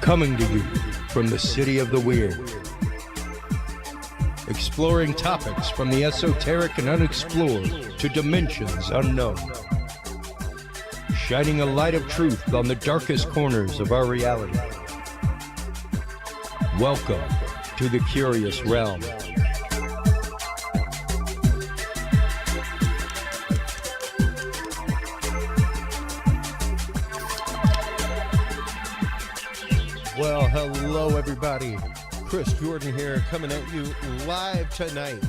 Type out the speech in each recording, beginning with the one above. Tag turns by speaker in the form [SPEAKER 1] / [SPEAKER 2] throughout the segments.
[SPEAKER 1] Coming to you from the city of the weird. Exploring topics from the esoteric and unexplored to dimensions unknown. Shining a light of truth on the darkest corners of our reality. Welcome to the Curious Realm. Well, hello everybody. Chris Jordan here, coming at you live tonight.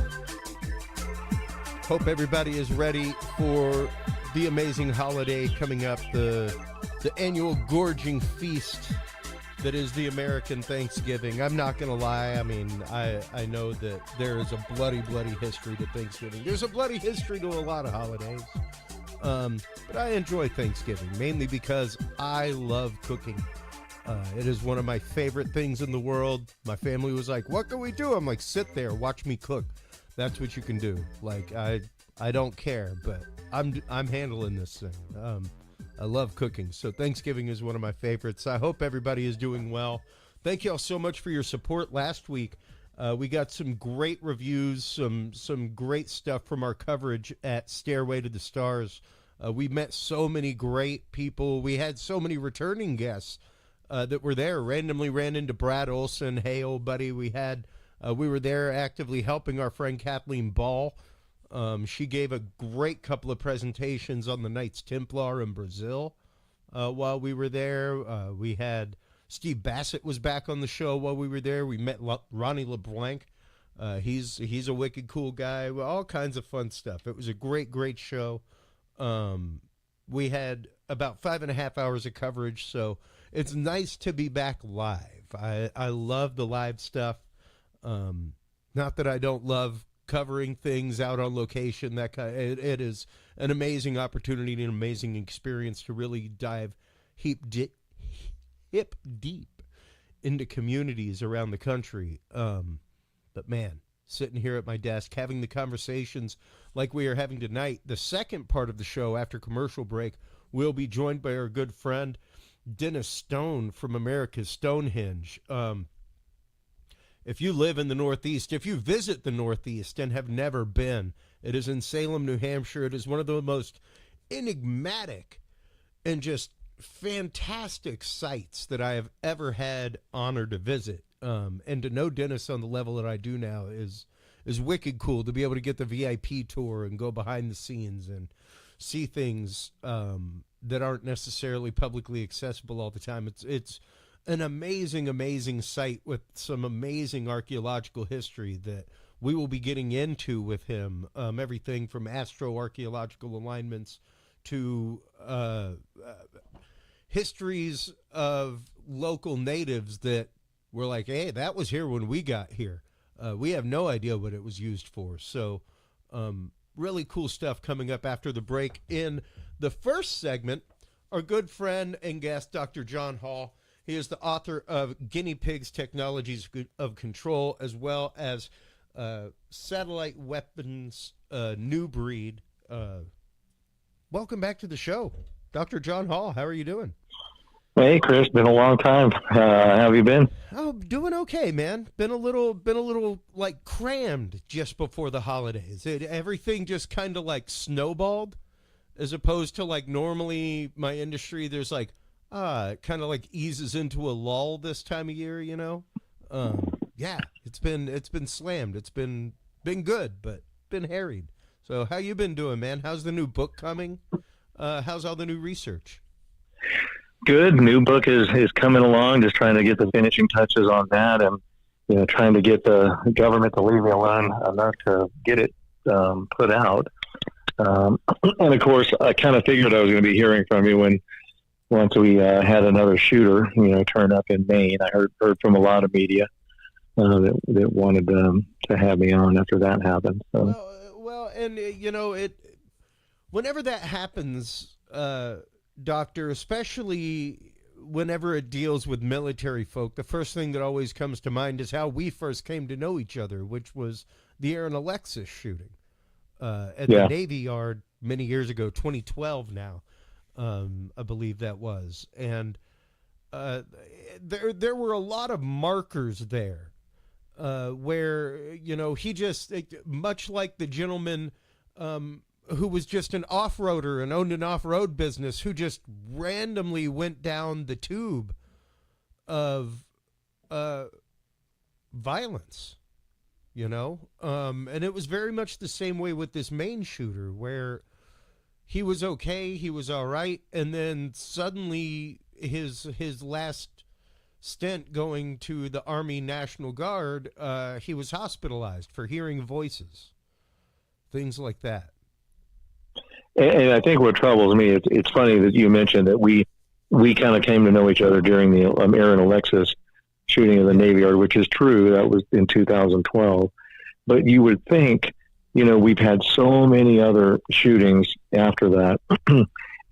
[SPEAKER 1] Hope everybody is ready for the amazing holiday coming up, the annual gorging feast that is the American Thanksgiving. I'm not going to lie. I mean, I know that there is a bloody history to Thanksgiving. There's a bloody history to a lot of holidays. But I enjoy Thanksgiving, mainly because I love cooking. It is one of my favorite things in the world. My family was like, what can we do? I'm like, sit there, watch me cook. That's what you can do. Like, I don't care, but I'm handling this thing. I love cooking. So Thanksgiving is one of my favorites. I hope everybody is doing well. Thank you all so much for your support last week. We got some great reviews, some great stuff from our coverage at Stairway to the Stars. We met so many great people. We had so many returning guests that were there. Randomly ran into Brad Olson. Hey, old buddy. We were there actively helping our friend Kathleen Ball. She gave a great couple of presentations on the Knights Templar in Brazil while we were there. We had Steve Bassett was back on the show while we were there. We met Ronnie LeBlanc. He's a wicked cool guy. All kinds of fun stuff. It was a great show. We had about 5.5 hours of coverage, so it's nice to be back live. I love the live stuff. Not that I don't love covering things out on location. It is an amazing opportunity and an amazing experience to really dive hip deep into communities around the country. But man, sitting here at my desk, having the conversations like we are having tonight, the second part of the show after commercial break, we'll be joined by our good friend, Dennis Stone from America's Stonehenge. If you live in the Northeast, if you visit the Northeast and have never been, it is in Salem, New Hampshire. It is one of the most enigmatic and just fantastic sites that I have ever had honor to visit. And to know Dennis on the level that I do now is wicked cool, to be able to get the VIP tour and go behind the scenes and see things that aren't necessarily publicly accessible all the time. It's an amazing site with some amazing archaeological history that we will be getting into with him. Everything from astro-archaeological alignments to histories of local natives that were like, hey, that was here when we got here. We have no idea what it was used for. So really cool stuff coming up after the break. In the first segment, our good friend and guest, Dr. John Hall. He is the author of Guinea Pigs, Technologies of Control, as well as Satellite Weapons, New Breed. Welcome back to the show, Dr. John Hall. How are you doing?
[SPEAKER 2] Hey, Chris. Been a long time. How have you been?
[SPEAKER 1] Oh, doing okay, man. Been a little like crammed just before the holidays. Everything just kind of like snowballed, as opposed to like normally my industry. There's like it kind of like eases into a lull this time of year, you know. Yeah, it's been slammed. It's been good, but been harried. So how you been doing, man? How's the new book coming? How's all the new research?
[SPEAKER 2] Good. New book is coming along. Just trying to get the finishing touches on that, and trying to get the government to leave me alone enough to get it put out. And of course, I kind of figured I was going to be hearing from you once we had another shooter, turn up in Maine. I heard from a lot of media that wanted to have me on after that happened. So.
[SPEAKER 1] Well, and whenever that happens, Doctor, especially whenever it deals with military folk, the first thing that always comes to mind is how we first came to know each other, which was the Aaron Alexis shooting at the Navy Yard many years ago, 2012 now. I believe that was. And uh, there were a lot of markers there where he just much like the gentleman who was just an off-roader and owned an off-road business who just randomly went down the tube of violence, and it was very much the same way with this Maine shooter where he was okay, he was all right, and then suddenly his last stint going to the Army National Guard, he was hospitalized for hearing voices, things like that.
[SPEAKER 2] And I think what troubles me, it's funny that you mentioned that we kind of came to know each other during the Aaron Alexis shooting of the Navy Yard, which is true. That was in 2012. But you would think, we've had so many other shootings after that,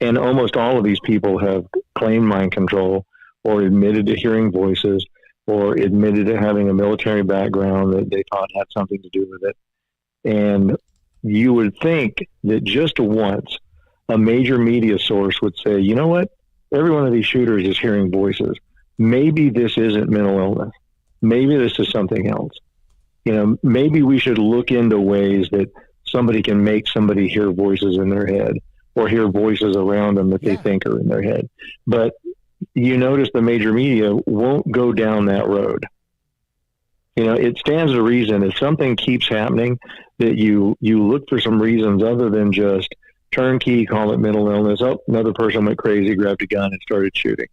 [SPEAKER 2] and almost all of these people have claimed mind control or admitted to hearing voices or admitted to having a military background that they thought had something to do with it. And you would think that just once a major media source would say, you know what, every one of these shooters is hearing voices. Maybe this isn't mental illness. Maybe this is something else. Maybe we should look into ways that somebody can make somebody hear voices in their head or hear voices around them that they think are in their head. But you notice the major media won't go down that road. It stands to reason if something keeps happening that you look for some reasons other than just turnkey, call it mental illness. Oh, another person went crazy, grabbed a gun and started shooting.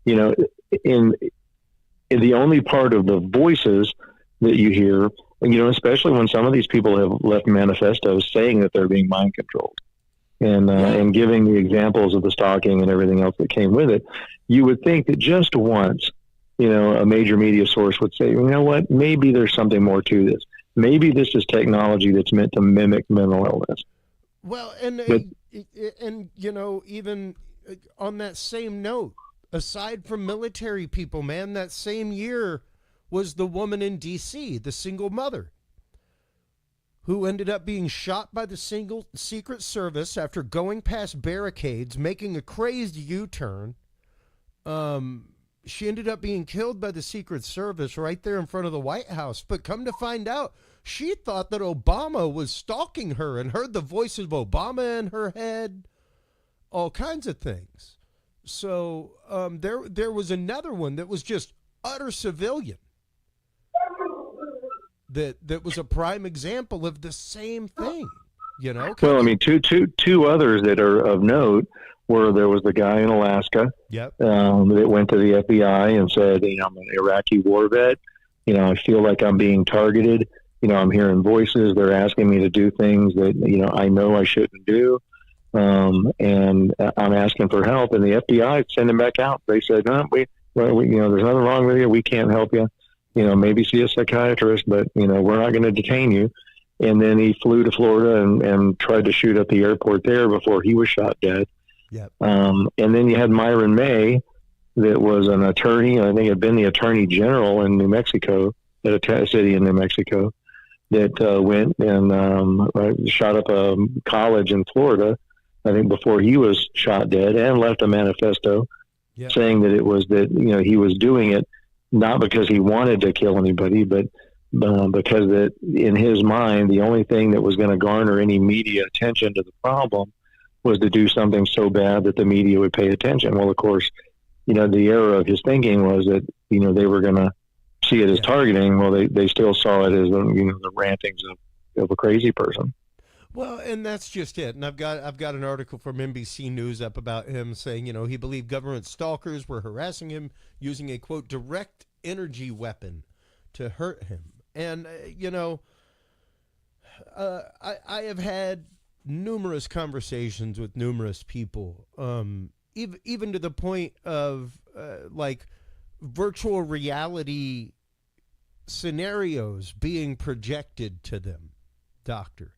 [SPEAKER 2] In the only part of the voices that you hear, especially when some of these people have left manifestos saying that they're being mind controlled and giving the examples of the stalking and everything else that came with it, you would think that just once, a major media source would say, you know what, maybe there's something more to this. Maybe this is technology that's meant to mimic mental illness.
[SPEAKER 1] Well, and even on that same note, aside from military people, man, that same year was the woman in D.C., the single mother, who ended up being shot by the Secret Service after going past barricades, making a crazed U-turn. She ended up being killed by the Secret Service right there in front of the White House. But come to find out, she thought that Obama was stalking her and heard the voice of Obama in her head, all kinds of things. So there was another one that was just utter civilian that was a prime example of the same thing,
[SPEAKER 2] Well, I mean, two others that are of note were there was the guy in Alaska that went to the FBI and said, I'm an Iraqi war vet. I feel like I'm being targeted. I'm hearing voices. They're asking me to do things that, I know I shouldn't do. And I'm asking for help. And the FBI sent him back out. They said, no, we there's nothing wrong with you. We can't help you. Maybe see a psychiatrist, but, we're not going to detain you. And then he flew to Florida and tried to shoot up the airport there before he was shot dead.
[SPEAKER 1] Yep.
[SPEAKER 2] And then you had Myron May, that was an attorney. I think had been the attorney general in New Mexico, at a city in New Mexico, that went and shot up a college in Florida, I think before he was shot dead, and left a manifesto saying that it was that, he was doing it not because he wanted to kill anybody, but because that in his mind, the only thing that was going to garner any media attention to the problem was to do something so bad that the media would pay attention. Well, of course, the error of his thinking was that, they were going to see it as targeting. Well, they still saw it as, the rantings of a crazy person.
[SPEAKER 1] Well, and that's just it. And I've got an article from NBC News up about him saying, he believed government stalkers were harassing him using a, quote, direct energy weapon to hurt him. And, I have had numerous conversations with numerous people, even to the point of like virtual reality scenarios being projected to them, Doctor.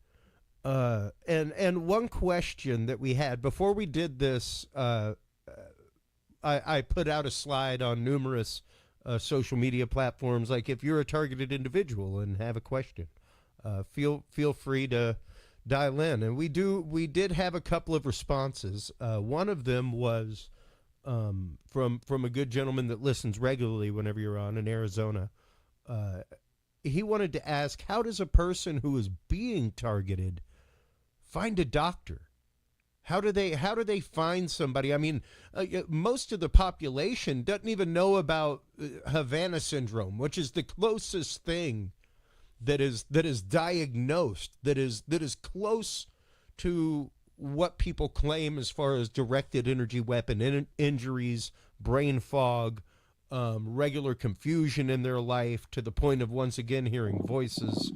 [SPEAKER 1] And one question that we had before we did this, I put out a slide on numerous social media platforms. Like, if you're a targeted individual and have a question, feel free to dial in. And we did have a couple of responses. One of them was from a good gentleman that listens regularly whenever you're on in Arizona. He wanted to ask, how does a person who is being targeted find a doctor? How do they find somebody? I mean, most of the population doesn't even know about Havana syndrome, which is the closest thing that is diagnosed, that is close to what people claim as far as directed energy weapon injuries, brain fog, regular confusion in their life, to the point of once again hearing voices,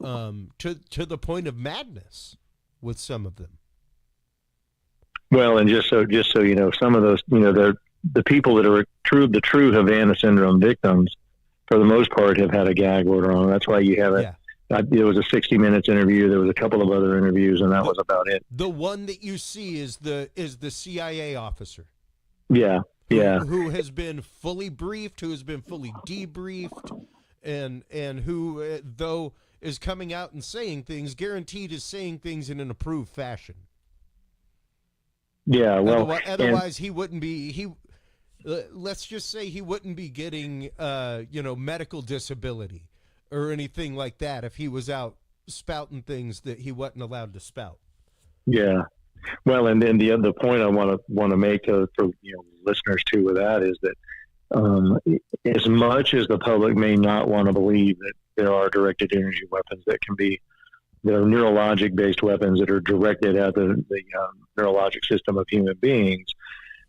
[SPEAKER 1] to the point of madness with some of them.
[SPEAKER 2] Well, and just so you know, some of those, you know, the people that are the true Havana syndrome victims, for the most part, have had a gag order on them. That's why you have it. Yeah. There was a 60 Minutes interview. There was a couple of other interviews, and that was about it.
[SPEAKER 1] The one that you see is the CIA officer.
[SPEAKER 2] Yeah, yeah.
[SPEAKER 1] Who has been fully briefed, who has been fully debriefed, and who, though, is coming out and saying things, guaranteed is saying things in an approved fashion.
[SPEAKER 2] Yeah, well,
[SPEAKER 1] otherwise he wouldn't be. Let's just say he wouldn't be getting, medical disability or anything like that if he was out spouting things that he wasn't allowed to spout.
[SPEAKER 2] Yeah, well, and then the other point I want to make for listeners too with that is that as much as the public may not want to believe that there are directed energy weapons that are neurologic based weapons that are directed at the neurologic system of human beings,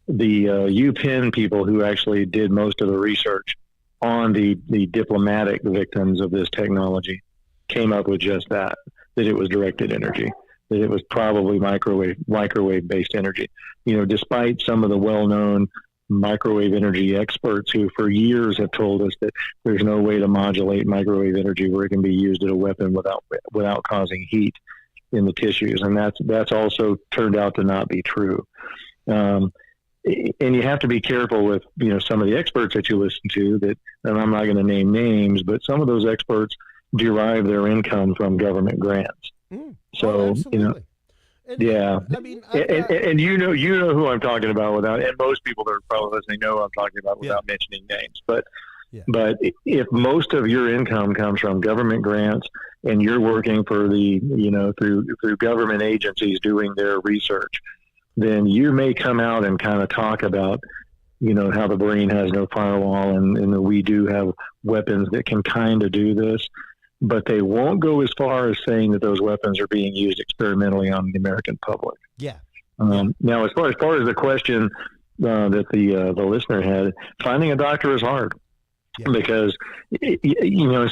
[SPEAKER 2] the UPenn people who actually did most of the research on the diplomatic victims of this technology came up with just that it was directed energy, that it was probably microwave based energy. You know, despite some of the well-known microwave energy experts who for years have told us that there's no way to modulate microwave energy where it can be used as a weapon without causing heat in the tissues, and that's also turned out to not be true. And you have to be careful with some of the experts that you listen to, that, and I'm not going to name names, but some of those experts derive their income from government grants. So yeah, I mean, and you know who I'm talking about and most people that are probably listening know who I'm talking about without mentioning names. But if most of your income comes from government grants and you're working for through government agencies doing their research, then you may come out and kind of talk about how the brain has no firewall and that we do have weapons that can kind of do this. But they won't go as far as saying that those weapons are being used experimentally on the American public. Yeah. Now, as far as the question that the listener had, finding a doctor is hard because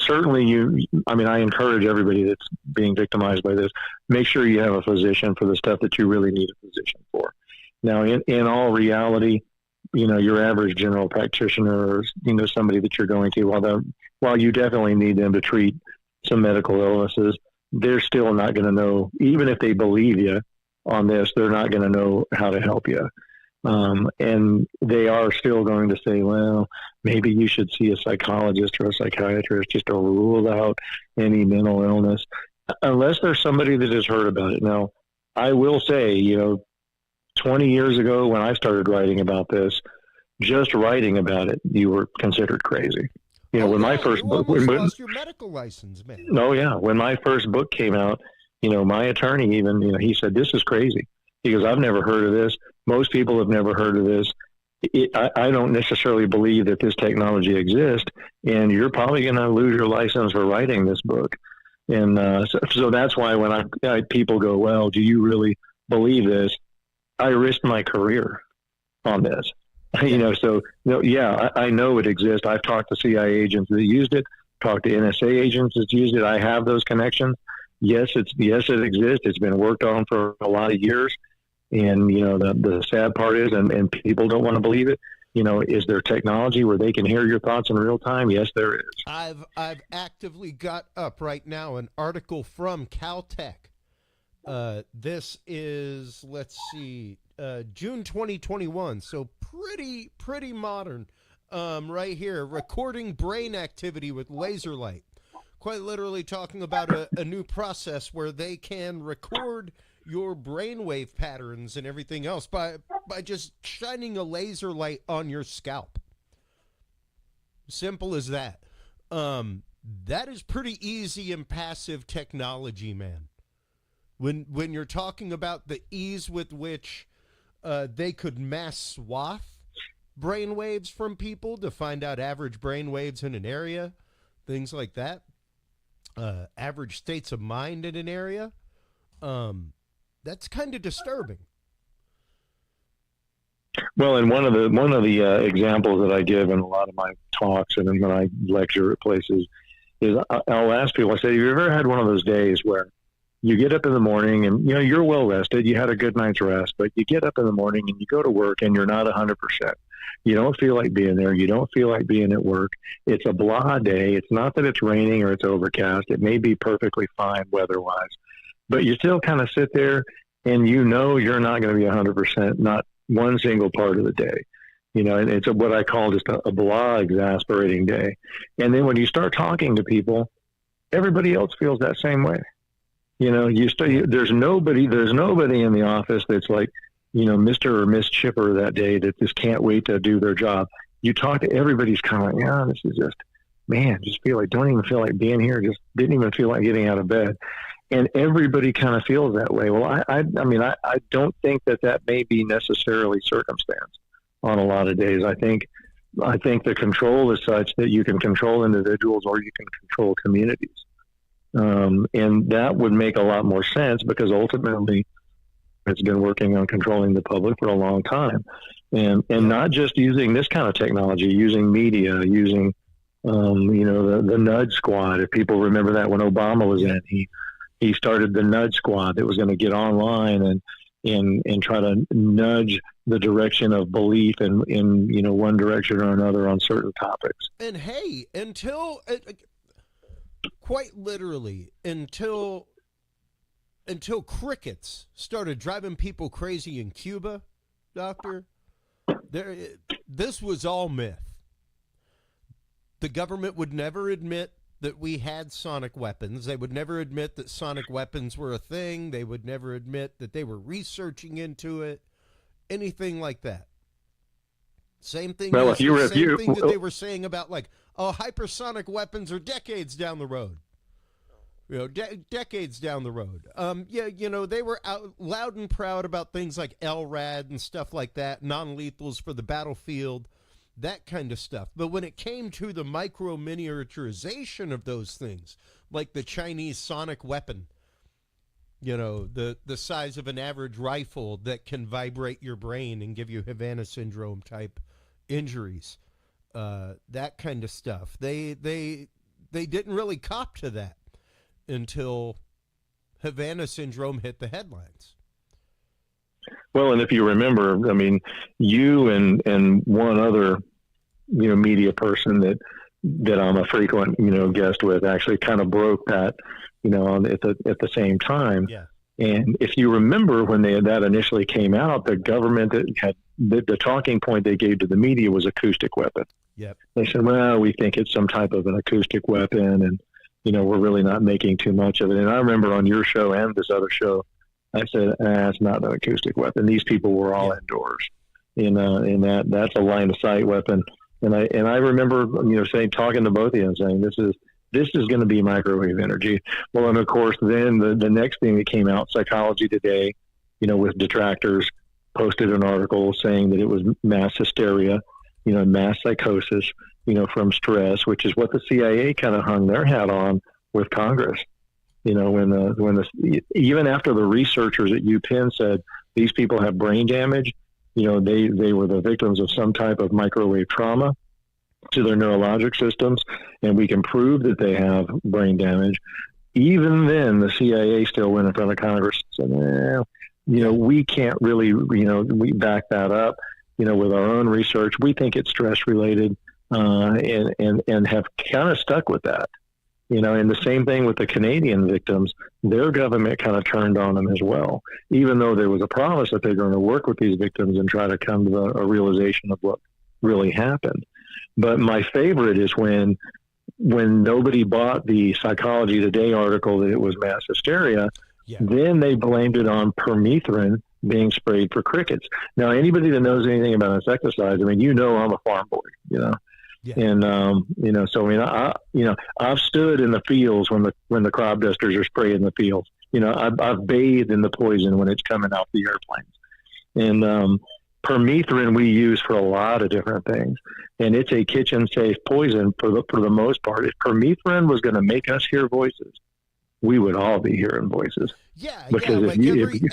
[SPEAKER 2] certainly I encourage everybody that's being victimized by this, make sure you have a physician for the stuff that you really need a physician for. Now, in all reality, your average general practitioner or somebody that you're going to, while you definitely need them to treat some medical illnesses, they're still not going to know, even if they believe you on this, they're not going to know how to help you. And they are still going to say, well, maybe you should see a psychologist or a psychiatrist just to rule out any mental illness, unless there's somebody that has heard about it. Now, I will say, 20 years ago when I started writing about this, just writing about it, you were considered crazy. When my first book,
[SPEAKER 1] lost your medical license, man.
[SPEAKER 2] Oh yeah, when my first book came out, my attorney even, he said, "This is crazy." He goes, "I've never heard of this. Most people have never heard of this. I don't necessarily believe that this technology exists, and you're probably going to lose your license for writing this book." And so that's why when people go, "Well, do you really believe this?" I risked my career on this. So I know it exists. I've talked to CIA agents that used it, talked to NSA agents that used it. I have those connections. Yes, it exists. It's been worked on for a lot of years. And, the sad part is, and people don't want to believe it, is there technology where they can hear your thoughts in real time? Yes, there is.
[SPEAKER 1] I've actively got up right now an article from Caltech. This is, let's see, June 2021, so pretty modern. Right here, recording brain activity with laser light. Quite literally talking about a new process where they can record your brainwave patterns and everything else by just shining a laser light on your scalp. Simple as that. That is pretty easy and passive technology, man. When you're talking about the ease with which they could mass swath brainwaves from people to find out average brainwaves in an area, things like that, average states of mind in an area, that's kind of disturbing.
[SPEAKER 2] Well, and one of the examples that I give in a lot of my talks and when I lecture at places is I'll ask people, I say, have you ever had one of those days where you get up in the morning and, you know, you're well rested, you had a good night's rest, but you get up in the morning and you go to work and you're not 100%. You don't feel like being there. You don't feel like being at work. It's a blah day. It's not that it's raining or it's overcast. It may be perfectly fine weather-wise, but you still kind of sit there and you know you're not going to be 100%, not one single part of the day. You know, and it's what I call just a blah, exasperating day. And then when you start talking to people, everybody else feels that same way. You know, there's nobody in the office that's like, you know, Mr. or Miss Chipper that day that just can't wait to do their job. You talk to everybody's kind of like, yeah, this is just, man, don't even feel like being here. Just didn't even feel like getting out of bed. And everybody kind of feels that way. Well, I mean, I don't think that may be necessarily circumstance on a lot of days. I think the control is such that you can control individuals or you can control communities. And that would make a lot more sense because ultimately it's been working on controlling the public for a long time. And not just using this kind of technology, using media, using, you know, the nudge squad. If people remember that when Obama was in, he started the nudge squad that was going to get online and try to nudge the direction of belief in, you know, one direction or another on certain topics.
[SPEAKER 1] And hey, quite literally, until crickets started driving people crazy in Cuba, Doctor, this was all myth. The government would never admit that we had sonic weapons. They would never admit that sonic weapons were a thing. They would never admit that they were researching into it, anything like that. Same thing. Well, thing that they were saying about, like, oh, hypersonic weapons are decades down the road. You know, decades down the road. Yeah, you know, they were out loud and proud about things like LRAD and stuff like that, non-lethals for the battlefield, that kind of stuff. But when it came to the micro-miniaturization of those things, like the Chinese sonic weapon, you know, the size of an average rifle that can vibrate your brain and give you Havana syndrome type injuries, that kind of stuff. They didn't really cop to that until Havana syndrome hit the headlines.
[SPEAKER 2] Well, and if you remember, I mean, you and one other, you know, media person that I'm a frequent, you know, guest with actually kind of broke that, you know, at the same time.
[SPEAKER 1] Yeah.
[SPEAKER 2] And if you remember when that initially came out, the government that had the talking point they gave to the media was acoustic weapon.
[SPEAKER 1] Yep.
[SPEAKER 2] They said, well, we think it's some type of an acoustic weapon, and you know, we're really not making too much of it. And I remember on your show and this other show, I said, it's not an acoustic weapon. These people were all indoors. In that's a line of sight weapon. And I remember, you know, talking to both of you and saying, this is going to be microwave energy. Well, and of course, then the next thing that came out, Psychology Today, you know, with detractors, posted an article saying that it was mass hysteria, you know, mass psychosis, you know, from stress, which is what the CIA kind of hung their hat on with Congress. You know, even after the researchers at UPenn said these people have brain damage, you know, they were the victims of some type of microwave trauma to their neurologic systems, and we can prove that they have brain damage. Even then, the CIA still went in front of Congress and said, you know, we can't really, you know, we back that up, you know, with our own research. We think it's stress related. And have kind of stuck with that, you know, and the same thing with the Canadian victims. Their government kind of turned on them as well, even though there was a promise that they're going to work with these victims and try to come to a realization of what really happened. But my favorite is when nobody bought the Psychology Today article that it was mass hysteria.
[SPEAKER 1] Yeah.
[SPEAKER 2] Then they blamed it on permethrin being sprayed for crickets. Now, anybody that knows anything about insecticides, I mean, I'm a farm boy,
[SPEAKER 1] Yeah.
[SPEAKER 2] and so I mean, I've stood in the fields when the crop dusters are spraying the fields. I've bathed in the poison when it's coming out the airplanes, and permethrin we use for a lot of different things, and it's a kitchen safe poison for the most part. If permethrin was going to make us hear voices, we would all be hearing voices.
[SPEAKER 1] Yeah,
[SPEAKER 2] because
[SPEAKER 1] like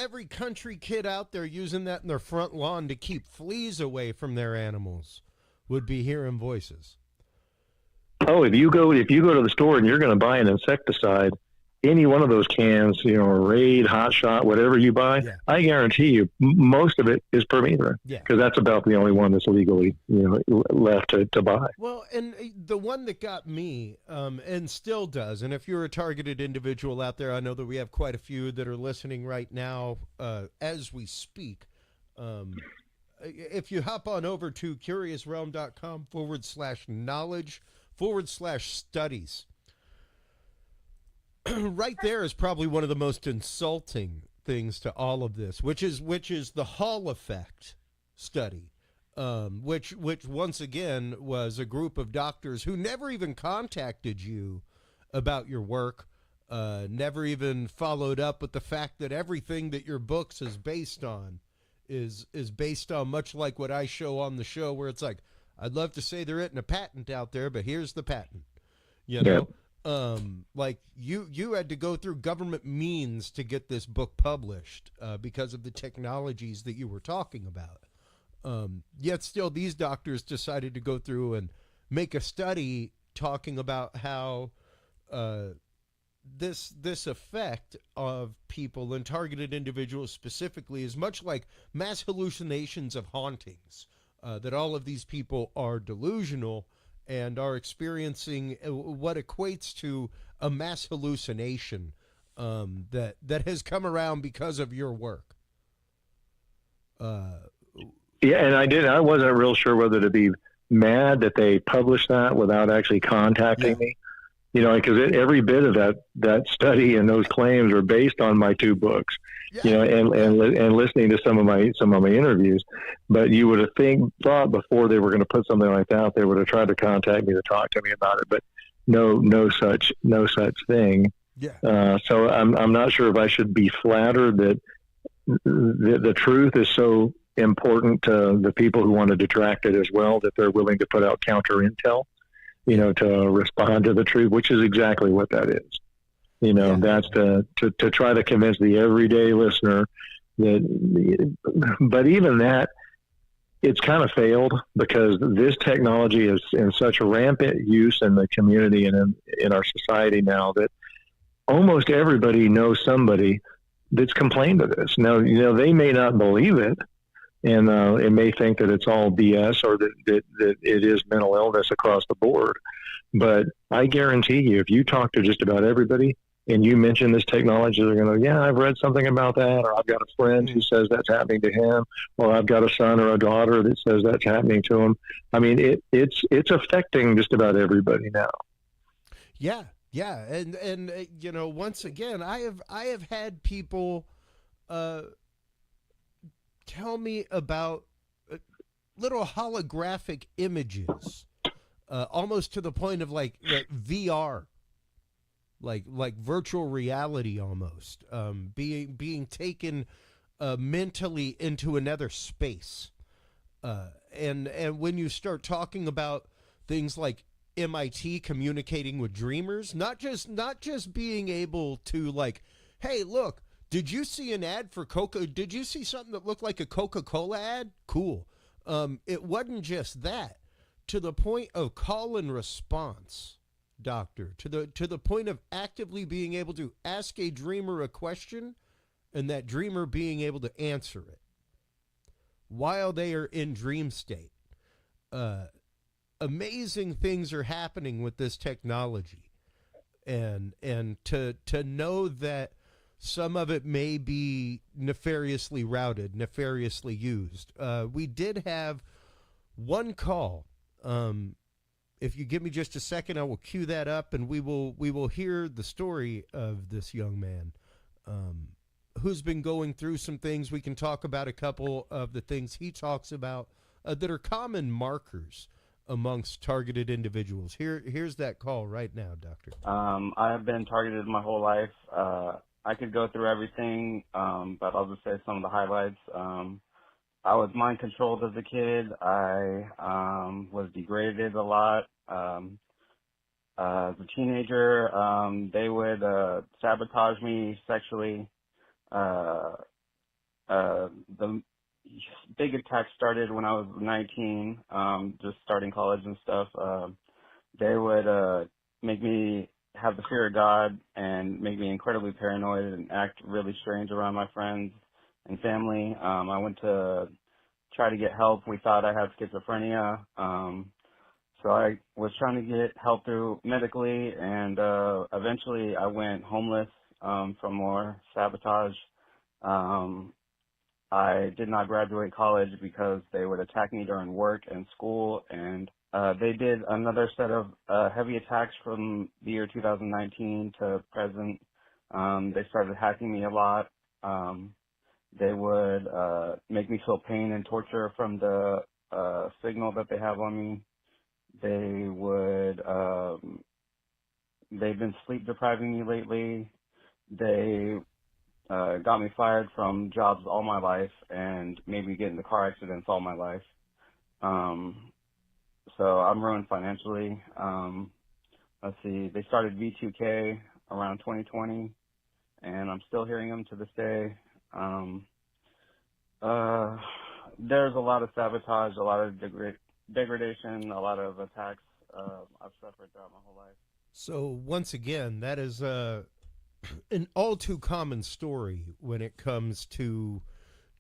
[SPEAKER 1] every country kid out there using that in their front lawn to keep fleas away from their animals would be hearing voices.
[SPEAKER 2] Oh, if you go to the store and you're going to buy an insecticide, any one of those cans, Raid, Hot Shot, whatever you buy,
[SPEAKER 1] Yeah.
[SPEAKER 2] I guarantee you most of it is permethrin.
[SPEAKER 1] Yeah.
[SPEAKER 2] Because that's about the only one that's legally, left to buy.
[SPEAKER 1] Well, and the one that got me, and still does, and if you're a targeted individual out there, I know that we have quite a few that are listening right now as we speak. If you hop on over to curiousrelm.com/knowledge/studies, right there is probably one of the most insulting things to all of this, which is the Hall effect study, which once again was a group of doctors who never even contacted you about your work, never even followed up with the fact that everything that your books is based on is based on, much like what I show on the show, where it's like, I'd love to say there isn't a patent out there, but here's the patent,
[SPEAKER 2] Yeah.
[SPEAKER 1] Like you had to go through government means to get this book published because of the technologies that you were talking about. Yet still, these doctors decided to go through and make a study talking about how this effect of people and targeted individuals specifically is much like mass hallucinations of hauntings, that all of these people are delusional and are experiencing what equates to a mass hallucination that has come around because of your work.
[SPEAKER 2] Yeah, and I wasn't real sure whether to be mad that they published that without actually contacting me. Because every bit of that study and those claims are based on my two books. And listening to some of my interviews. But you would have thought before they were going to put something like that out, they would have tried to contact me to talk to me about it. But no such thing.
[SPEAKER 1] Yeah.
[SPEAKER 2] So I'm not sure if I should be flattered that the truth is so important to the people who want to detract it as well, that they're willing to put out counter intel, to respond to the truth, which is exactly what that is. That's to try to convince the everyday listener that, but even that, it's kind of failed, because this technology is in such rampant use in the community and in our society now that almost everybody knows somebody that's complained of this. Now, they may not believe it, and it may think that it's all BS, or that it is mental illness across the board. But I guarantee you, if you talk to just about everybody and you mention this technology, they're going to go, yeah, I've read something about that, or I've got a friend who says that's happening to him, or I've got a son or a daughter that says that's happening to him. I mean, it's affecting just about everybody now.
[SPEAKER 1] Yeah. Yeah. And once again, I have had people tell me about little holographic images, almost to the point of like VR, like virtual reality almost, being taken mentally into another space. And when you start talking about things like MIT communicating with dreamers, not just being able to, like, hey, look, did you see an ad for Coca? Did you see something that looked like a Coca-Cola ad? Cool. It wasn't just that. To the point of call and response, doctor, to the point of actively being able to ask a dreamer a question and that dreamer being able to answer it while they are in dream state. Amazing things are happening with this technology, and to know that some of it may be nefariously routed, nefariously used. We did have one call. If you give me just a second, I will cue that up, and we will hear the story of this young man. who's been going through some things. We can talk about a couple of the things he talks about that are common markers amongst targeted individuals. Here's that call right now, Doctor.
[SPEAKER 3] I have been targeted my whole life. I could go through everything, but I'll just say some of the highlights. I was mind controlled as a kid. I was degraded a lot. As a teenager, they would sabotage me sexually. The big attack started when I was 19, just starting college and stuff. They would make me have the fear of God and make me incredibly paranoid and act really strange around my friends and family. I went to try to get help. We thought I had schizophrenia. So I was trying to get help through medically, and eventually I went homeless from more sabotage. I did not graduate college because they would attack me during work and school, and they did another set of heavy attacks from the year 2019 to present. They started hacking me a lot. They would make me feel pain and torture from the signal that they have on me. They would, they've been sleep depriving me lately. They got me fired from jobs all my life and made me get into car accidents all my life. So I'm ruined financially. Let's see, they started V2K around 2020, and I'm still hearing them to this day. There's a lot of sabotage, a lot of degradation, a lot of attacks I've suffered throughout my whole life.
[SPEAKER 1] So once again, that is an all too common story when it comes to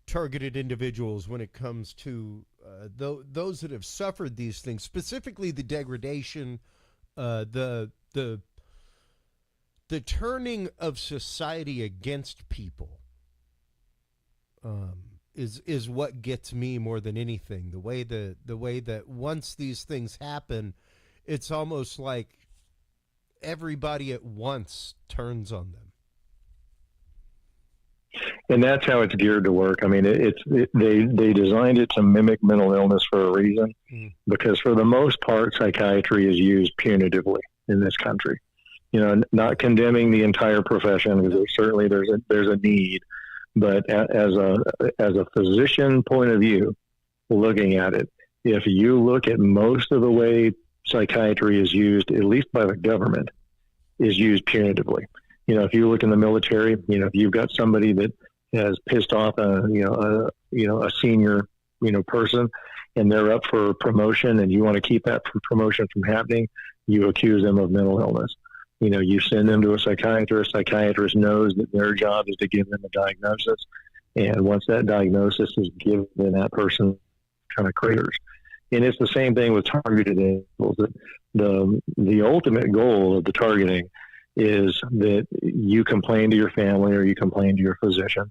[SPEAKER 1] targeted individuals, when it comes to those that have suffered these things, specifically the degradation, the turning of society against people. Is what gets me more than anything. The way that once these things happen, it's almost like everybody at once turns on them.
[SPEAKER 2] And that's how it's geared to work. I mean, they designed it to mimic mental illness for a reason, because for the most part, psychiatry is used punitively in this country. You know, not condemning the entire profession, because certainly there's a need, but as a physician point of view, looking at it, if you look at most of the way psychiatry is used, at least by the government, is used punitively. You know, if you look in the military, you know, if you've got somebody that has pissed off a senior, person, and they're up for promotion, and you want to keep that promotion from happening, you accuse them of mental illness. You know, you send them to a psychiatrist. Psychiatrist knows that their job is to give them a diagnosis, and once that diagnosis is given, then that person kind of craters. And it's the same thing with targeted individuals. The ultimate goal of the targeting is that you complain to your family or you complain to your physician.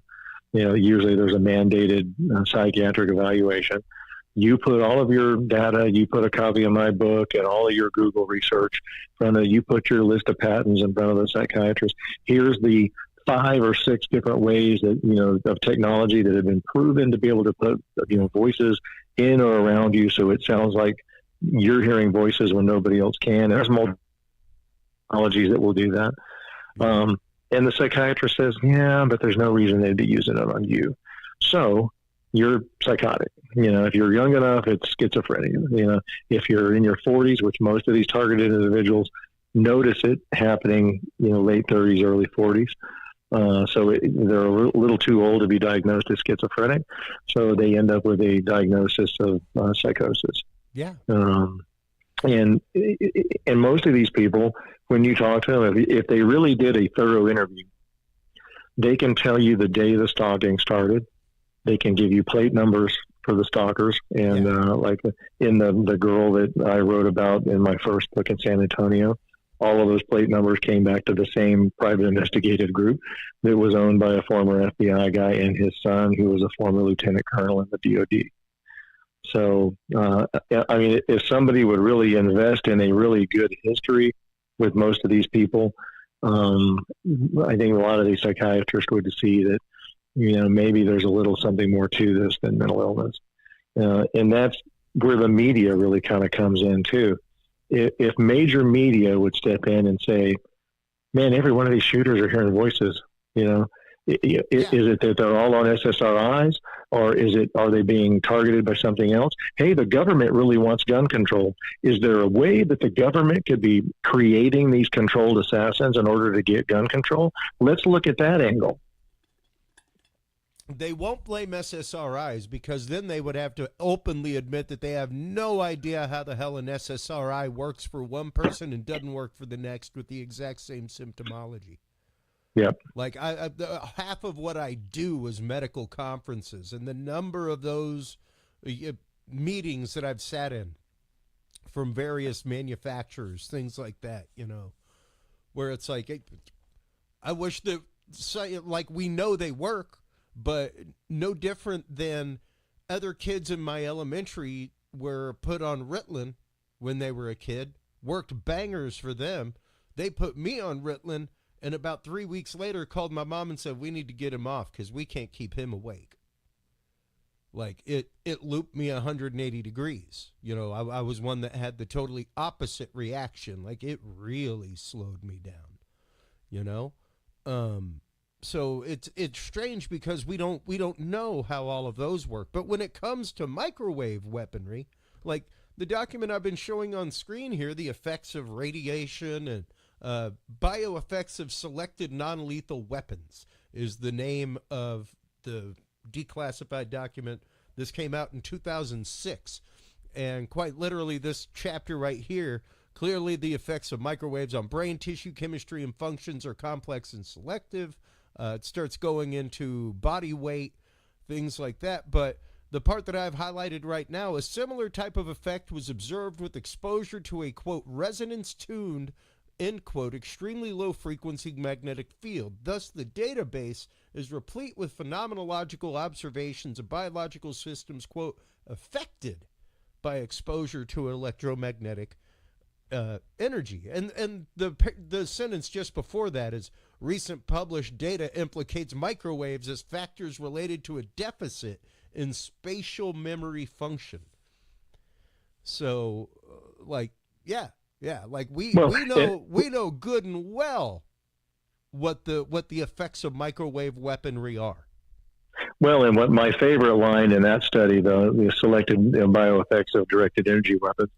[SPEAKER 2] You know, usually there's a mandated psychiatric evaluation. You put all of your data, you put a copy of my book and all of your Google research in front of, you put your list of patents in front of the psychiatrist. Here's the 5 or 6 different ways that, of technology that have been proven to be able to put, voices in or around you. So it sounds like you're hearing voices when nobody else can. There's multiple technologies that will do that. And the psychiatrist says, yeah, but there's no reason they'd be using it on you. So you're psychotic. If you're young enough, it's schizophrenia. If you're in your 40s, which most of these targeted individuals notice it happening, late 30s, early 40s. So they're a little too old to be diagnosed as schizophrenic. So they end up with a diagnosis of psychosis.
[SPEAKER 1] Yeah.
[SPEAKER 2] And most of these people, when you talk to them, if they really did a thorough interview, they can tell you the day the stalking started. They can give you plate numbers for the stalkers. And like in the girl that I wrote about in my first book in San Antonio, all of those plate numbers came back to the same private investigative group that was owned by a former FBI guy and his son, who was a former lieutenant colonel in the DOD. So, if somebody would really invest in a really good history with most of these people, I think a lot of these psychiatrists would see that, maybe there's a little something more to this than mental illness. And that's where the media really kind of comes in too. If major media would step in and say, man, every one of these shooters are hearing voices, is it that they're all on SSRIs, or are they being targeted by something else? Hey, the government really wants gun control. Is there a way that the government could be creating these controlled assassins in order to get gun control? Let's look at that angle.
[SPEAKER 1] They won't blame SSRIs, because then they would have to openly admit that they have no idea how the hell an SSRI works for one person and doesn't work for the next with the exact same symptomology.
[SPEAKER 2] Yep.
[SPEAKER 1] Like half of what I do is medical conferences, and the number of those meetings that I've sat in from various manufacturers, things like that, where it's like, I wish that, like, we know they work, but no different than other kids in my elementary were put on Ritalin when they were a kid, worked bangers for them. They put me on Ritalin, and about 3 weeks later called my mom and said, we need to get him off because we can't keep him awake. Like, it looped me 180 degrees. I was one that had the totally opposite reaction. Like, it really slowed me down, So it's strange because we don't know how all of those work. But when it comes to microwave weaponry, like the document I've been showing on screen here, the effects of radiation and bioeffects of selected non-lethal weapons is the name of the declassified document. This came out in 2006. And quite literally, this chapter right here, clearly the effects of microwaves on brain tissue, chemistry, and functions are complex and selective. It starts going into body weight, things like that. But the part that I've highlighted right now, a similar type of effect was observed with exposure to a, quote, resonance-tuned, end quote, extremely low-frequency magnetic field. Thus, the database is replete with phenomenological observations of biological systems, quote, affected by exposure to electromagnetic energy. And the sentence just before that is, recent published data implicates microwaves as factors related to a deficit in spatial memory function. So, like, yeah, like we know good and well what the effects of microwave weaponry are.
[SPEAKER 2] Well, and what my favorite line in that study, the selected bioeffects of directed energy weapons,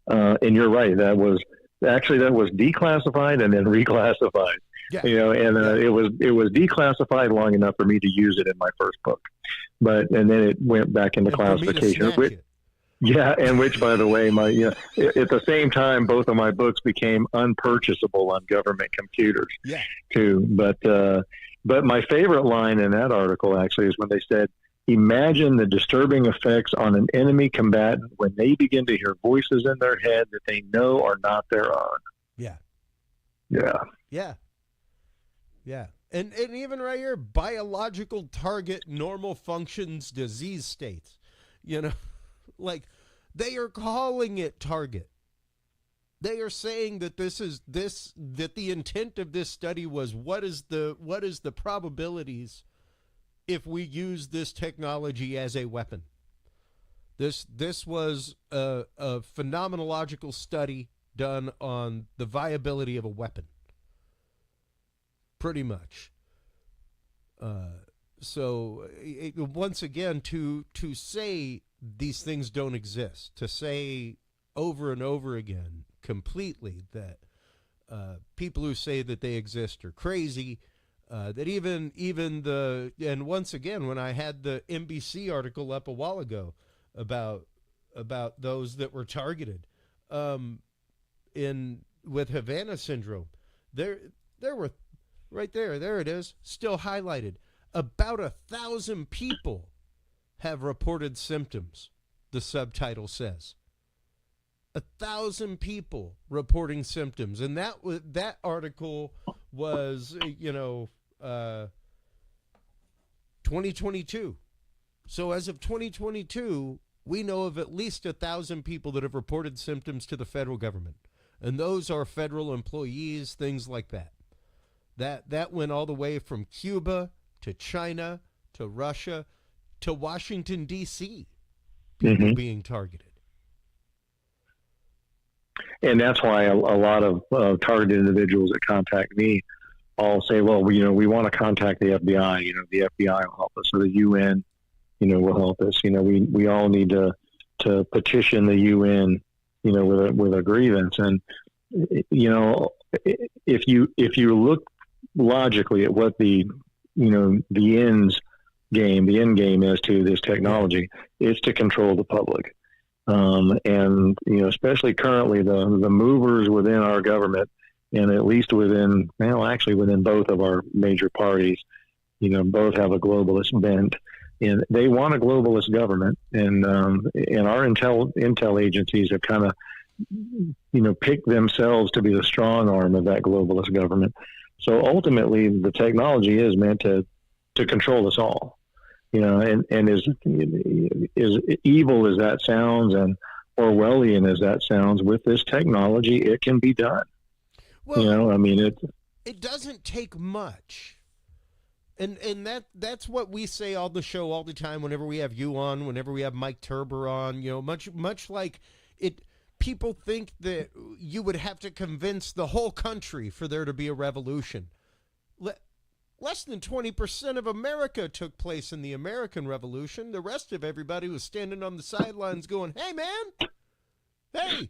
[SPEAKER 2] and you're right, that was declassified and then reclassified.
[SPEAKER 1] Yeah.
[SPEAKER 2] It was declassified long enough for me to use it in my first book, and then it went back into classification. Which, by the way, at the same time, both of my books became unpurchasable on government computers.
[SPEAKER 1] Yeah.
[SPEAKER 2] Too, but my favorite line in that article actually is when they said, imagine the disturbing effects on an enemy combatant when they begin to hear voices in their head that they know are not their own.
[SPEAKER 1] Yeah.
[SPEAKER 2] Yeah.
[SPEAKER 1] Yeah. Yeah. And even right here, biological target normal functions disease states. Like, they are calling it target. They are saying that that the intent of this study was what is the probabilities if we use this technology as a weapon. This was a phenomenological study done on the viability of a weapon. Pretty much. So once again, to say these things don't exist, to say over and over again completely that people who say that they exist are crazy, that even and once again, when I had the NBC article up a while ago about those that were targeted with Havana syndrome, there were right there it is, still highlighted, about 1,000 people have reported symptoms, the subtitle says. 1,000 people reporting symptoms, and that article was 2022. So as of 2022, we know of at least 1,000 people that have reported symptoms to the federal government, and those are federal employees, things like that. That went all the way from Cuba to China to Russia to Washington, D.C., people being targeted.
[SPEAKER 2] And that's why a lot of targeted individuals that contact me all say, well, we want to contact the FBI. The FBI will help us, or the UN, will help us. We all need to petition the UN, with a grievance. And, if you look logically at what the end game is to this technology, is to control the public. And especially currently the movers within our government, and at least within both of our major parties, both have a globalist bent, and they want a globalist government. And our intel agencies have kind of, picked themselves to be the strong arm of that globalist government. So ultimately, the technology is meant to control us all. And as evil as that sounds and Orwellian as that sounds, with this technology, it can be done.
[SPEAKER 1] Well, it doesn't take much. And that's what we say on the show all the time whenever we have you on, whenever we have Mike Turber on, much like it. People think that you would have to convince the whole country for there to be a revolution. Less than 20% of America took place in the American Revolution. The rest of everybody was standing on the sidelines going, hey, man, hey,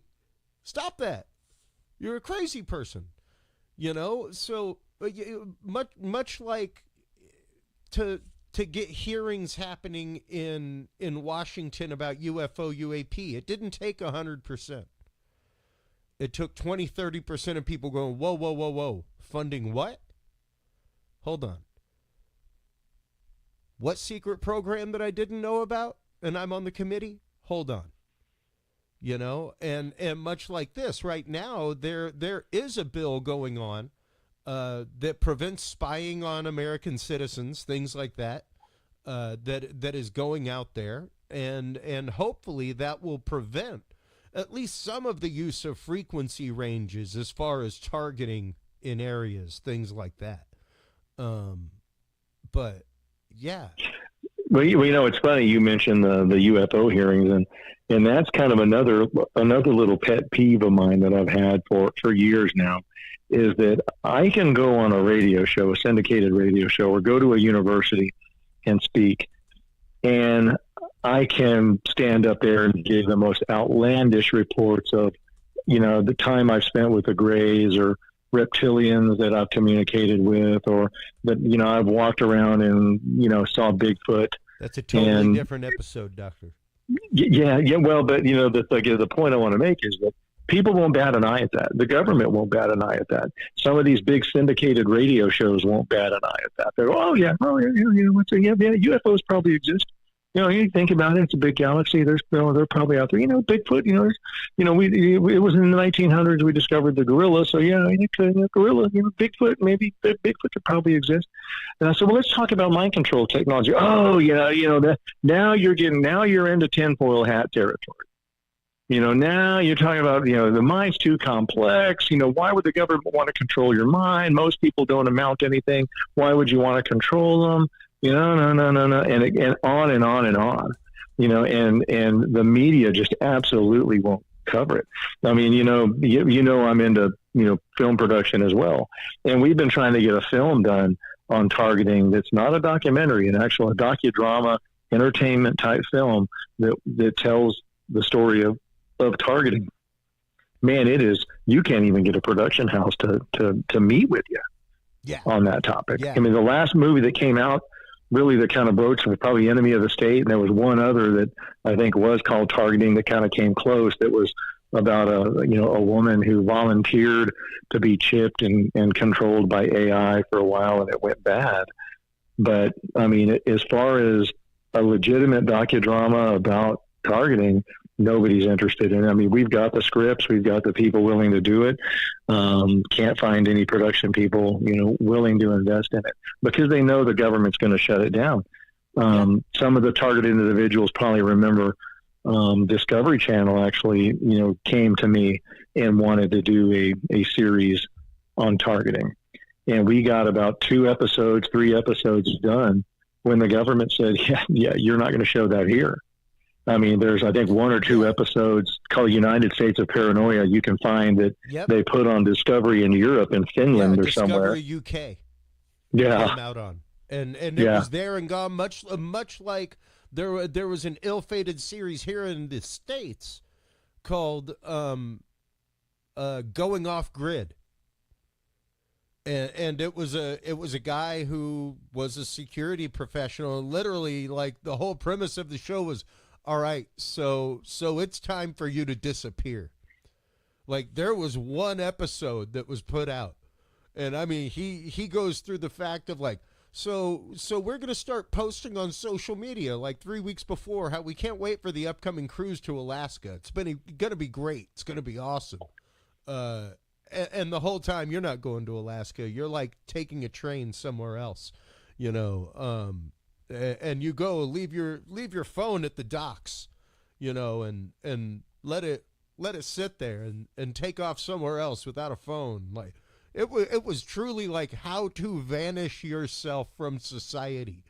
[SPEAKER 1] stop that. You're a crazy person. So much like to get hearings happening in Washington about UFO, UAP, it didn't take 100%. It took 20, 30% of people going, whoa, whoa, whoa, whoa. Funding what? Hold on. What secret program that I didn't know about and I'm on the committee? Hold on. And much like this right now, there is a bill going on that prevents spying on American citizens, things like that, that is going out there. And hopefully that will prevent at least some of the use of frequency ranges as far as targeting in areas, things like that. But yeah.
[SPEAKER 2] Well, it's funny you mentioned the UFO hearings, and that's kind of another little pet peeve of mine that I've had for years now, is that I can go on a radio show, a syndicated radio show, or go to a university and speak, and I can stand up there and give the most outlandish reports of, the time I've spent with the Greys or reptilians that I've communicated with, or that, I've walked around and, saw Bigfoot.
[SPEAKER 1] That's a totally different episode, Doctor.
[SPEAKER 2] Yeah. Well, but, the point I want to make is that people won't bat an eye at that. The government won't bat an eye at that. Some of these big syndicated radio shows won't bat an eye at that. They're, UFOs probably exist. You think about it, it's a big galaxy. They're probably out there. Bigfoot, it was in the 1900s we discovered the gorilla. So, gorilla, Bigfoot, maybe Bigfoot could probably exist. And I said, well, let's talk about mind control technology. Oh, now you're into tinfoil hat territory. Now you're talking about, the mind's too complex. Why would the government want to control your mind? Most people don't amount to anything. Why would you want to control them? No. And on and on and on, and the media just absolutely won't cover it. I mean, I'm into, film production as well. And we've been trying to get a film done on targeting that's not a documentary, an actual docudrama, entertainment type film that tells the story of targeting. Man, you can't even get a production house to meet with you on that topic. Yeah. I mean, the last movie that came out really that kind of broached was probably Enemy of the State, and there was one other that I think was called Targeting that kind of came close, that was about a woman who volunteered to be chipped and controlled by AI for a while, and it went bad. But I mean, as far as a legitimate docudrama about targeting, nobody's interested in it. I mean, we've got the scripts, we've got the people willing to do it. Can't find any production people, willing to invest in it because they know the government's going to shut it down. Some of the targeted individuals probably remember Discovery Channel actually, came to me and wanted to do a series on targeting. And we got about 3 episodes done when the government said, yeah, you're not going to show that here. I mean, there's, I think, 1 or 2 episodes called United States of Paranoia. You can find that they put on Discovery in Europe and Finland or somewhere.
[SPEAKER 1] Discovery UK.
[SPEAKER 2] Yeah.
[SPEAKER 1] Came out on. And it was there and gone, much like there was an ill-fated series here in the States called Going Off Grid. And it was a guy who was a security professional. Literally, like, the whole premise of the show was, all right, so it's time for you to disappear. Like, there was 1 episode that was put out, and I mean, he goes through the fact of, like, so we're gonna start posting on social media like 3 weeks before how we can't wait for the upcoming cruise to Alaska. It's gonna be great. It's gonna be awesome. And the whole time you're not going to Alaska. You're like taking a train somewhere else, you know. And you go leave your phone at the docks, you know, and let it sit there and take off somewhere else without a phone. Like, it was truly like how to vanish yourself from society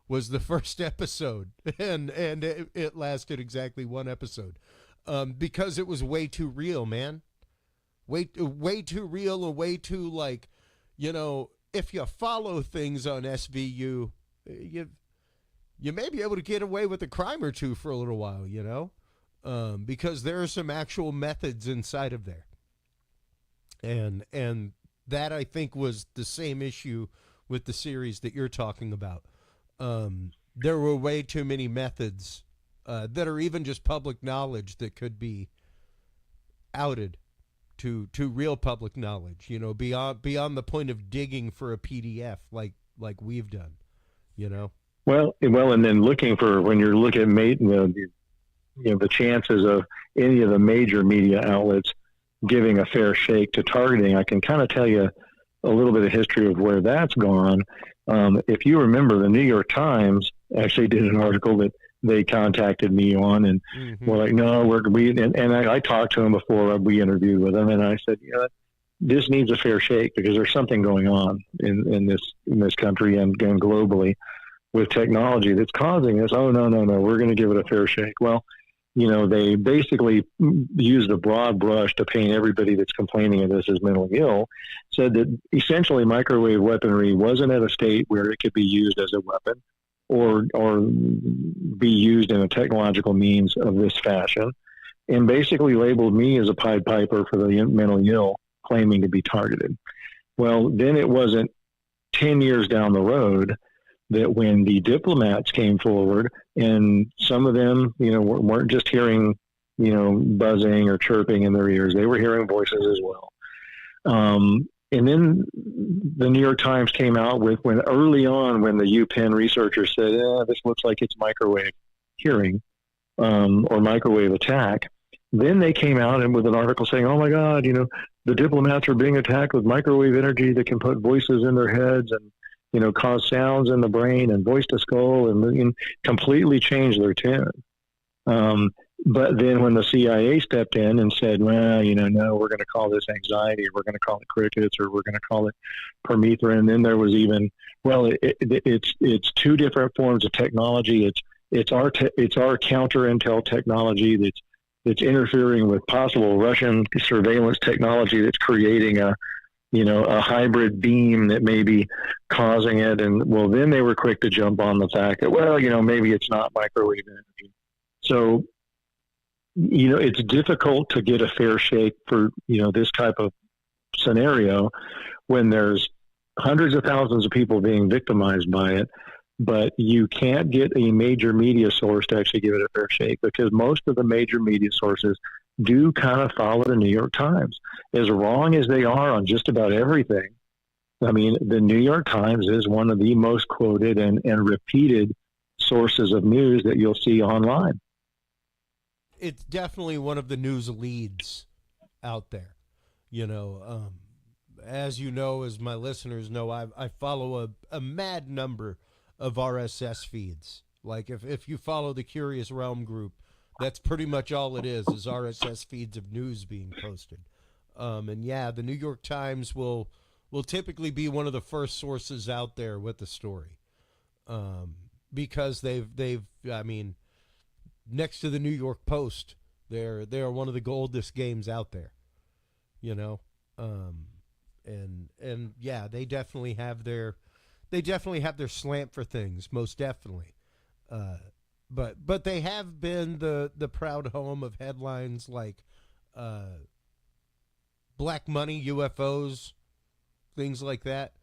[SPEAKER 1] was the first episode, and it lasted exactly 1 episode, because it was way too real, man. Way too real, and way too, like, you know, if you follow things on SVU, you may be able to get away with a crime or 2 for a little while, you know, because there are some actual methods inside of there. And that, I think, was the same issue with the series that you're talking about. There were way too many methods that are even just public knowledge that could be outed to real public knowledge, you know, beyond the point of digging for a PDF like we've done, you know.
[SPEAKER 2] Well, and then looking for, when you're looking at the chances of any of the major media outlets giving a fair shake to targeting, I can kind of tell you a little bit of history of where that's gone. If you remember, the New York Times actually did an article that they contacted me on, and we're like, no, I talked to them before we interviewed with them, and I said, this needs a fair shake, because there's something going on in this country and globally with technology that's causing this. Oh, no, we're going to give it a fair shake. Well, you know, they basically used a broad brush to paint everybody that's complaining of this as mentally ill, said that essentially microwave weaponry wasn't at a state where it could be used as a weapon or be used in a technological means of this fashion, and basically labeled me as a Pied Piper for the mentally ill claiming to be targeted. Well, then it wasn't 10 years down the road that when the diplomats came forward, and some of them, you know, weren't just hearing, you know, buzzing or chirping in their ears, they were hearing voices as well. And then the New York Times came out with, when the UPenn researchers said, this looks like it's microwave hearing or microwave attack. Then they came out and with an article saying, oh my God, you know, the diplomats are being attacked with microwave energy that can put voices in their heads and, you know, cause sounds in the brain and voice to skull, and completely change their tune. But then when the CIA stepped in and said, well, you know, no, we're going to call this anxiety, or we're going to call it crickets, or we're going to call it permethrin, then there was even, well, it's 2 different forms of technology. It's our counter intel technology that's interfering with possible Russian surveillance technology that's creating a hybrid beam that may be causing it. And well, then they were quick to jump on the fact that, well, you know, maybe it's not microwave energy. So, you know, it's difficult to get a fair shake for, you know, this type of scenario when there's hundreds of thousands of people being victimized by it, but you can't get a major media source to actually give it a fair shake, because most of the major media sources do kind of follow the New York Times. As wrong as they are on just about everything, I mean, the New York Times is one of the most quoted and repeated sources of news that you'll see online.
[SPEAKER 1] It's definitely one of the news leads out there. You know, as you know, as my listeners know, I follow a mad number of RSS feeds. Like if you follow the Curious Realm group, that's pretty much all it is RSS feeds of news being posted. And yeah, the New York Times will will typically be one of the first sources out there with the story, because they've I mean, next to the New York Post, they're one of the oldest games out there, you know, and yeah, they definitely have their slant for things, most definitely, but they have been the proud home of headlines like Black Money, UFOs, things like that.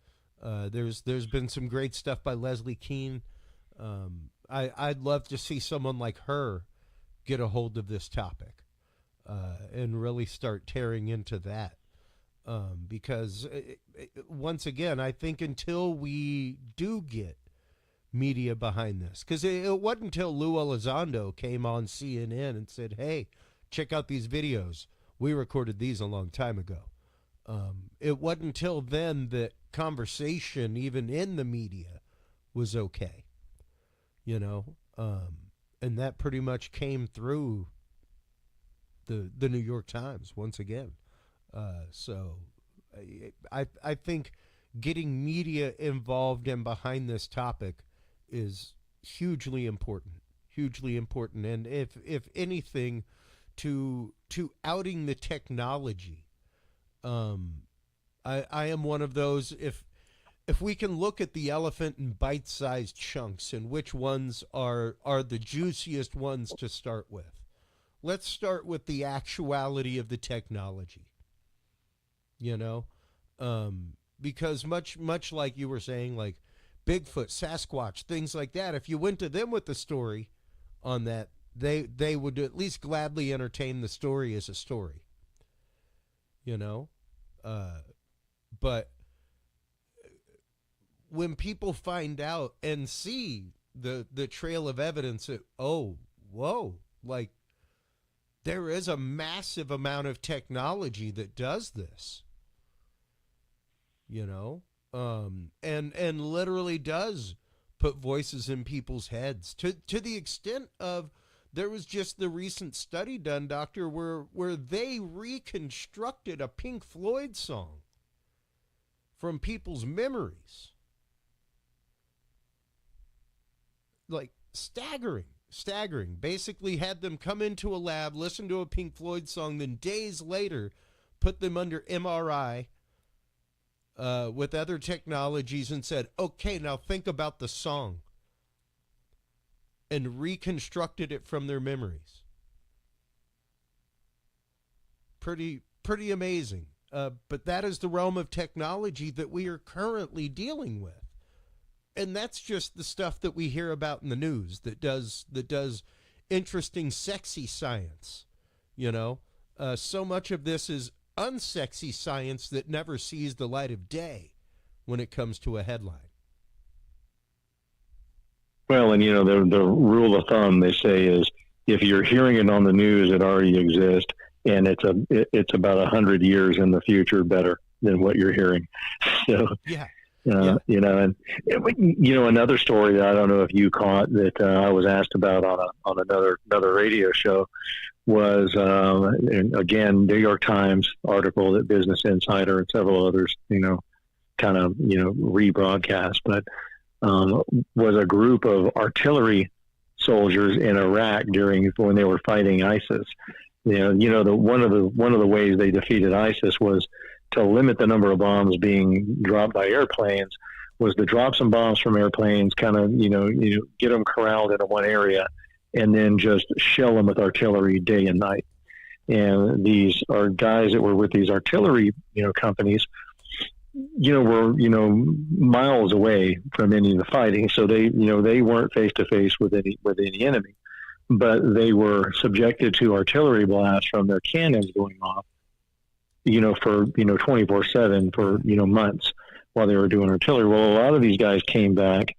[SPEAKER 1] There's been some great stuff by Leslie Kean. I'd love to see someone like her get a hold of this topic and really start tearing into that. Because once again, I think until we do get media behind this, because it wasn't until Lou Elizondo came on CNN and said, "Hey, check out these videos. We recorded these a long time ago." It wasn't until then that conversation, even in the media, was okay. You know, and that pretty much came through the New York Times once again. So I think getting media involved and behind this topic is hugely important, and if anything, to outing the technology. I am one of those, if we can look at the elephant in bite-sized chunks and which ones are the juiciest ones to start with, let's start with the actuality of the technology. You know, because much like you were saying, like Bigfoot, Sasquatch, things like that, if you went to them with the story on that, they would at least gladly entertain the story as a story. You know, but when people find out and see the trail of evidence that, oh, whoa, like there is a massive amount of technology that does this, you know, and literally does put voices in people's heads to the extent of, there was just the recent study done, Doctor, where they reconstructed a Pink Floyd song from people's memories. Like staggering. Basically had them come into a lab, listen to a Pink Floyd song, then days later put them under MRI with other technologies and said, okay, now think about the song, and reconstructed it from their memories. Pretty amazing. But that is the realm of technology that we are currently dealing with. And that's just the stuff that we hear about in the news that does interesting, sexy science. You know, so much of this is unsexy science that never sees the light of day when it comes to a headline.
[SPEAKER 2] Well, and you know, the rule of thumb they say is, if you're hearing it on the news, it already exists, and it's about 100 years in the future better than what you're hearing. So
[SPEAKER 1] yeah.
[SPEAKER 2] You know, and you know, another story that I don't know if you caught that I was asked about on another radio show was, and again, New York Times article that Business Insider and several others, you know, kind of, you know, rebroadcast, but was a group of artillery soldiers in Iraq when they were fighting ISIS. You know, one of the ways they defeated ISIS was to limit the number of bombs being dropped by airplanes, was to drop some bombs from airplanes, kind of, you know, get them corralled into one area, and then just shell them with artillery day and night. And these are guys that were with these artillery, you know, companies, you know, were, you know, miles away from any of the fighting. So they, you know, they weren't face to face with any enemy, but they were subjected to artillery blasts from their cannons going off, you know, for, you know, 24/7 for, you know, months while they were doing artillery. Well, a lot of these guys came back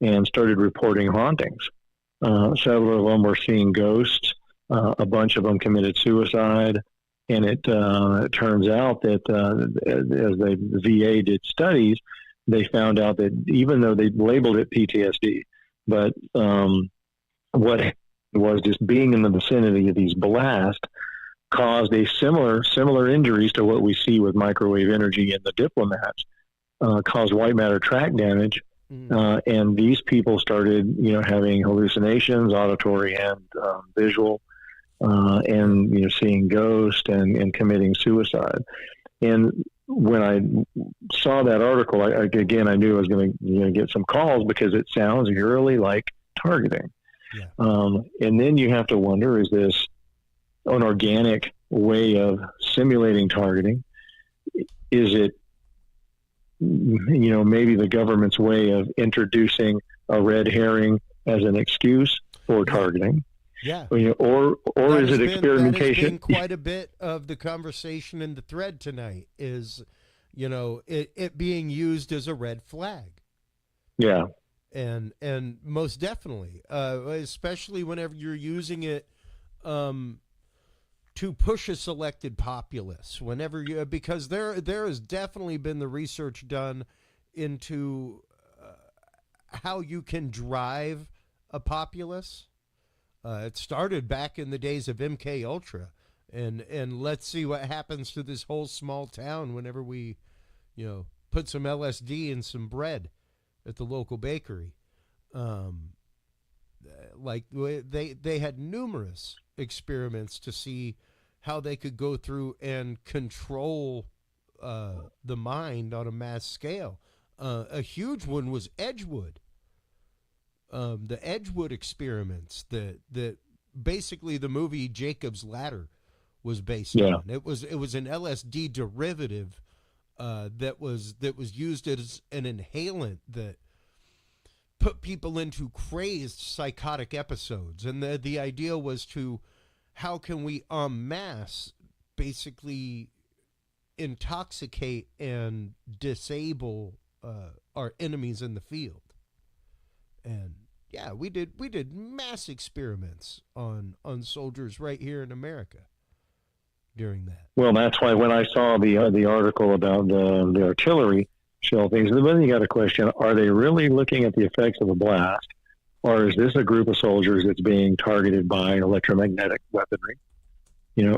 [SPEAKER 2] and started reporting hauntings. Several of them were seeing ghosts. A bunch of them committed suicide. And it turns out that as the VA did studies, they found out that even though they labeled it PTSD, but what was just being in the vicinity of these blasts caused a similar injuries to what we see with microwave energy in the diplomats, caused white matter tract damage. And these people started, having hallucinations, auditory and visual, and, seeing ghosts and committing suicide. And when I saw that article, I knew I was going to get some calls because it sounds eerily like targeting.
[SPEAKER 1] Yeah.
[SPEAKER 2] And then you have to wonder, is this an organic way of simulating targeting? Is it, maybe the government's way of introducing a red herring as an excuse for targeting?
[SPEAKER 1] Yeah.
[SPEAKER 2] Or is it experimentation?
[SPEAKER 1] That has been quite a bit of the conversation in the thread tonight is, it being used as a red flag.
[SPEAKER 2] Yeah.
[SPEAKER 1] And most definitely, especially whenever you're using it to push a selected populace, because there has definitely been the research done into how you can drive a populace. It started back in the days of MK Ultra, and let's see what happens to this whole small town whenever we, put some LSD in some bread at the local bakery. Like they had numerous experiments to see how they could go through and control the mind on a mass scale. A huge one was Edgewood. The Edgewood experiments that basically the movie Jacob's Ladder was based on. It was an LSD derivative that was used as an inhalant that put people into crazed psychotic episodes. And the idea was to, how can we en masse basically intoxicate and disable our enemies in the field? And yeah, we did mass experiments on soldiers right here in America during that.
[SPEAKER 2] Well, that's why when I saw the article about the artillery shell things, then you got a question: are they really looking at the effects of a blast, or is this a group of soldiers that's being targeted by electromagnetic weaponry?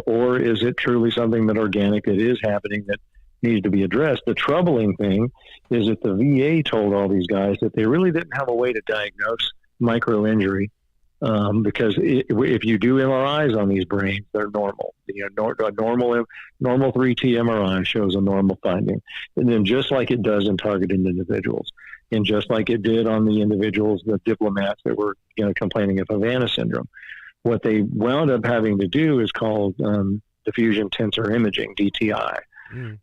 [SPEAKER 2] Or is it truly something that organic that is happening that needs to be addressed? The troubling thing is that the VA told all these guys that they really didn't have a way to diagnose microinjury, because if you do MRIs on these brains, they're normal. Normal 3T MRI shows a normal finding, and then just like it does in targeted individuals, and just like it did on the individuals, the diplomats that were complaining of Havana syndrome, what they wound up having to do is called diffusion tensor imaging, DTI.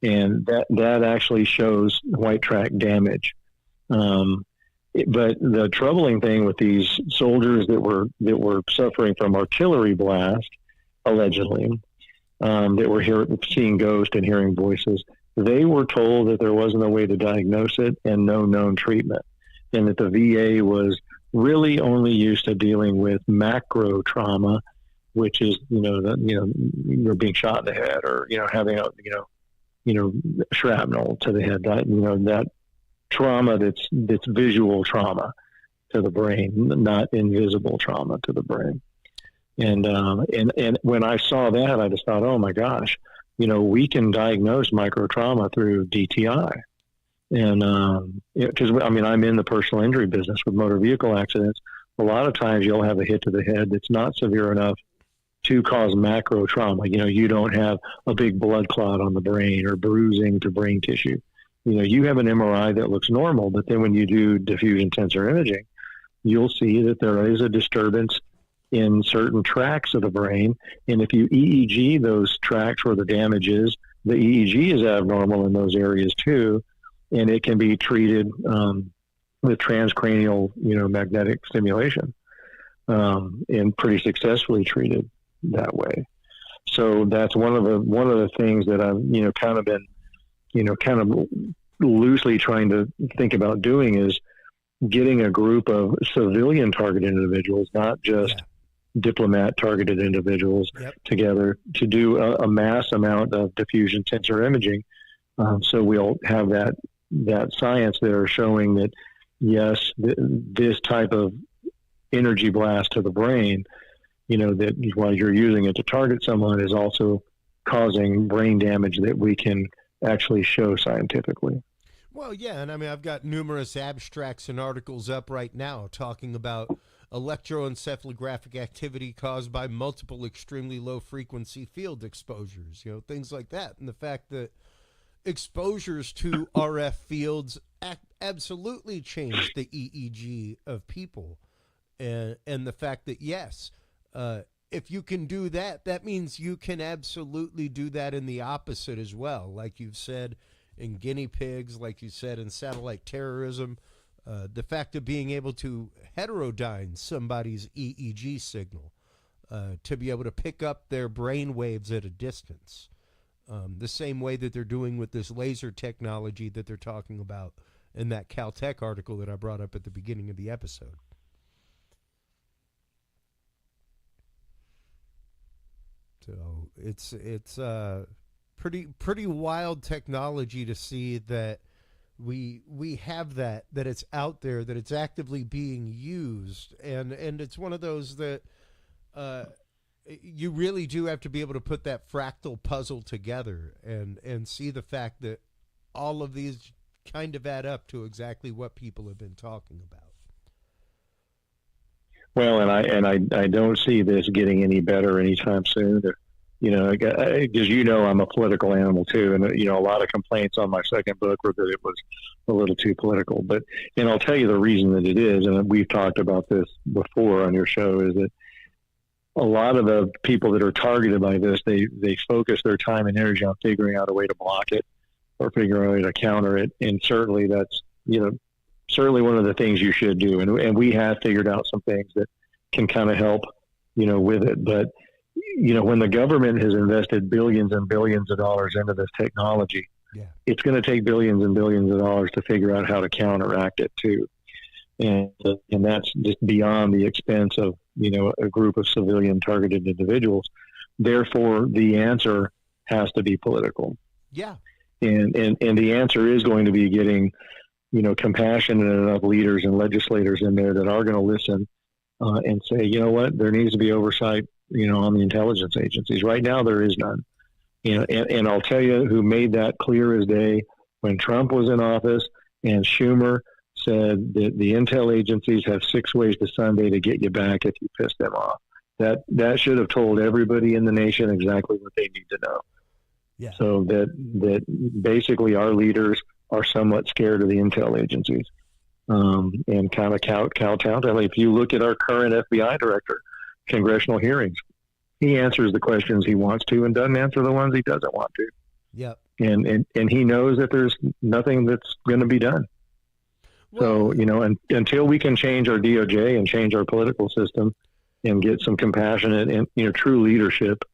[SPEAKER 2] And that actually shows white tract damage. But the troubling thing with these soldiers that were suffering from artillery blast, allegedly, that were seeing ghosts and hearing voices, they were told that there wasn't a way to diagnose it and no known treatment, and that the VA was really only used to dealing with macro trauma, which is you're being shot in the head, or having a shrapnel to the head, that trauma that's visual trauma to the brain, not invisible trauma to the brain. And when I saw that, I just thought, oh my gosh, we can diagnose micro trauma through DTI. And because I'm in the personal injury business with motor vehicle accidents. A lot of times you'll have a hit to the head that's not severe enough to cause macro trauma. You don't have a big blood clot on the brain or bruising to brain tissue. You have an MRI that looks normal, but then when you do diffusion tensor imaging, you'll see that there is a disturbance in certain tracts of the brain. And if you EEG those tracts where the damage is, the EEG is abnormal in those areas too. And it can be treated with transcranial, magnetic stimulation, and pretty successfully treated that way. So that's one of the things that I've kind of been kind of loosely trying to think about doing, is getting a group of civilian targeted individuals, not just diplomat targeted individuals, together to do a mass amount of diffusion tensor imaging. So we'll have that science there showing that, yes, this type of energy blast to the brain, that while you're using it to target someone, is also causing brain damage that we can actually show scientifically.
[SPEAKER 1] Well, yeah, and I mean, I've got numerous abstracts and articles up right now talking about electroencephalographic activity caused by multiple extremely low frequency field exposures, things like that. And the fact that exposures to RF fields absolutely change the EEG of people. And the fact that, yes, if you can do that, that means you can absolutely do that in the opposite as well. Like you've said in guinea pigs, like you said in satellite terrorism, the fact of being able to heterodyne somebody's EEG signal to be able to pick up their brain waves at a distance, the same way that they're doing with this laser technology that they're talking about in that Caltech article that I brought up at the beginning of the episode. So it's pretty wild technology to see that we have that it's out there, that it's actively being used, and it's one of those that you really do have to be able to put that fractal puzzle together and see the fact that all of these kind of add up to exactly what people have been talking about.
[SPEAKER 2] Well, and I don't see this getting any better anytime soon. Because I'm a political animal too, and a lot of complaints on my second book were that it was a little too political. And I'll tell you the reason that it is, and we've talked about this before on your show, is that a lot of the people that are targeted by this, they focus their time and energy on figuring out a way to block it or figuring out a way to counter it, and certainly that's certainly one of the things you should do. And we have figured out some things that can kind of help, with it. But, when the government has invested billions and billions of dollars into this technology, it's going to take billions and billions of dollars to figure out how to counteract it too. And that's just beyond the expense of, a group of civilian targeted individuals. Therefore, the answer has to be political.
[SPEAKER 1] Yeah.
[SPEAKER 2] And the answer is going to be getting, compassionate enough leaders and legislators in there that are going to listen and say, you know what, there needs to be oversight, on the intelligence agencies. Right now, there is none. And I'll tell you who made that clear as day when Trump was in office and Schumer said that the intel agencies have 6 ways to Sunday to get you back if you piss them off. That should have told everybody in the nation exactly what they need to know.
[SPEAKER 1] Yeah.
[SPEAKER 2] So that basically our leaders are somewhat scared of the intel agencies, and kind of kowtow. I mean, if you look at our current FBI director, congressional hearings, he answers the questions he wants to and doesn't answer the ones he doesn't want to.
[SPEAKER 1] Yep.
[SPEAKER 2] And he knows that there's nothing that's going to be done. Well, so, until we can change our DOJ and change our political system and get some compassionate and, true leadership,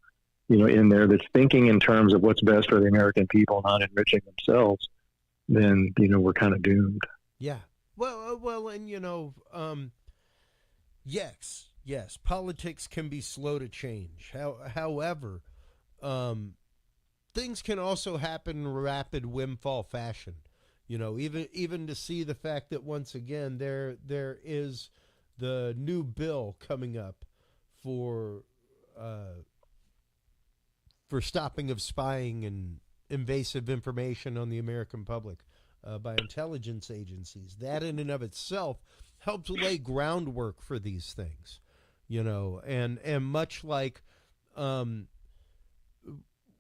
[SPEAKER 2] in there that's thinking in terms of what's best for the American people, not enriching themselves, then, we're kind of doomed.
[SPEAKER 1] Yeah. Well, and, yes, politics can be slow to change. However, things can also happen in rapid windfall fashion. Even to see the fact that once again there is the new bill coming up for stopping of spying and invasive information on the American public by intelligence agencies. That in and of itself helps lay groundwork for these things, and much like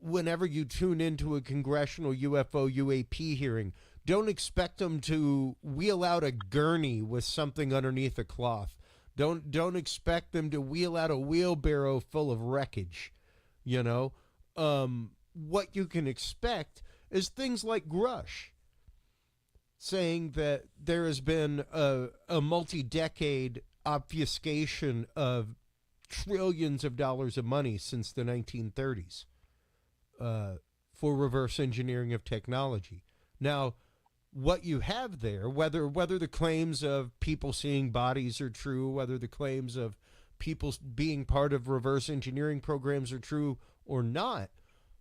[SPEAKER 1] whenever you tune into a congressional UFO UAP hearing, don't expect them to wheel out a gurney with something underneath a cloth. Don't expect them to wheel out a wheelbarrow full of wreckage. What you can expect is things like Grush saying that there has been a multi-decade obfuscation of trillions of dollars of money since the 1930s for reverse engineering of technology. Now, what you have there, whether the claims of people seeing bodies are true, whether the claims of people being part of reverse engineering programs are true or not,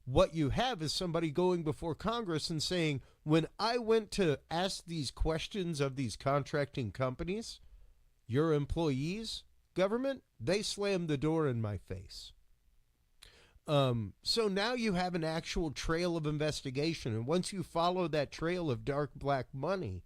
[SPEAKER 1] what you have is somebody going before Congress and saying, when I went to ask these questions of these contracting companies, your employees, government, they slammed the door in my face. So now you have an actual trail of investigation, and once you follow that trail of dark black money,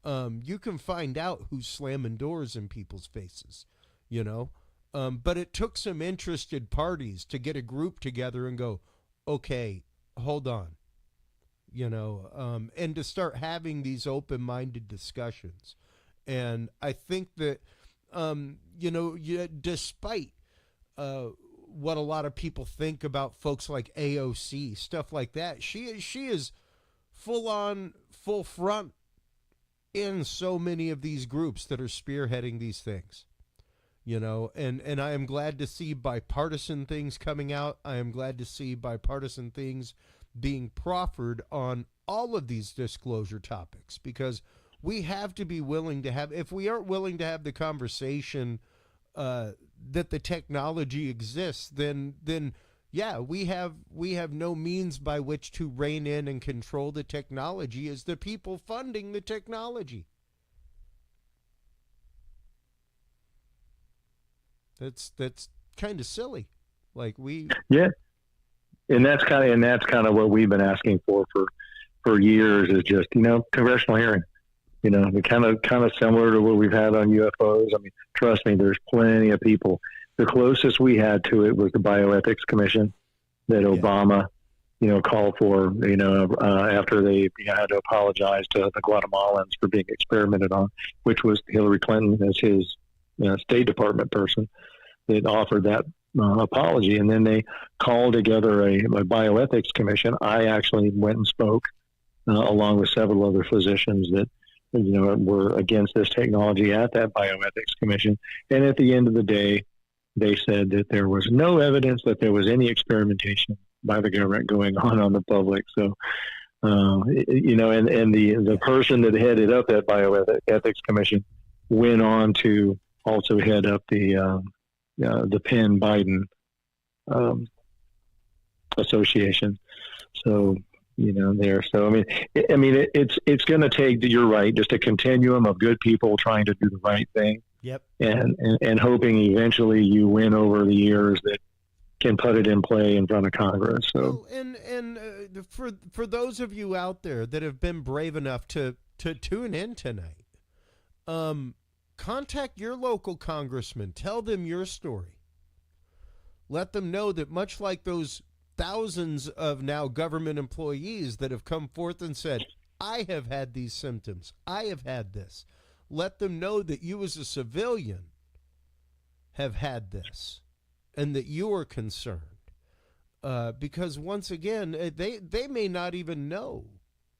[SPEAKER 1] you can find out who's slamming doors in people's faces, you know. But it took some interested parties to get a group together and go, okay, hold on, you know, and to start having these open-minded discussions. And I think that, you know, despite what a lot of people think about folks like AOC, stuff like that, she is full on, full front in so many of these groups that are spearheading these things. You know, and I am glad to see bipartisan things coming out. I am glad to see bipartisan things being proffered on all of these disclosure topics, because we have to be willing to have, if we aren't willing to have the conversation that the technology exists, then yeah, we have no means by which to rein in and control the technology as the people funding the technology. That's kind of silly. Like
[SPEAKER 2] yeah, and that's kind of what we've been asking for years, is just, you know, congressional hearing. You know, kind of similar to what we've had on UFOs. I mean, trust me, there's plenty of people. The closest we had to it was the Bioethics Commission that Obama, you know, called for. You know, after they had to apologize to the Guatemalans for being experimented on, which was Hillary Clinton as his State Department person that offered that apology, and then they called together a bioethics commission. I actually went and spoke along with several other physicians that, you know, were against this technology at that bioethics commission. And at the end of the day, they said that there was no evidence that there was any experimentation by the government going on the public. So, you know, and the person that headed up that bioethics commission went on to also head up the Penn Biden association. So, you know, there. So, I mean, it's going to take, you're right, just a continuum of good people trying to do the right thing.
[SPEAKER 1] Yep.
[SPEAKER 2] And hoping eventually you win over the years that can put it in play in front of Congress. So,
[SPEAKER 1] well, and for those of you out there that have been brave enough to tune in tonight, contact your local congressman. Tell them your story. Let them know that, much like those thousands of now government employees that have come forth and said, I have had these symptoms, I have had this. Let them know that you as a civilian have had this and that you are concerned. Because once again, they may not even know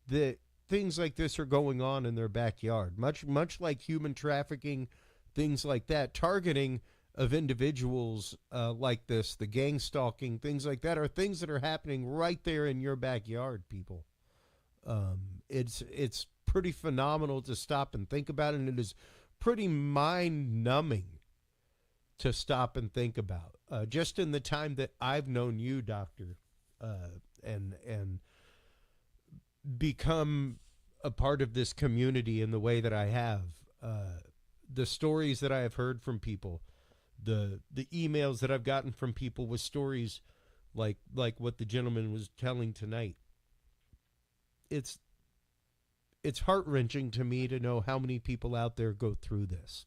[SPEAKER 1] that things like this are going on in their backyard. Much like human trafficking, things like that, targeting of individuals like this, the gang stalking, things like that, are things that are happening right there in your backyard, people. It's pretty phenomenal to stop and think about, and it is pretty mind-numbing to stop and think about. Just in the time that I've known you, Doctor, and become a part of this community in the way that I have, the stories that I have heard from people, the emails that I've gotten from people with stories like what the gentleman was telling tonight. It's heart-wrenching to me to know how many people out there go through this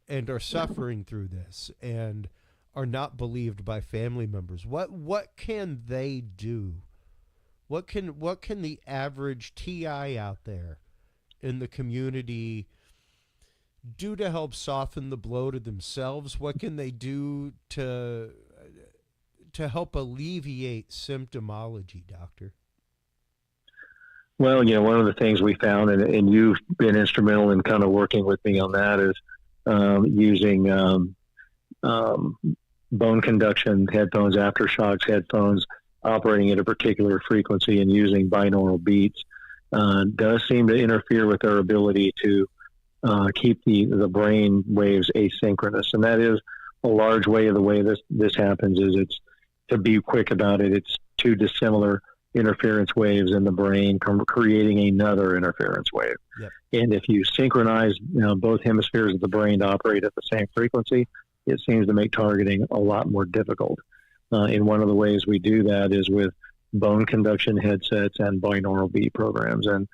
[SPEAKER 1] and are suffering through this and are not believed by family members. What can they do? What can the average TI out there in the community do to help soften the blow to themselves? What can they do to help alleviate symptomology, Doctor?
[SPEAKER 2] Well, you know, one of the things we found, and you've been instrumental in kind of working with me on that, is using bone conduction headphones, aftershocks headphones, operating at a particular frequency and using binaural beats does seem to interfere with their ability to keep the brain waves asynchronous. And that is a large way of the way this happens. Is it's, to be quick about it, it's two dissimilar interference waves in the brain creating another interference wave.
[SPEAKER 1] Yep.
[SPEAKER 2] And if you synchronize both hemispheres of the brain to operate at the same frequency, it seems to make targeting a lot more difficult. And one of the ways we do that is with bone conduction headsets and binaural beat programs. And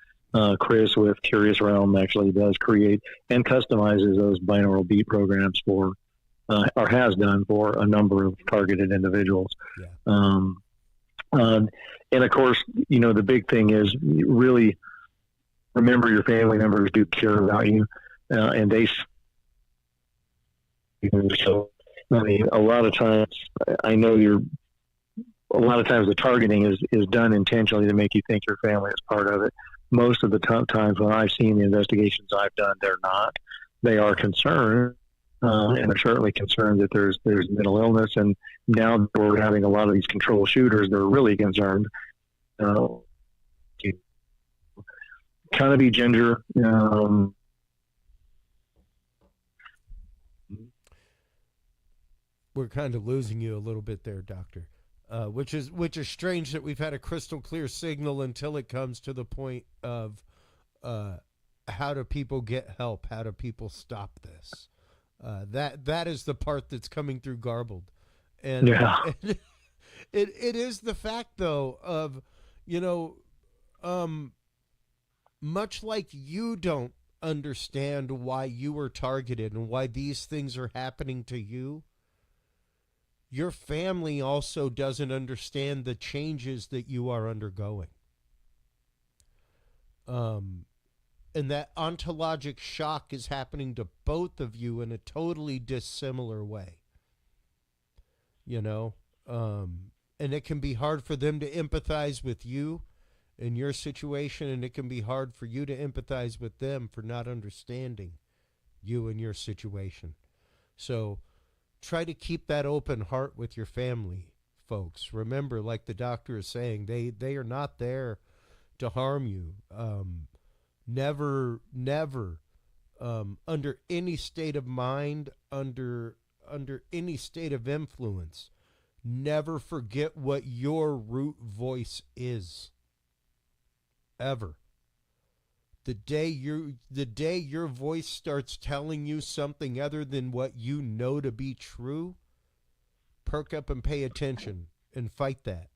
[SPEAKER 2] Chris with Curious Realm actually does create and customizes those binaural beat programs for, or has done for a number of targeted individuals.
[SPEAKER 1] Yeah.
[SPEAKER 2] And of course, the big thing is really remember your family members do care about you, and they. So, I mean, a lot of times, I know a lot of times the targeting is done intentionally to make you think your family is part of it. Most of the times when I've seen the investigations I've done, they're not. They are concerned, and they're certainly concerned that there's mental illness. And now that we're having a lot of these control shooters, they're really concerned. Kind of be ginger.
[SPEAKER 1] We're kind of losing you a little bit there, Doctor. Which is strange that we've had a crystal clear signal until it comes to the point of how do people get help? How do people stop this? That is the part that's coming through garbled, and
[SPEAKER 2] yeah.
[SPEAKER 1] it is the fact though of much like you don't understand why you were targeted and why these things are happening to you. Your family also doesn't understand the changes that you are undergoing. And that ontologic shock is happening to both of you in a totally dissimilar way. And it can be hard for them to empathize with you in your situation, and it can be hard for you to empathize with them for not understanding you and your situation. So try to keep that open heart with your family, folks. Remember, like the doctor is saying, they are not there to harm you. Never, under any state of mind, under any state of influence, never forget what your root voice is. Ever. The day your voice starts telling you something other than what you know to be true, perk up and pay attention and fight that.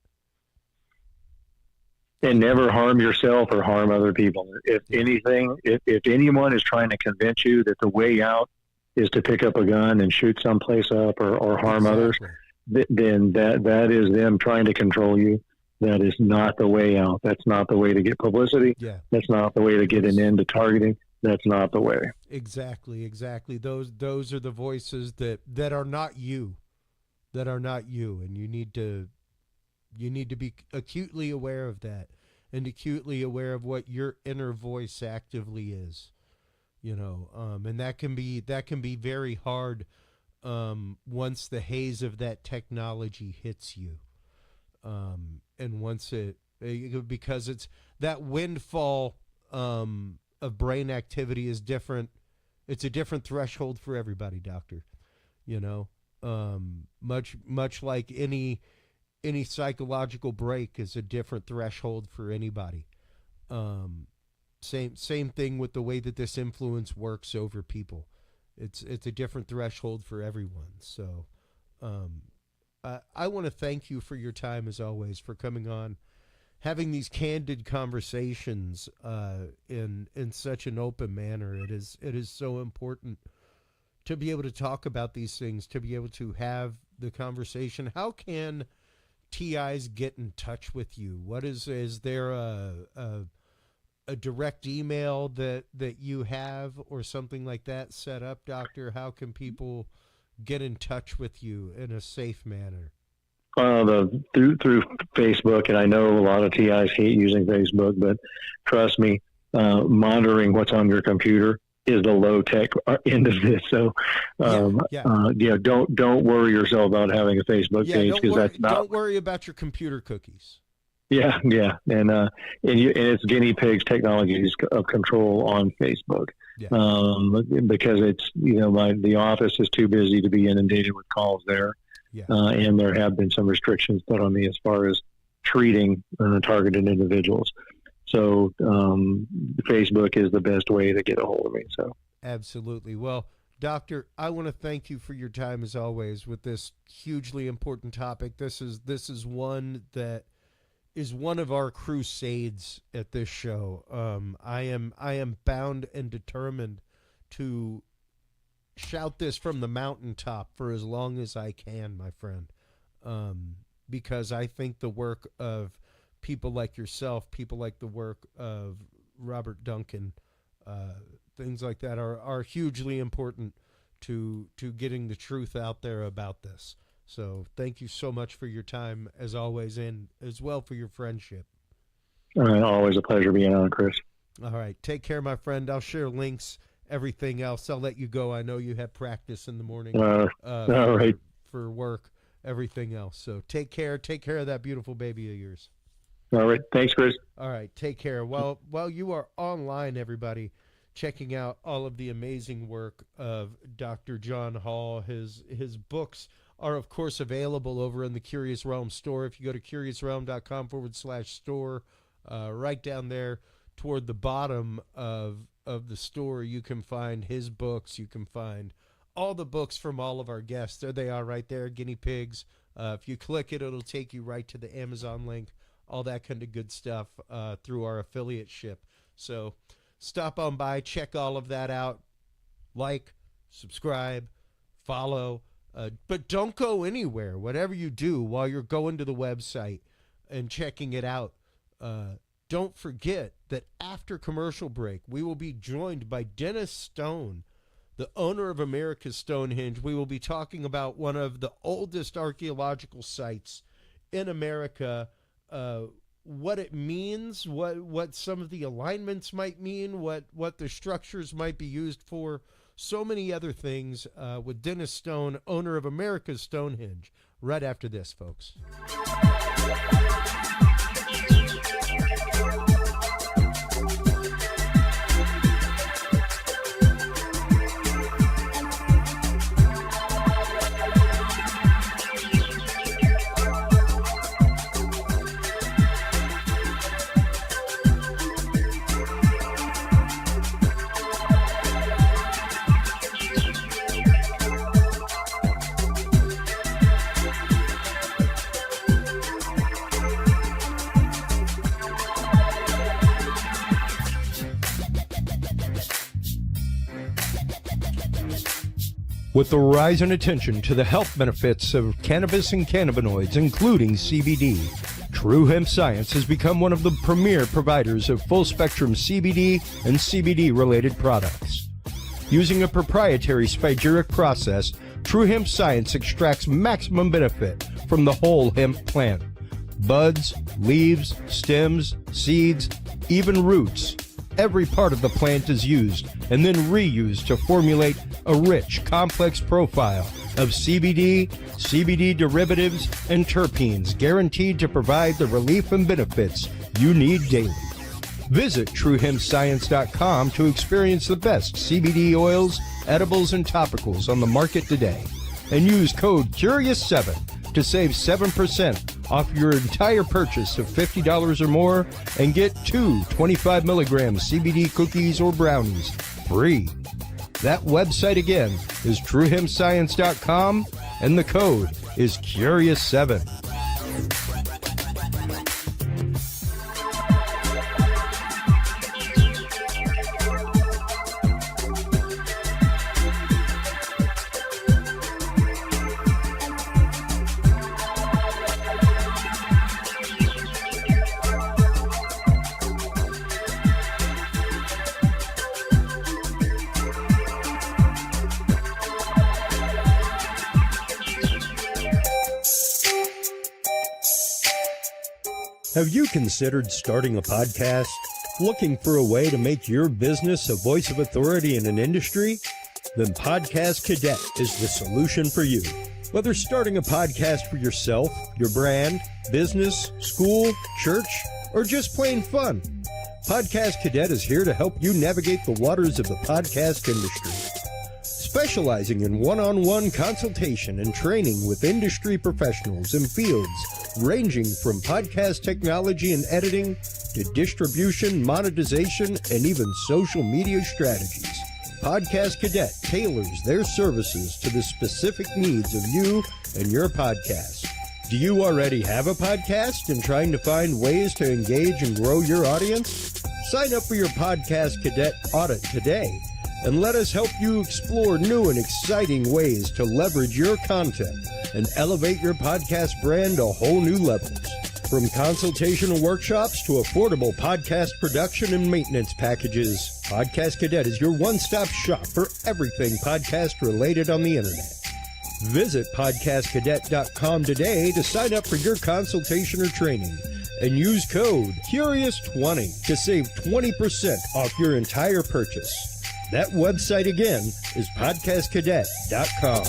[SPEAKER 2] And never harm yourself or harm other people. If anything, if anyone is trying to convince you that the way out is to pick up a gun and shoot someplace up or harm others, then that is them trying to control you. That is not the way out. That's not the way to get publicity.
[SPEAKER 1] Yeah.
[SPEAKER 2] That's not the way to get an end to targeting. That's not the way.
[SPEAKER 1] Exactly. Those are the voices that are not you. That are not you. And you need to be acutely aware of that, and acutely aware of what your inner voice actively is. And that can be very hard once the haze of that technology hits you. And once because it's that windfall of brain activity is different. It's a different threshold for everybody, Doctor. Much like any psychological break is a different threshold for anybody. Same thing with the way that this influence works over people. It's a different threshold for everyone. So, I want to thank you for your time, as always, for coming on, having these candid conversations in such an open manner. It is so important to be able to talk about these things, to be able to have the conversation. How can TIs get in touch with you? Is there a direct email that you have or something like that set up, Doctor? How can people get in touch with you in a safe manner?
[SPEAKER 2] Through Facebook, and I know a lot of TIs hate using Facebook, but trust me, monitoring what's on your computer is the low tech end of this. So, don't worry yourself about having a Facebook page, because that's not.
[SPEAKER 1] Don't worry about your computer cookies.
[SPEAKER 2] Yeah, and it's guinea pigs technologies of control on Facebook.
[SPEAKER 1] Yeah.
[SPEAKER 2] Because it's the office is too busy to be inundated with calls there.
[SPEAKER 1] Yeah.
[SPEAKER 2] And there have been some restrictions put on me as far as treating targeted individuals. So Facebook is the best way to get a hold of me. So
[SPEAKER 1] absolutely. Well, Doctor, I want to thank you for your time as always with this hugely important topic. This is one that is one of our crusades at this show. I am bound and determined to shout this from the mountaintop for as long as I can, my friend, because I think the work of people like yourself, people like the work of Robert Duncan, things like that are hugely important to getting the truth out there about this. So thank you so much for your time as always, and as well for your friendship.
[SPEAKER 2] Always a pleasure being on, Chris.
[SPEAKER 1] All right. Take care, my friend. I'll share links, everything else. I'll let you go. I know you have practice in the morning
[SPEAKER 2] All right.
[SPEAKER 1] for work, everything else. So take care. Take care of that beautiful baby of yours.
[SPEAKER 2] All right. Thanks, Chris.
[SPEAKER 1] All right. Take care. While you are online, everybody, checking out all of the amazing work of Dr. John Hall, his books are, of course, available over in the Curious Realm store. If you go to curiousrealm.com/store, right down there toward the bottom of the store, you can find his books. You can find all the books from all of our guests. There they are right there, guinea pigs. If you click it, it'll take you right to the Amazon link, all that kind of good stuff through our affiliate ship. So stop on by, check all of that out, like, subscribe, follow. But don't go anywhere. Whatever you do while you're going to the website and checking it out, don't forget that after commercial break, we will be joined by Dennis Stone, the owner of America's Stonehenge. We will be talking about one of the oldest archaeological sites in America, what it means, what some of the alignments might mean, what the structures might be used for, so many other things with Dennis Stone, owner of America's Stonehenge, right after this, folks. With the rise in attention to the health benefits of cannabis and cannabinoids, including CBD, True Hemp Science has become one of the premier providers of full-spectrum CBD and CBD-related products. Using a proprietary spagyric process, True Hemp Science extracts maximum benefit from the whole hemp plant. Buds, leaves, stems, seeds, even roots. Every part of the plant is used and then reused to formulate a rich, complex profile of CBD, CBD derivatives, and terpenes guaranteed to provide the relief and benefits you need daily. Visit TrueHempScience.com to experience the best CBD oils, edibles, and topicals on the market today. And use code CURIOUS7 to save 7% off your entire purchase of $50 or more and get 2 25-milligram CBD cookies or brownies free. That website again is TrueHempScience.com and the code is CURIOUS7. Have you considered starting a podcast? Looking for a way to make your business a voice of authority in an industry? Then Podcast Cadet is the solution for you. Whether starting a podcast for yourself, your brand, business, school, church, or just plain fun, Podcast Cadet is here to help you navigate the waters of the podcast industry. Specializing in one-on-one consultation and training with industry professionals in fields ranging from podcast technology and editing to distribution, monetization, and even social media strategies. Podcast Cadet tailors their services to the specific needs of you and your podcast. Do you already have a podcast and trying to find ways to engage and grow your audience? Sign up for your Podcast Cadet audit today and let us help you explore new and exciting ways to leverage your content and elevate your podcast brand to whole new levels. From consultational workshops to affordable podcast production and maintenance packages, Podcast Cadet is your one-stop shop for everything podcast related on the internet. Visit podcastcadet.com today to sign up for your consultation or training and use code CURIOUS20 to save 20% off your entire purchase. That website again is podcastcadet.com.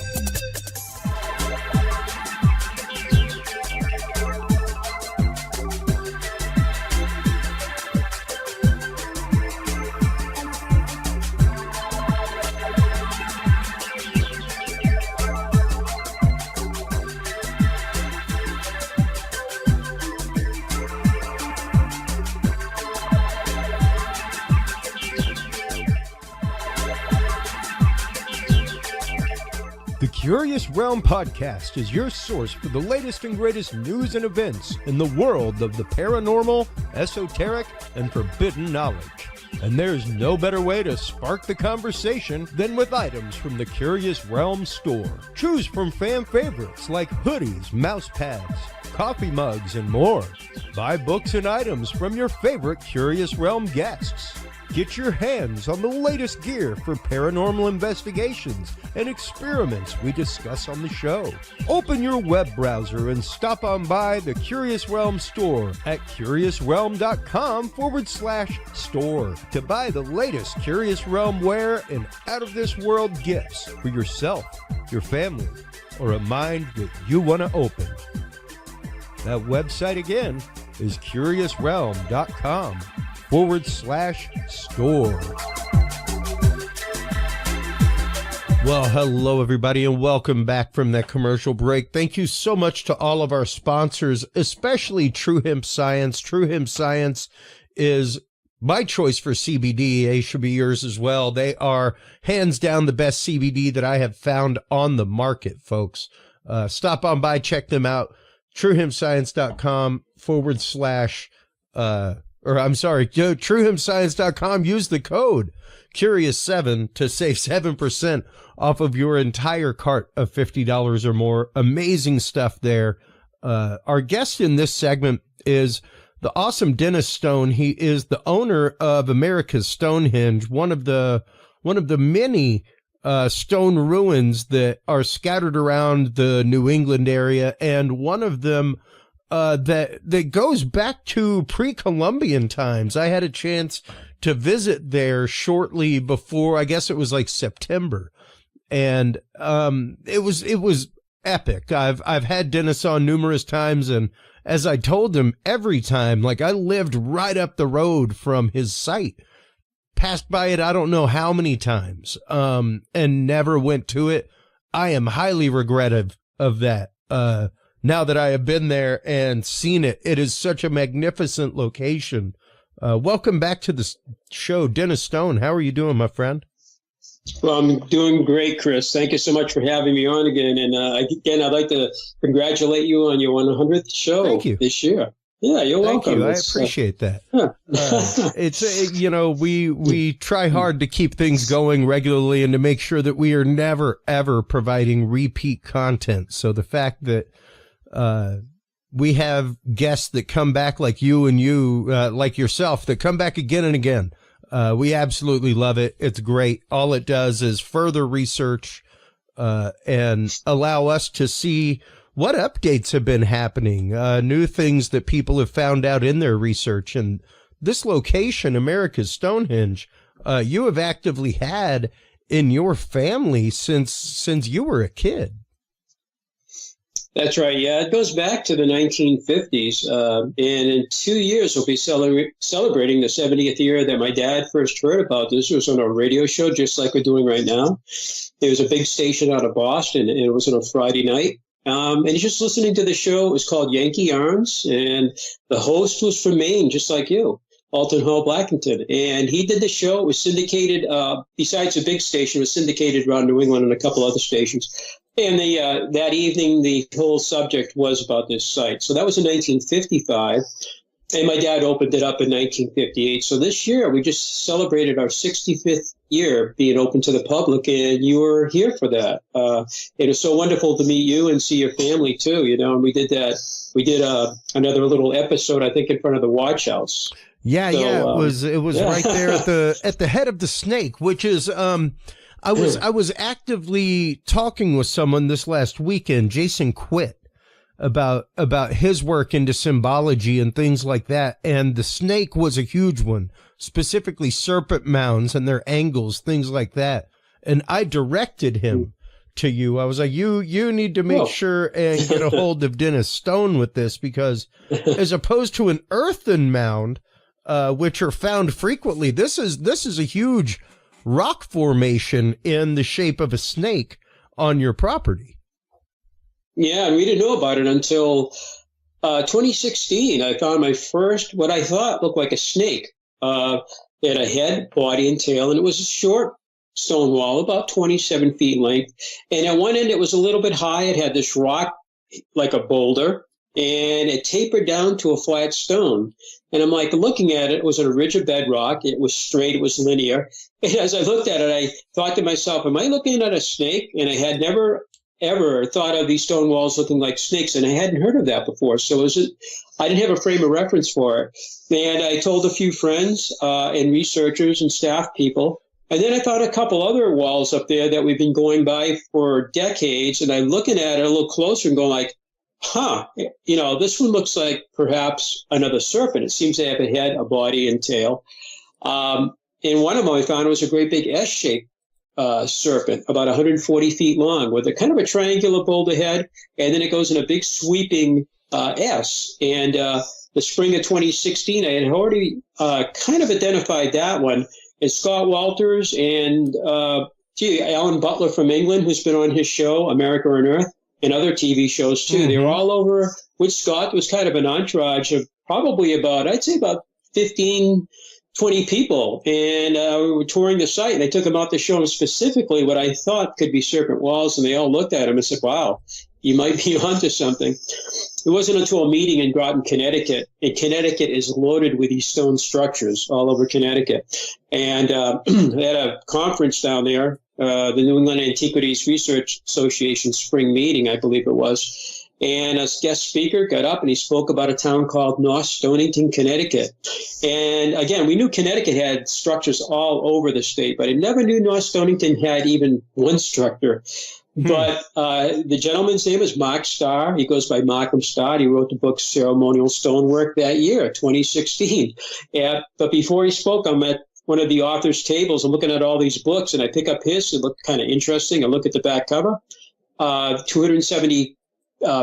[SPEAKER 1] The Curious Realm Podcast is your source for the latest and greatest news and events in the world of the paranormal, esoteric, and forbidden knowledge. And there's no better way to spark the conversation than with items from the Curious Realm store. Choose from fan favorites like hoodies, mouse pads, coffee mugs, and more. Buy books and items from your favorite Curious Realm guests. Get your hands on the latest gear for paranormal investigations and experiments we discuss on the show. Open your web browser and stop on by the Curious Realm store at curiousrealm.com/store to buy the latest Curious Realm wear and out-of-this-world gifts for yourself, your family, or a mind that you want to open. That website again is curiousrealm.com/store. Well, hello everybody and welcome back from that commercial break. Thank you so much to all of our sponsors, especially True Hemp Science. True Hemp Science is my choice for CBD. It should be yours as well. They are hands down the best CBD that I have found on the market, folks. Stop on by, check them out. TrueHempScience.com. Use the code Curious7 to save 7% off of your entire cart of $50 or more. Amazing stuff there. Our guest in this segment is the awesome Dennis Stone. He is the owner of America's Stonehenge, one of the many stone ruins that are scattered around the New England area, and one of them that goes back to pre-Columbian times. I had a chance to visit there shortly before, I guess it was like September, and it was epic. I've had Dennis on numerous times, and as I told him every time, like I lived right up the road from his site. Passed by it I don't know how many times, and never went to it. I am highly regrettive of that. Now that I have been there and seen it, it is such a magnificent location. Welcome back to the show, Dennis Stone. How are you doing, my friend?
[SPEAKER 4] Well, I'm doing great, Chris. Thank you so much for having me on again. And again, I'd like to congratulate you on your 100th show this year. Yeah, you're welcome.
[SPEAKER 1] Thank you. I appreciate that. We try hard to keep things going regularly and to make sure that we are never, ever providing repeat content. So the fact that we have guests that come back like you and like yourself, that come back again and again, we absolutely love it. It's great. All it does is further research and allow us to see what updates have been happening, new things that people have found out in their research. And this location, America's Stonehenge, you have actively had in your family since you were a kid.
[SPEAKER 4] That's right. Yeah, it goes back to the 1950s. And in 2 years, we'll be celebrating the 70th year that my dad first heard about this. It was on a radio show, just like we're doing right now. There was a big station out of Boston, and it was on a Friday night. And he's just listening to the show. It was called Yankee Arms, and the host was from Maine, just like you. Alton Hall, Blackington. And he did the show. It was syndicated, besides the big station, it was syndicated around New England and a couple other stations. And that evening, the whole subject was about this site. So that was in 1955. And my dad opened it up in 1958. So this year, we just celebrated our 65th year being open to the public, and you were here for that. It was so wonderful to meet you and see your family, too, And we did that. We did another little episode, I think, in front of the Watch House.
[SPEAKER 1] Yeah,
[SPEAKER 4] So,
[SPEAKER 1] it was right there at the head of the snake, which is I was actively talking with someone this last weekend, Jason Quitt, about his work into symbology and things like that. And the snake was a huge one, specifically serpent mounds and their angles, things like that. And I directed him to you. I was like, you need to make sure and get a hold of Dennis Stone with this, because as opposed to an earthen mound, which are found frequently, this is a huge rock formation in the shape of a snake on your property.
[SPEAKER 4] Yeah, and we didn't know about it until 2016. I found my first, what I thought looked like a snake. It had a head, body, and tail, and it was a short stone wall, about 27 feet in length. And at one end, it was a little bit high. It had this rock like a boulder, and it tapered down to a flat stone. And I'm like looking at it, it was a ridge of bedrock. It was straight, it was linear. And as I looked at it, I thought to myself, am I looking at a snake? And I had never ever thought of these stone walls looking like snakes, and I hadn't heard of that before. So I didn't have a frame of reference for it. And I told a few friends and researchers and staff people. And then I found a couple other walls up there that we've been going by for decades. And I'm looking at it a little closer and going like, this one looks like perhaps another serpent. It seems to have a head, a body, and tail. And one of them I found was a great big S-shaped serpent, about 140 feet long, with a kind of a triangular boulder head, and then it goes in a big sweeping S. And the spring of 2016, I had already kind of identified that one. And Scott Walters and Alan Butler from England, who's been on his show, America on Earth, and other TV shows too. Mm-hmm. They were all over with Scott. It was kind of an entourage of probably I'd say about 15, 20 people. And we were touring the site, and they took him out to show him specifically what I thought could be serpent walls. And they all looked at him and said, wow, you might be onto something. It wasn't until a meeting in Groton, Connecticut, and Connecticut is loaded with these stone structures all over Connecticut. And they had a conference down there, the New England Antiquities Research Association spring meeting, I believe it was. And a guest speaker got up and he spoke about a town called North Stonington, Connecticut. And again, we knew Connecticut had structures all over the state, but I never knew North Stonington had even one structure. But the gentleman's name is Mark Starr. He goes by Markham Starr. He wrote the book Ceremonial Stonework that year, 2016. But before he spoke, I'm at one of the author's tables. I'm looking at all these books, and I pick up his. It looked kind of interesting. I look at the back cover, 270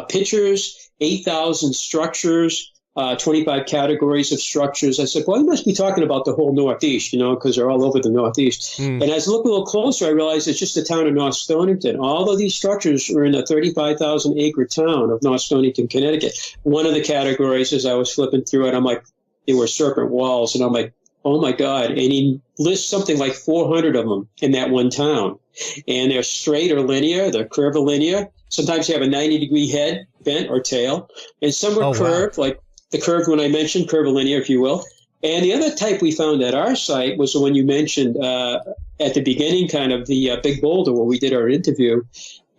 [SPEAKER 4] pictures, 8,000 structures, 25 categories of structures. I said, well, he must be talking about the whole Northeast, because they're all over the Northeast. And as I look a little closer, I realized it's just the town of North Stonington. All of these structures are in the 35,000 acre town of North Stonington, Connecticut. One of the categories, as I was flipping through it, I'm like, they were serpent walls. And I'm like, oh my God. And he lists something like 400 of them in that one town. And they're straight or linear, they're curvilinear. Sometimes you have a 90-degree head, bent or tail. And some are curved, like the curved one I mentioned, curvilinear, if you will. And the other type we found at our site was the one you mentioned at the beginning, kind of the Big Boulder where we did our interview.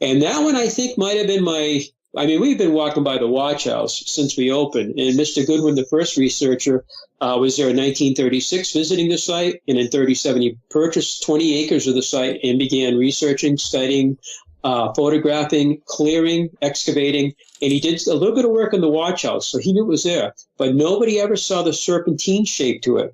[SPEAKER 4] And that one I think might have been we've been walking by the Watch House since we opened. And Mr. Goodwin, the first researcher, was there in 1936 visiting the site. And in 1937, he purchased 20 acres of the site and began researching, studying, photographing, clearing, excavating, and he did a little bit of work in the Watch House, so he knew it was there. But nobody ever saw the serpentine shape to it.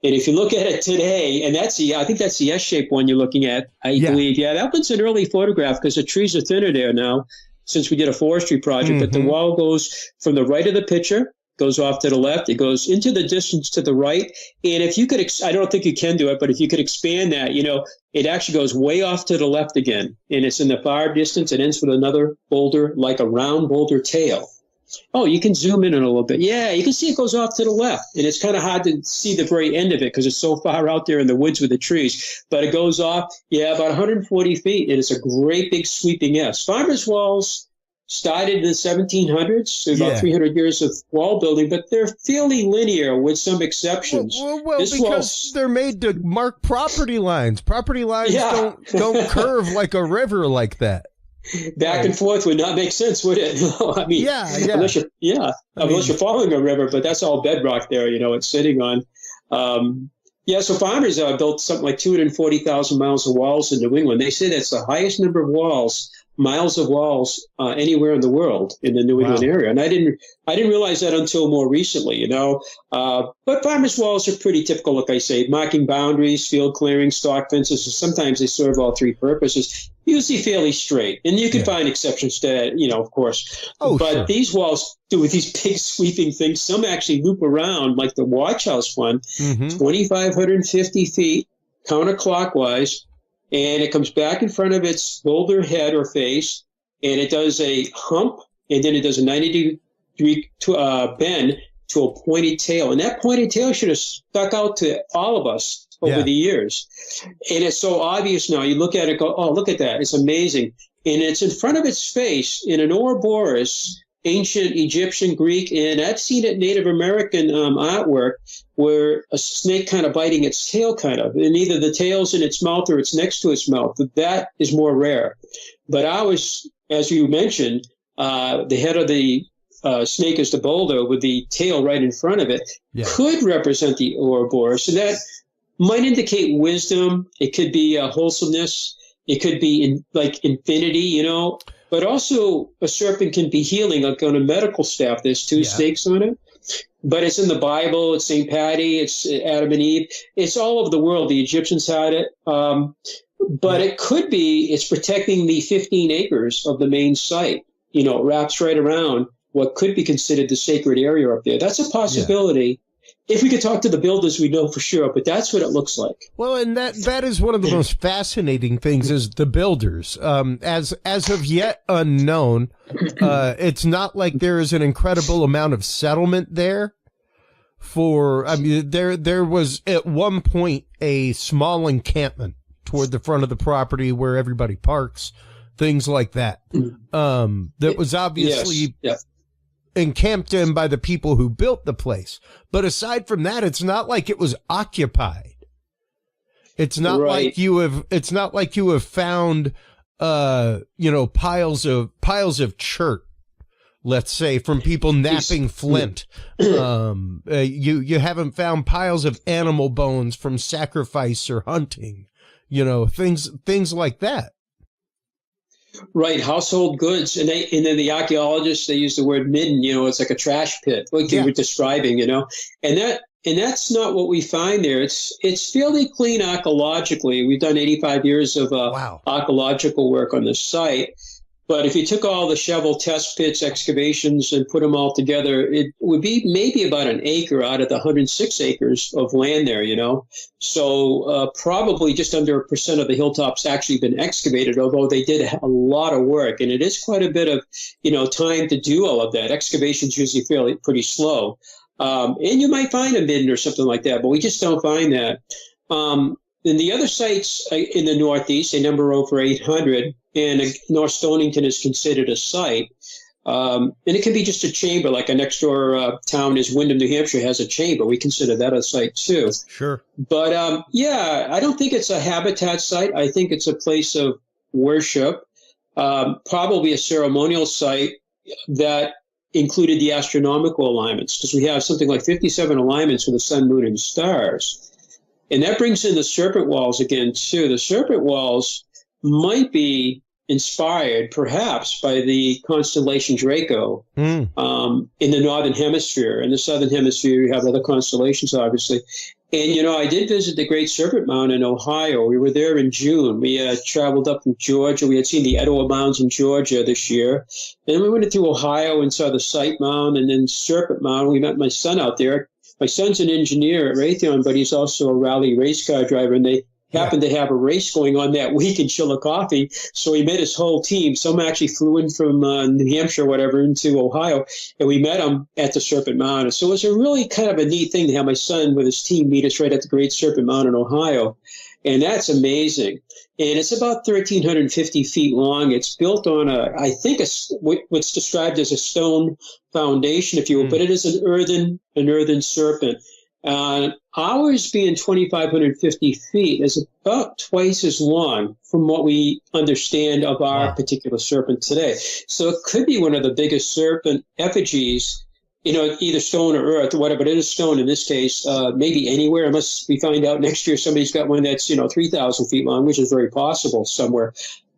[SPEAKER 4] And if you look at it today, and I think that's the S-shaped one you're looking at, I believe. Yeah, that one's an early photograph because the trees are thinner there now since we did a forestry project. But the wall goes from the right of the picture, goes off to the left. It goes into the distance to the right. And if you could, I don't think you can do it, but if you could expand that, it actually goes way off to the left again. And it's in the far distance. It ends with another boulder, like a round boulder tail. Oh, you can zoom in a little bit. Yeah, you can see it goes off to the left, and it's kind of hard to see the very end of it because it's so far out there in the woods with the trees. But it goes off, about 140 feet, and it's a great big sweeping S. Farmers' walls started in the 1700s, so about 300 years of wall building, but they're fairly linear with some exceptions.
[SPEAKER 1] Well, because they're made to mark property lines. Property lines don't curve like a river like that.
[SPEAKER 4] Back and forth would not make sense, would it? I mean, unless you're following a river, but that's all bedrock there, it's sitting on. So farmers built something like 240,000 miles of walls in New England. They say that's the highest number of miles of walls anywhere in the world in the New England area. And I didn't realize that until more recently, but farmers' walls are pretty typical, like I say, marking boundaries, field clearing, stock fences, and sometimes they serve all three purposes, usually fairly straight. And you can find exceptions to that, of course. But these walls do with these big sweeping things. Some actually loop around, like the Watch House one, 2,550 feet counterclockwise, and it comes back in front of its boulder head or face, and it does a hump, and then it does a 90-degree bend to a pointed tail. And that pointed tail should have stuck out to all of us over the years. And it's so obvious now. You look at it and go, oh, look at that. It's amazing. And it's in front of its face in an Ouroboros, ancient Egyptian, Greek, and I've seen it Native American artwork where a snake kind of biting its tail and either the tail's in its mouth or it's next to its mouth. That is more rare. But ours, as you mentioned, the head of the snake is the boulder with the tail right in front of it, could represent the Ouroboros. And that might indicate wisdom. It could be wholesomeness. It could be infinity, But also a serpent can be healing, like on a medical staff. There's two snakes on it. But it's in the Bible. It's St. Patty. It's Adam and Eve. It's all over the world. The Egyptians had it. But it could be it's protecting the 15 acres of the main site. It wraps right around what could be considered the sacred area up there. That's a possibility. If we could talk to the builders, we know for sure, but that's what it looks like.
[SPEAKER 1] Well, and that is one of the most fascinating things is the builders. As of yet unknown, it's not like there is an incredible amount of settlement there. There was at one point a small encampment toward the front of the property where everybody parks, things like that. That was obviously encamped in by the people who built the place. But aside from that, it's not like it was occupied. It's not like you have found, piles of chert, let's say, from people napping flint. You haven't found piles of animal bones from sacrifice or hunting, things like that.
[SPEAKER 4] Right, household goods, and then the archaeologists, they use the word midden. It's like a trash pit, like you were describing. And that's not what we find there. It's fairly clean archaeologically. We've done 85 years of archaeological work on the site. But if you took all the shovel test pits, excavations, and put them all together, it would be maybe about an acre out of the 106 acres of land there, So probably just under 1% of the hilltops actually been excavated, although they did a lot of work. And it is quite a bit of, time to do all of that. Excavation's usually pretty slow. And you might find a midden or something like that, but we just don't find that. And the other sites in the Northeast, they number over 800, and North Stonington is considered a site. And it can be just a chamber, like a next door town is Windham, New Hampshire has a chamber. We consider that a site too.
[SPEAKER 1] Sure.
[SPEAKER 4] But I don't think it's a habitat site. I think it's a place of worship, probably a ceremonial site that included the astronomical alignments, because we have something like 57 alignments for the sun, moon, and stars. And that brings in the serpent walls again, too. The serpent walls might be inspired, perhaps, by the constellation Draco in the Northern Hemisphere. In the Southern Hemisphere, you have other constellations, obviously. And, I did visit the Great Serpent Mound in Ohio. We were there in June. We traveled up from Georgia. We had seen the Etowah Mounds in Georgia this year. And we went through Ohio and saw the Sight Mound and then Serpent Mound. We met my son out there. My son's an engineer at Raytheon, but he's also a rally race car driver. And they happened to have a race going on that week in Chillicothe. So he met his whole team. Some actually flew in from New Hampshire or whatever into Ohio, and we met him at the Serpent Mountain. So it was a really kind of a neat thing to have my son with his team meet us right at the Great Serpent Mountain, Ohio. And that's amazing. And it's about 1,350 feet long. It's built on what's described as a stone foundation, if you will, but it is an earthen serpent. Ours being 2,550 feet is about twice as long from what we understand of our particular serpent today. So it could be one of the biggest serpent effigies, either stone or earth or whatever, but it is stone in this case, maybe anywhere, unless we find out next year somebody's got one that's, 3,000 feet long, which is very possible somewhere.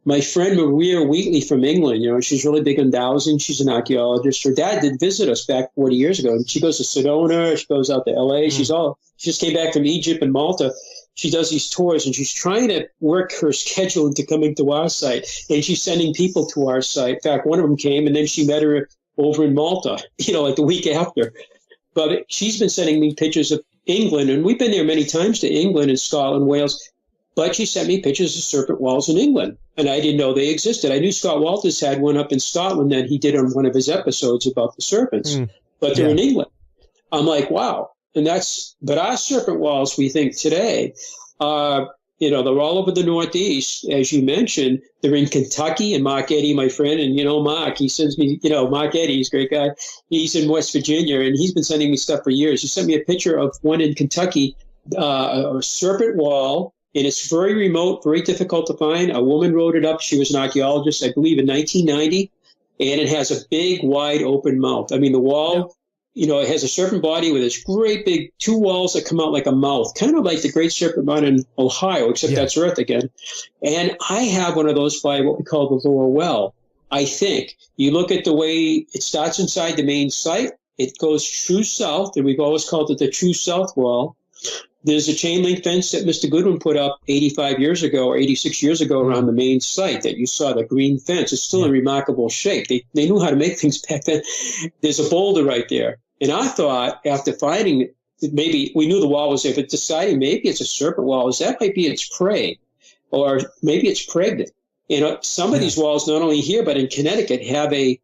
[SPEAKER 4] My friend Maria Wheatley from England, she's really big on dowsing. She's an archaeologist. Her dad did visit us back 40 years ago. And she goes to Sedona. She goes out to L.A. She just came back from Egypt and Malta. She does these tours, and she's trying to work her schedule into coming to our site. And she's sending people to our site. In fact, one of them came, and then she met her over in Malta, like the week after. But she's been sending me pictures of England, and we've been there many times to England and Scotland, Wales. But she sent me pictures of serpent walls in England, and I didn't know they existed. I knew Scott Walters had one up in Scotland that he did on one of his episodes about the serpents, but they're in England. I'm like, wow. But our serpent walls, we think today, they're all over the Northeast, as you mentioned. They're in Kentucky, and Mark Eddy, my friend, and Mark, he sends me, Mark Eddy, he's a great guy. He's in West Virginia, and he's been sending me stuff for years. He sent me a picture of one in Kentucky, a serpent wall. And it's very remote, very difficult to find. A woman wrote it up. She was an archaeologist, I believe, in 1990. And it has a big, wide open mouth. I mean, the wall, it has a serpent body with this great big two walls that come out like a mouth, kind of like the Great Serpent Mountain in Ohio, except that's Earth again. And I have one of those by what we call the lower well, I think. You look at the way it starts inside the main site. It goes true south, and we've always called it the true south wall. There's a chain link fence that Mr. Goodwin put up 85 years ago or 86 years ago around the main site that you saw, the green fence. It's still in remarkable shape. They knew how to make things back then. There's a boulder right there. And I thought, after finding it, maybe we knew the wall was there, but deciding maybe it's a serpent wall, that might be its prey, or maybe it's pregnant. Some of these walls, not only here, but in Connecticut, have the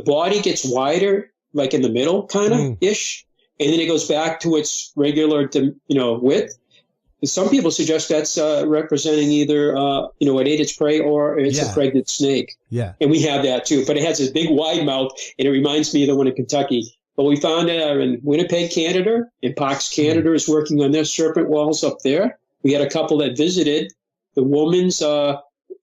[SPEAKER 4] body gets wider, like in the middle kind of ish. And then it goes back to its regular, width. And some people suggest that's representing either, it ate its prey or it's a pregnant snake. Yeah. And we have that too. But it has this big wide mouth, and it reminds me of the one in Kentucky. But we found it in Winnipeg, Canada, and Parks Canada is working on their serpent walls up there. We had a couple that visited. The woman's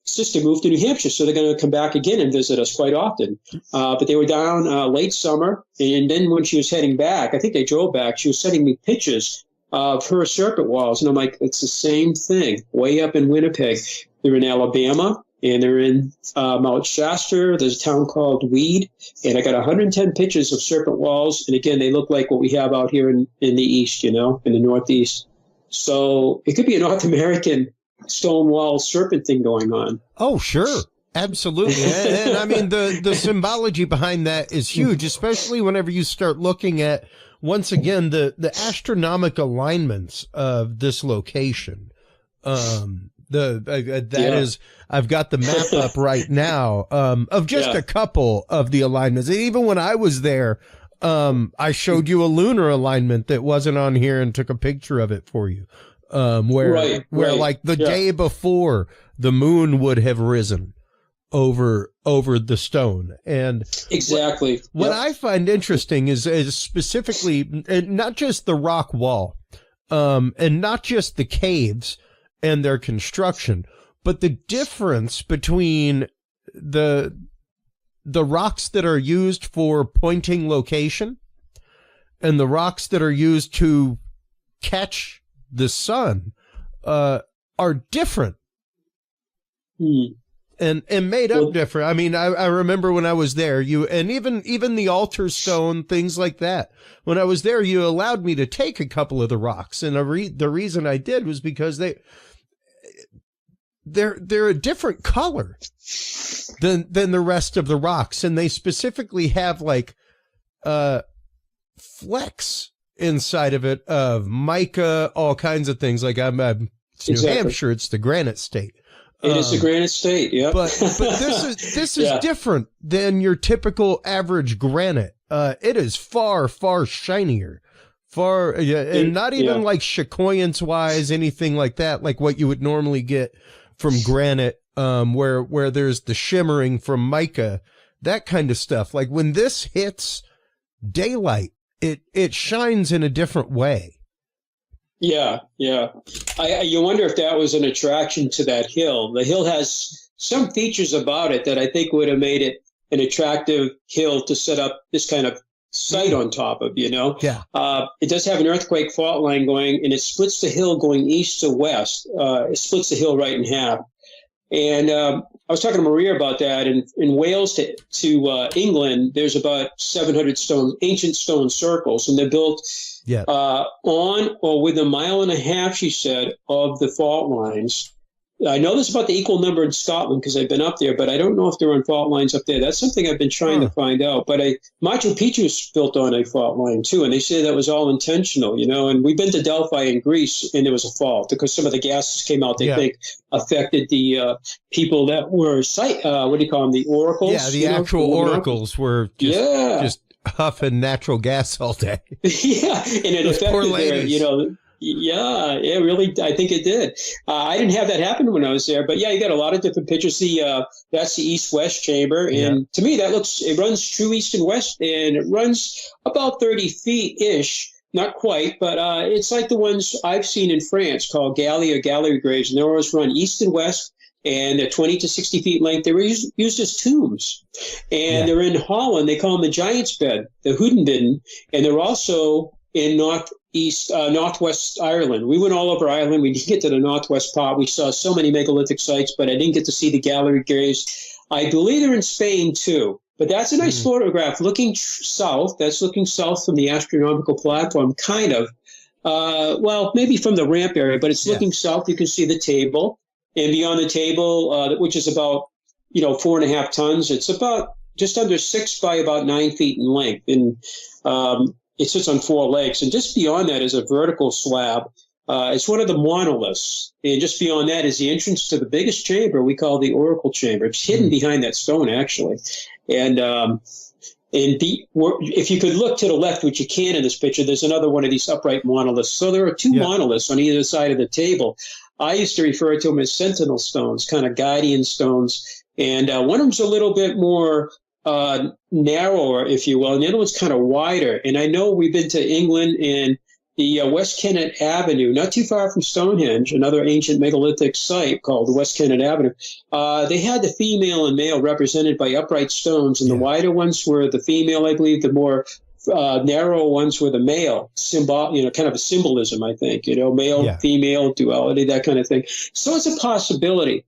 [SPEAKER 4] sister moved to New Hampshire, so they're going to come back again and visit us quite often. But they were down late summer, and then when she was heading back, I think they drove back, she was sending me pictures of her serpent walls, and I'm like, it's the same thing, way up in Winnipeg. They're in Alabama, and they're in Mount Shasta. There's a town called Weed, and I got 110 pictures of serpent walls, and again, they look like what we have out here in the east, in the Northeast. So it could be a North American stone wall serpent thing going on.
[SPEAKER 1] Oh, sure. Absolutely. And I mean, the symbology behind that is huge, especially whenever you start looking at, once again, the astronomical alignments of this location. Is, I've got the map up right now, of just a couple of the alignments. And even when I was there, I showed you a lunar alignment that wasn't on here and took a picture of it for you. Where like the day before the moon would have risen over the stone. And
[SPEAKER 4] exactly
[SPEAKER 1] what I find interesting is specifically not just the rock wall, and not just the caves and their construction, but the difference between the rocks that are used for pointing location and the rocks that are used to catch the sun, are different. And made up different. I mean, I remember when I was there, and even the altar stone, things like that. When I was there, you allowed me to take a couple of the rocks. And the reason I did was because they're a different color than the rest of the rocks. And they specifically have like, flecks inside of it of mica, all kinds of things. Like I'm It's New Hampshire. It's the granite state.
[SPEAKER 4] It is a granite state, yeah.
[SPEAKER 1] But this is different than your typical average granite. It is far, far shinier. And not even like Chicoyance wise, anything like that, like what you would normally get from granite, where there's the shimmering from mica, that kind of stuff. Like when this hits daylight, it shines in a different way.
[SPEAKER 4] Yeah. You wonder if that was an attraction to that hill. The hill has some features about it that I think would have made it an attractive hill to set up this kind of site on top of, Yeah. It does have an earthquake fault line going, and it splits the hill going east to west. It splits the hill right in half. And I was talking to Maria about that. In Wales to England, there's about 700 ancient stone circles, and they're built on or within 1.5 miles, she said, of the fault lines. I know there's about the equal number in Scotland because I've been up there, but I don't know if they're on fault lines up there. That's something I've been trying to find out. But Machu Picchu is built on a fault line too, and they say that was all intentional, And we've been to Delphi in Greece, and there was a fault because some of the gases came out. They think affected the people that were what do you call them? The oracles.
[SPEAKER 1] Yeah, the actual oracles were just huffing natural gas all day.
[SPEAKER 4] And it affected their, Yeah, really, I think it did. I didn't have that happen when I was there, but you got a lot of different pictures. That's the east-west chamber, and to me, it runs true east and west, and it runs about 30 feet-ish, not quite, but it's like the ones I've seen in France called galley or gallery graves, and they always run east and west, and they're 20 to 60 feet in length. They were used as tombs, and they're in Holland. They call them the Giant's Bed, the Hoedenbidden, and they're also in northwest Ireland. We went all over Ireland. We didn't get to the northwest part. We saw so many megalithic sites, but I didn't get to see the gallery graves. I believe they're in Spain too. But that's a nice photograph looking south. That's looking south from the astronomical platform, kind of. Maybe from the ramp area, but it's looking south. You can see the table. And beyond the table, which is about 4.5 tons, it's about just under 6 by about 9 feet in length. And it sits on 4 legs, and just beyond that is a vertical slab. It's one of the monoliths, and just beyond that is the entrance to the biggest chamber we call the oracle chamber. It's hidden behind that stone, actually. And if you could look to the left, which you can in this picture, there's another one of these upright monoliths. So there are 2 monoliths on either side of the table. I used to refer to them as sentinel stones, kind of guardian stones. And one of them's a little bit more narrower, if you will, and the other one's kind of wider. And I know we've been to England, and the West Kennet Avenue, not too far from Stonehenge, another ancient megalithic site called West Kennet Avenue. They had the female and male represented by upright stones, and the wider ones were the female, I believe. The more narrow ones were the male, kind of a symbolism, I think, male, female, duality, that kind of thing. So it's a possibility.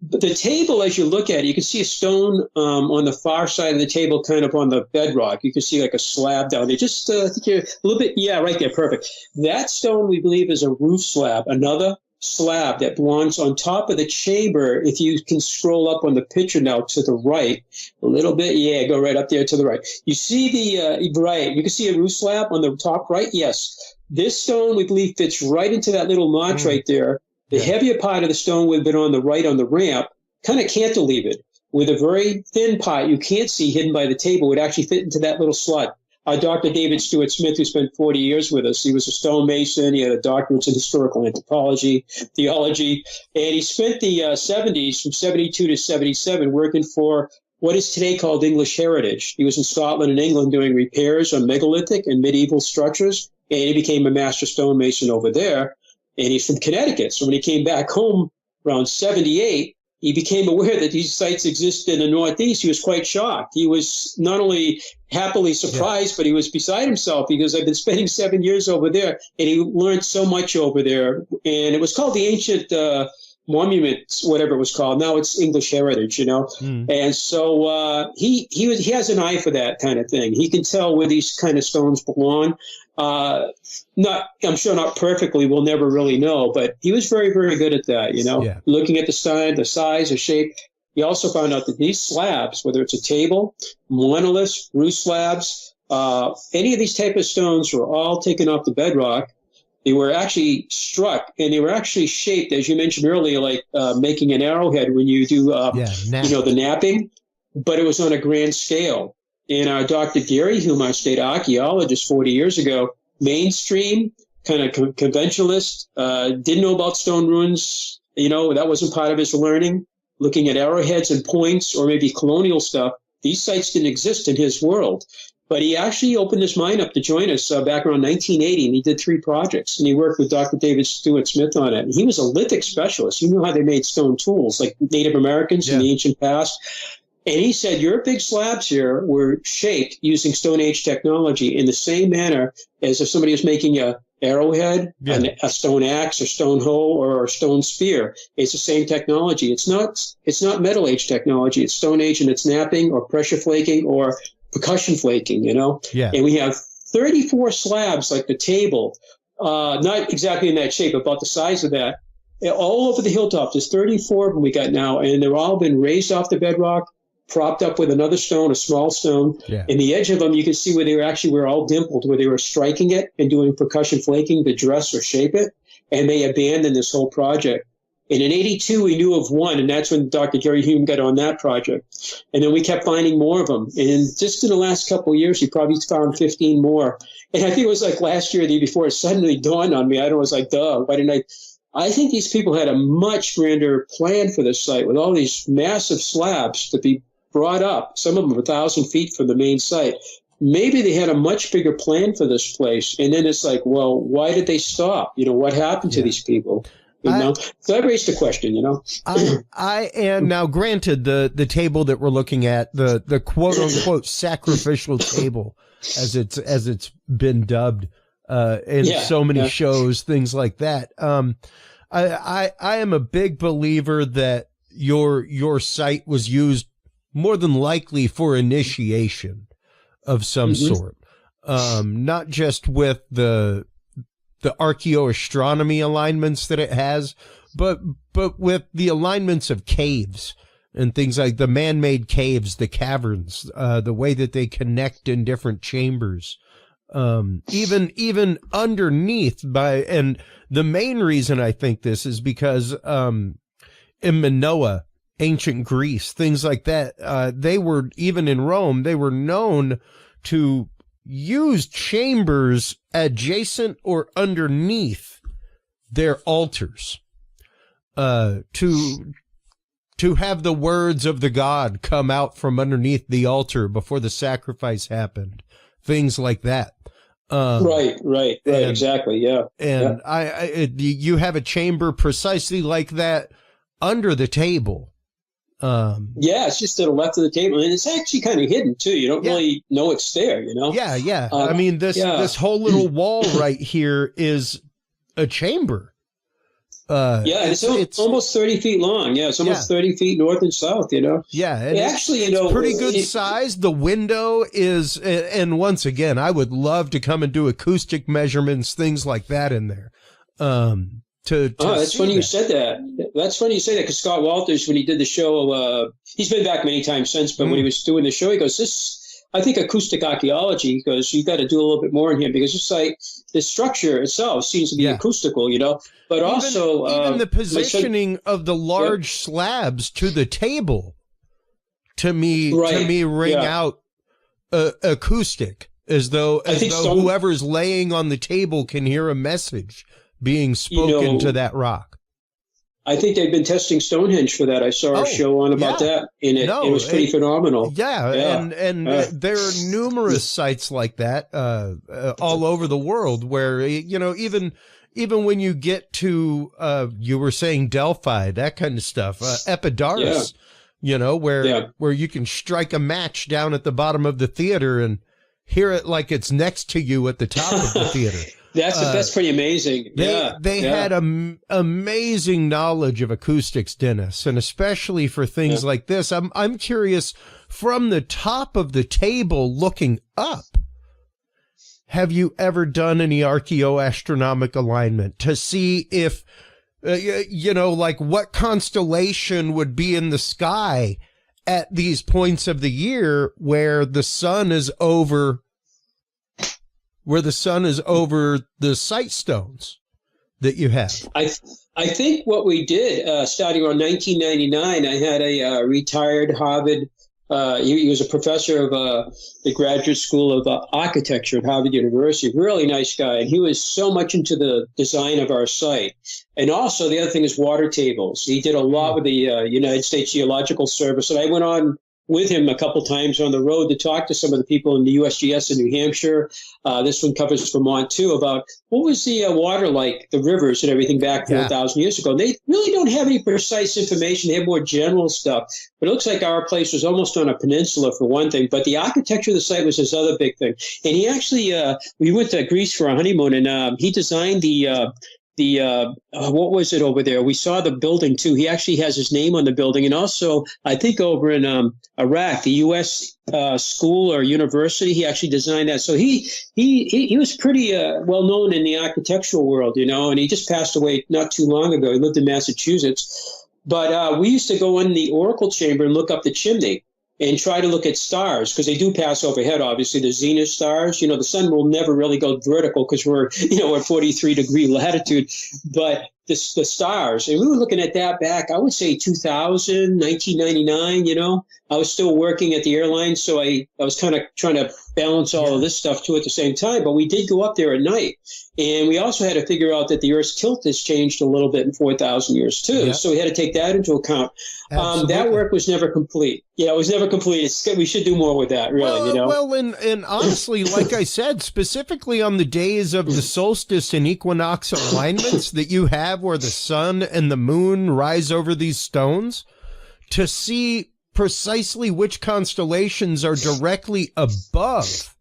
[SPEAKER 4] But the table, as you look at it, you can see a stone on the far side of the table, kind of on the bedrock. You can see like a slab down there. Just I think you're a little bit, right there, perfect. That stone, we believe, is a roof slab, another slab that belongs on top of the chamber. If you can scroll up on the picture now to the right a little bit, go right up there to the right. You see you can see a roof slab on the top right. Yes, this stone, we believe, fits right into that little notch right there. The heavier part of the stone would have been on the right on the ramp, kind of cantilevered, with a very thin part you can't see hidden by the table would actually fit into that little slot. Dr. David Stewart Smith, who spent 40 years with us, he was a stonemason. He had a doctorate in historical anthropology, theology, and he spent the 70s, from 72 to 77, working for what is today called English Heritage. He was in Scotland and England doing repairs on megalithic and medieval structures, and he became a master stonemason over there. And he's from Connecticut. So when he came back home around 78, he became aware that these sites exist in the Northeast. He was quite shocked. He was not only happily surprised, but he was beside himself because I've been spending 7 years over there, and he learned so much over there. And it was called the Ancient Monuments, whatever it was called. Now it's English Heritage, And so he has an eye for that kind of thing. He can tell where these kind of stones belong. I'm sure not perfectly, we'll never really know, but he was very, very good at that, looking at the size, the shape. He also found out that these slabs, whether it's a table, monoliths, roof slabs, any of these type of stones were all taken off the bedrock They were actually struck, and they were actually shaped, as you mentioned earlier, like making an arrowhead when you do, the napping, but it was on a grand scale. And Dr. Gary Hume, our state archaeologist 40 years ago, mainstream, kind of conventionalist, didn't know about stone ruins. That wasn't part of his learning. Looking at arrowheads and points or maybe colonial stuff, these sites didn't exist in his world. But he actually opened his mind up to join us back around 1980, and he did 3 projects. And he worked with Dr. David Stewart Smith on it. And he was a lithic specialist. He knew how they made stone tools, like Native Americans in the ancient past. And he said, your big slabs here were shaped using Stone Age technology in the same manner as if somebody was making a arrowhead, a stone axe, or stone hoe, or a stone spear. It's the same technology. It's not Metal Age technology. It's Stone Age, and it's napping or pressure flaking or percussion flaking, And we have 34 slabs like the table, not exactly in that shape, about the size of that, all over the hilltop. There's 34 of them we got now, and they've all been raised off the bedrock, propped up with another stone, a small stone. Yeah. And the edge of them, you can see where they were all dimpled, where they were striking it and doing percussion flaking to dress or shape it. And they abandoned this whole project. And in 82, we knew of one, and that's when Dr. Gary Hume got on that project. And then we kept finding more of them. And just in the last couple of years, he probably found 15 more. And I think it was like last year, the year before, it suddenly dawned on me. I was like, duh, why didn't I think these people had a much grander plan for this site with all these massive slabs to be brought up, some of them 1,000 feet from the main site. Maybe they had a much bigger plan for this place. And then it's like, well, why did they stop? What happened to these people? So I raised the question,
[SPEAKER 1] and now granted the table that we're looking at, the quote unquote sacrificial table, as it's been dubbed, in so many shows, things like that. I am a big believer that your site was used more than likely for initiation of some sort. Not just with the archaeoastronomy alignments that it has, but with the alignments of caves and things like the man-made caves, the caverns, the way that they connect in different chambers, even underneath and the main reason I think this is because, in Minoa, ancient Greece, things like that, they were, even in Rome, they were known to use chambers adjacent or underneath their altars, to have the words of the god come out from underneath the altar before the sacrifice happened, things like that.
[SPEAKER 4] Right, exactly, yeah.
[SPEAKER 1] And you have a chamber precisely like that under the table.
[SPEAKER 4] It's just to the left of the table, and it's actually kind of hidden too. You don't really know it's there,
[SPEAKER 1] Yeah. I mean, this whole little wall right here is a chamber.
[SPEAKER 4] It's almost 30 feet long. Yeah, it's almost 30 feet north and south.
[SPEAKER 1] Yeah, and it's pretty good size. The window is, and once again, I would love to come and do acoustic measurements, things like that in there. That's
[SPEAKER 4] funny you said that. That's funny you say that, because Scott Walters, when he did the show, he's been back many times since, but when he was doing the show, he goes, I think acoustic archaeology, he goes, you got to do a little bit more in here, because it's like the structure itself seems to be acoustical, but also
[SPEAKER 1] even the positioning of the large slabs to the table, to me ring out acoustic, as though whoever's laying on the table can hear a message being spoken to that rock.
[SPEAKER 4] I think they've been testing Stonehenge for that. I saw a show on about that, and it was pretty phenomenal.
[SPEAKER 1] And there are numerous sites like that all over the world where, even when you get to, you were saying Delphi, that kind of stuff, Epidaurus, where you can strike a match down at the bottom of the theater and hear it like it's next to you at the top of the theater.
[SPEAKER 4] That's pretty amazing.
[SPEAKER 1] They had amazing knowledge of acoustics, Dennis, and especially for things like this. I'm curious, from the top of the table looking up, have you ever done any archaeoastronomic alignment to see if, like what constellation would be in the sky at these points of the year where the sun is over where the sun is over the site stones that you have?
[SPEAKER 4] I think what we did, starting around 1999, I had a retired Harvard. He was a professor of the Graduate School of Architecture at Harvard University. Really nice guy. And he was so much into the design of our site. And also the other thing is water tables. He did a lot with the United States Geological Service. And I went on with him a couple times on the road to talk to some of the people in the USGS in New Hampshire. This one covers Vermont too, about what was the water like, the rivers and everything back 4,000 years ago. They really don't have any precise information. They have more general stuff. But it looks like our place was almost on a peninsula for one thing. But the architecture of the site was this other big thing. And he actually, we went to Greece for a honeymoon, and he designed what was it over there? We saw the building too. He actually has his name on the building, and also I think over in Iraq, the U.S. School or university, he actually designed that. So he was pretty well known in the architectural world, and he just passed away not too long ago. He lived in Massachusetts, but we used to go in the Oracle chamber and look up the chimney and try to look at stars, because they do pass overhead, obviously, the zenith stars. The sun will never really go vertical because we're 43-degree latitude. But the stars, and we were looking at that back, I would say 2000, 1999, I was still working at the airline, so I was kind of trying to balance all of this stuff too at the same time. But we did go up there at night. And we also had to figure out that the Earth's tilt has changed a little bit in 4,000 years too. Yeah. So we had to take that into account. That work was never complete. Yeah, it was never complete. We should do more with that, really,
[SPEAKER 1] Well, and honestly, like I said, specifically on the days of the solstice and equinox alignments that you have where the sun and the moon rise over these stones, to see precisely which constellations are directly above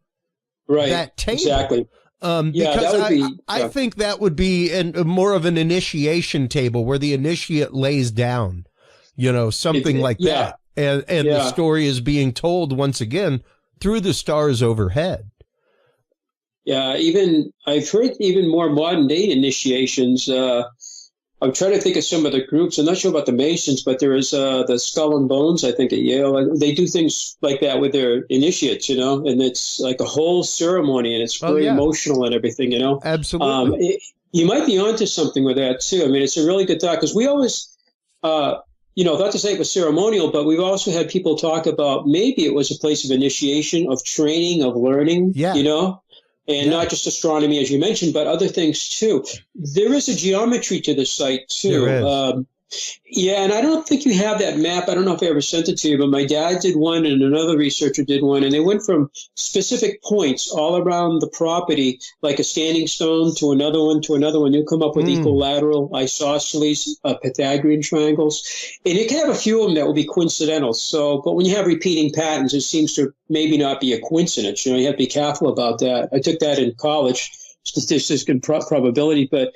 [SPEAKER 1] that table.
[SPEAKER 4] Exactly.
[SPEAKER 1] Because I think that would be more of an initiation table where the initiate lays down, something like that. And the story is being told once again through the stars overhead.
[SPEAKER 4] Yeah, I've heard even more modern day initiations. I'm trying to think of some of the groups. I'm not sure about the Masons, but there is the Skull and Bones, I think, at Yale. They do things like that with their initiates, and it's like a whole ceremony, and it's very emotional and everything,
[SPEAKER 1] Absolutely.
[SPEAKER 4] You might be onto something with that, too. I mean, it's a really good thought, because we always, not to say it was ceremonial, but we've also had people talk about maybe it was a place of initiation, of training, of learning, and not just astronomy, as you mentioned, but other things too. There is a geometry to the site too. And I don't think you have that map. I don't know if I ever sent it to you, but my dad did one and another researcher did one, and they went from specific points all around the property, like a standing stone to another one to another one. You'll come up with equilateral, isosceles, Pythagorean triangles, and you can have a few of them that will be coincidental. So, but when you have repeating patterns, it seems to maybe not be a coincidence. You have to be careful about that. I took that in college, statistics and probability, but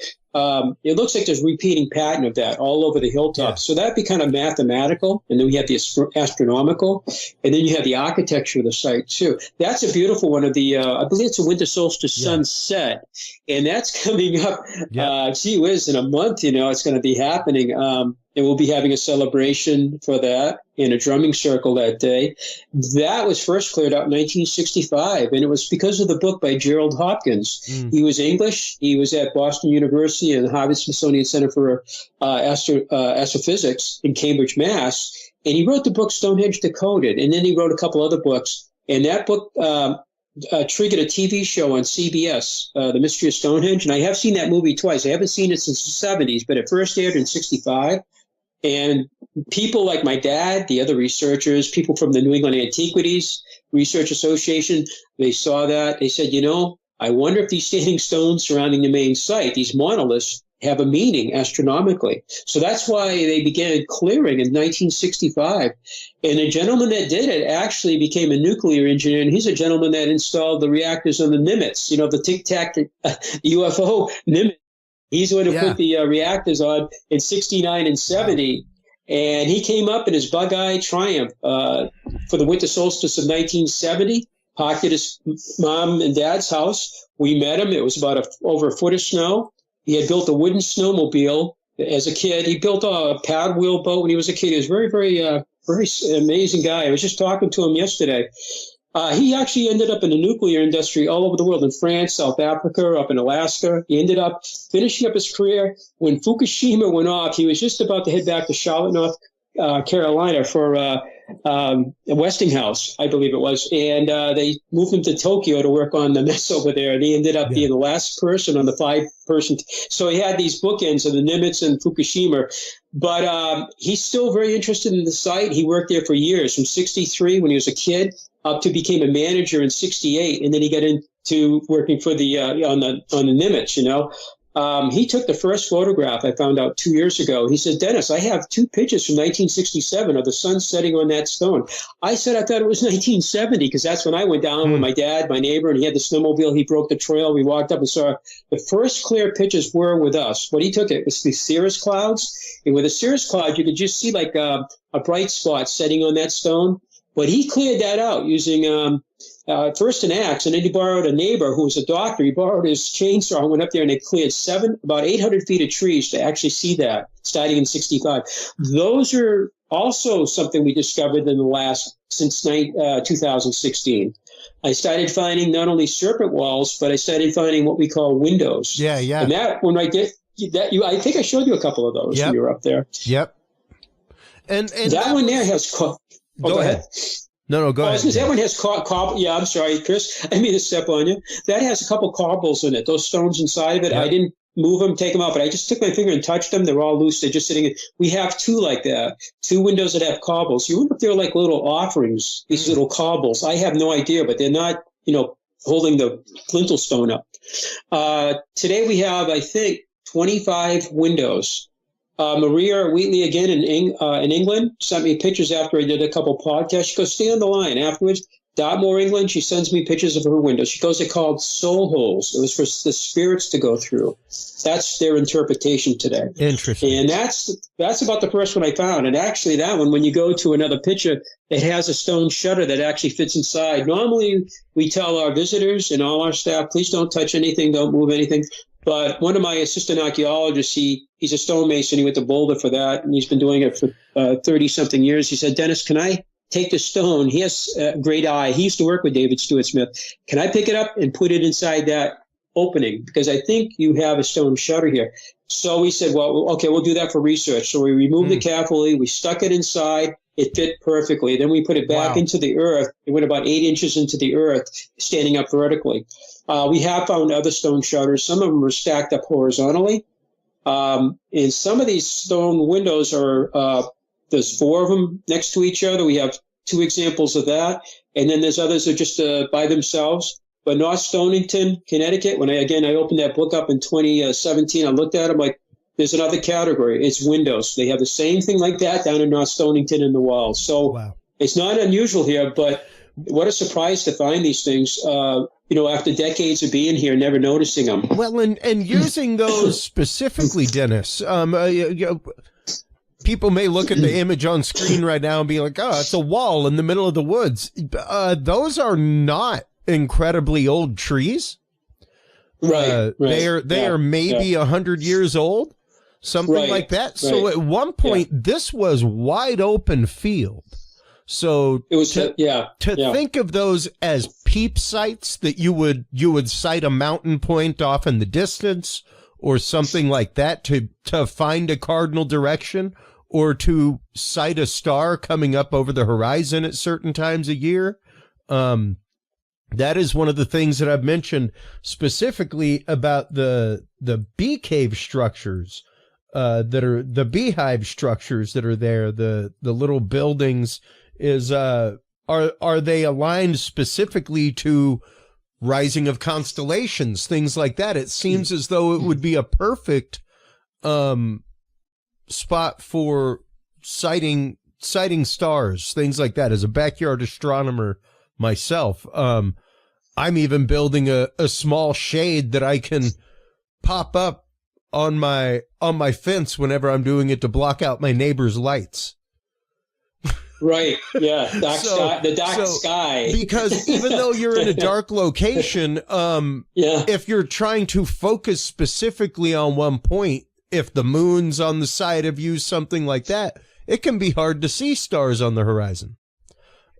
[SPEAKER 4] it looks like there's a repeating pattern of that all over the hilltops. So that'd be kind of mathematical. And then we have the astronomical, and then you have the architecture of the site too. That's a beautiful one of the, I believe it's a winter solstice sunset, and that's coming up, gee whiz, in a month, it's going to be happening. And we'll be having a celebration for that in a drumming circle that day. That was first cleared out in 1965, and it was because of the book by Gerald Hopkins. He was English. He was at Boston University and the Harvard Smithsonian Center for Astrophysics in Cambridge, Mass. And he wrote the book Stonehenge Decoded, and then he wrote a couple other books. And that book triggered a TV show on CBS, The Mystery of Stonehenge. And I have seen that movie twice. I haven't seen it since the 70s, but it first aired in 65. And people like my dad, the other researchers, people from the New England Antiquities Research Association, they saw that. They said, I wonder if these standing stones surrounding the main site, these monoliths, have a meaning astronomically. So that's why they began clearing in 1965. And the gentleman that did it actually became a nuclear engineer, and he's a gentleman that installed the reactors on the Nimitz, the Tic-Tac UFO Nimitz. He's going to put the reactors on in 69 and 70. And he came up in his bug-eye Triumph for the winter solstice of 1970, parked at his mom and dad's house. We met him. It was about over a foot of snow. He had built a wooden snowmobile as a kid. He built a paddle wheel boat when he was a kid. He was very, very, very amazing guy. I was just talking to him yesterday. He actually ended up in the nuclear industry all over the world, in France, South Africa, up in Alaska. He ended up finishing up his career. When Fukushima went off, he was just about to head back to Charlotte, North Carolina for Westinghouse, I believe it was. And they moved him to Tokyo to work on the mess over there. And he ended up being the last person on the 5-person. So he had these bookends of the Nimitz and Fukushima. But he's still very interested in the site. He worked there for years, from 63 when he was a kid up to became a manager in 68. And then he got into working for the on the Nimitz, you know. He took the first photograph I found out 2 years ago. He said, Dennis, I have 2 pictures from 1967 of the sun setting on that stone. I said, I thought it was 1970 because that's when I went down with my dad, my neighbor, and he had the snowmobile. He broke the trail. We walked up and saw the first clear pictures were with us. What he took, it was the cirrus clouds. And with the cirrus cloud, you could just see like a bright spot setting on that stone. But he cleared that out using first an axe, and then he borrowed a neighbor who was a doctor. He borrowed his chainsaw and went up there, and they cleared about 800 feet of trees to actually see that, starting in 65. Those are also something we discovered in the last, since 2016. I started finding not only serpent walls, but I started finding what we call windows.
[SPEAKER 1] Yeah.
[SPEAKER 4] And that, when I get that, I think I showed you a couple of those when you were up there.
[SPEAKER 1] Yep. And
[SPEAKER 4] that one there has...
[SPEAKER 1] Go ahead. No, go ahead.
[SPEAKER 4] That one has cobble. Yeah, I'm sorry, Chris. I mean to step on you. That has a couple cobbles in it. Those stones inside of it. Yep. I didn't move them, take them out, but I just took my finger and touched them. They're all loose. They're just sitting. We have 2 like that. 2 windows that have cobbles. You wonder if they're like little offerings. These little cobbles. I have no idea, but they're not. Holding the lintel stone up. Today we have, I think, 25 windows. Maria Wheatley again in England sent me pictures after I did a couple podcasts. She goes, stay on the line afterwards. Dartmoor, England, she sends me pictures of her windows. She goes, they're called soul holes. It was for the spirits to go through. That's their interpretation today.
[SPEAKER 1] Interesting.
[SPEAKER 4] And that's about the first one I found. And actually that one, when you go to another picture, it has a stone shutter that actually fits inside. Normally we tell our visitors and all our staff, please don't touch anything, don't move anything. But one of my assistant archaeologists, he's a stonemason. He went to Boulder for that, and he's been doing it for 30-something years. He said, Dennis, can I take the stone? He has a great eye. He used to work with David Stewart Smith. Can I pick it up and put it inside that opening? Because I think you have a stone shutter here. So we said, well, okay, we'll do that for research. So we removed the scaffolding. We stuck it inside. It fit perfectly. Then we put it back into the earth. It went about 8 inches into the earth, standing up vertically. We have found other stone shutters. Some of them are stacked up horizontally. And some of these stone windows are, there's 4 of them next to each other. We have 2 examples of that. And then there's others that are just by themselves. But North Stonington, Connecticut, when I opened that book up in 2017, I looked at them like, there's another category. It's windows. They have the same thing like that down in North Stonington in the walls. So It's not unusual here, but what a surprise to find these things, after decades of being here, never noticing them.
[SPEAKER 1] Well, and using those specifically, Dennis, people may look at the image on screen right now and be like, oh, it's a wall in the middle of the woods. Those are not incredibly old trees.
[SPEAKER 4] Right.
[SPEAKER 1] They are maybe 100 years old, something like that. So at one point, this was wide open field. So
[SPEAKER 4] it was
[SPEAKER 1] think of those as peep sites that you would sight a mountain point off in the distance or something like that to find a cardinal direction or to sight a star coming up over the horizon at certain times a year. That is one of the things that I've mentioned specifically about the bee cave structures that are the beehive structures that are there, the little buildings. Is are they aligned specifically to rising of constellations, things like that? It seems as though it would be a perfect spot for sighting stars, things like that. As a backyard astronomer myself, I'm even building a small shade that I can pop up on my fence whenever I'm doing it to block out my neighbor's lights.
[SPEAKER 4] Right. Yeah. The dark sky.
[SPEAKER 1] Because even though you're in a dark location, if you're trying to focus specifically on one point, if the moon's on the side of you, something like that, it can be hard to see stars on the horizon.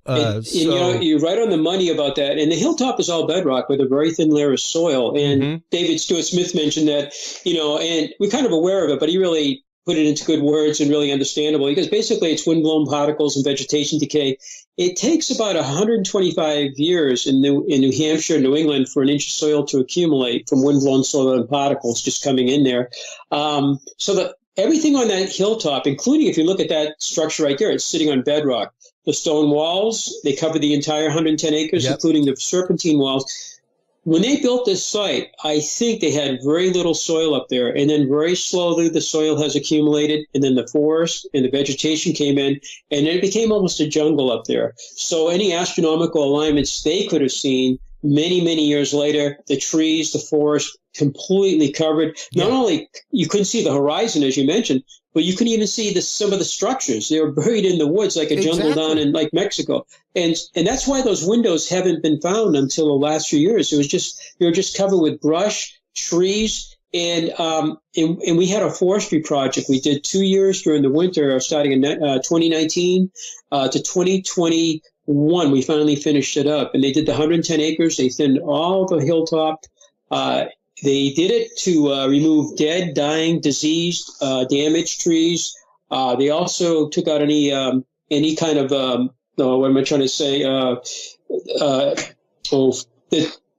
[SPEAKER 4] And, you know, you're right on the money about that. And the hilltop is all bedrock with a very thin layer of soil. And David Stuart Smith mentioned that, you know, and we're kind of aware of it, but he really put it into good words and really understandable, because basically it's windblown particles and vegetation decay. It takes about 125 years in New Hampshire, New England, for an inch of soil to accumulate from windblown soil and particles just coming in there. So that everything on that hilltop, including if you look at that structure right there, it's sitting on bedrock. The stone walls, they cover the entire 110 acres, including the serpentine walls. When they built this site, I think they had very little soil up there, and then very slowly the soil has accumulated, and then the forest and the vegetation came in, and it became almost a jungle up there. So any astronomical alignments they could have seen many, many years later, the trees, the forest, completely covered. Not only you couldn't see the horizon, as you mentioned, but you couldn't even see some of the structures. They were buried in the woods like a jungle down in like Mexico. And that's why those windows haven't been found until the last few years. It was just, they were just covered with brush, trees, and we had a forestry project. We did 2 years during the winter, starting in 2019 to 2021. We finally finished it up, and they did the 110 acres. They thinned all the hilltop. They did it to remove dead, dying, diseased, damaged trees. They also took out any kind of what am I trying to say?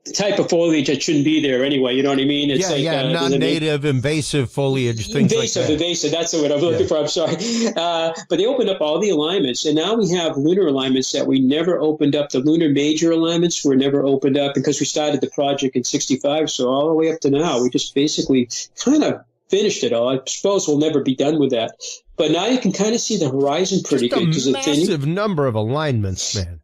[SPEAKER 4] The type of foliage that shouldn't be there anyway. You know what I mean? It's
[SPEAKER 1] non-native, invasive foliage, things like that.
[SPEAKER 4] Invasive, that's the word I'm looking for. I'm sorry. But they opened up all the alignments, and now we have lunar alignments that we never opened up. The lunar major alignments were never opened up because we started the project in '65. So all the way up to now, we just basically kind of finished it all. I suppose we'll never be done with that. But now you can kind of see the horizon pretty good.
[SPEAKER 1] Just a massive number of alignments, man.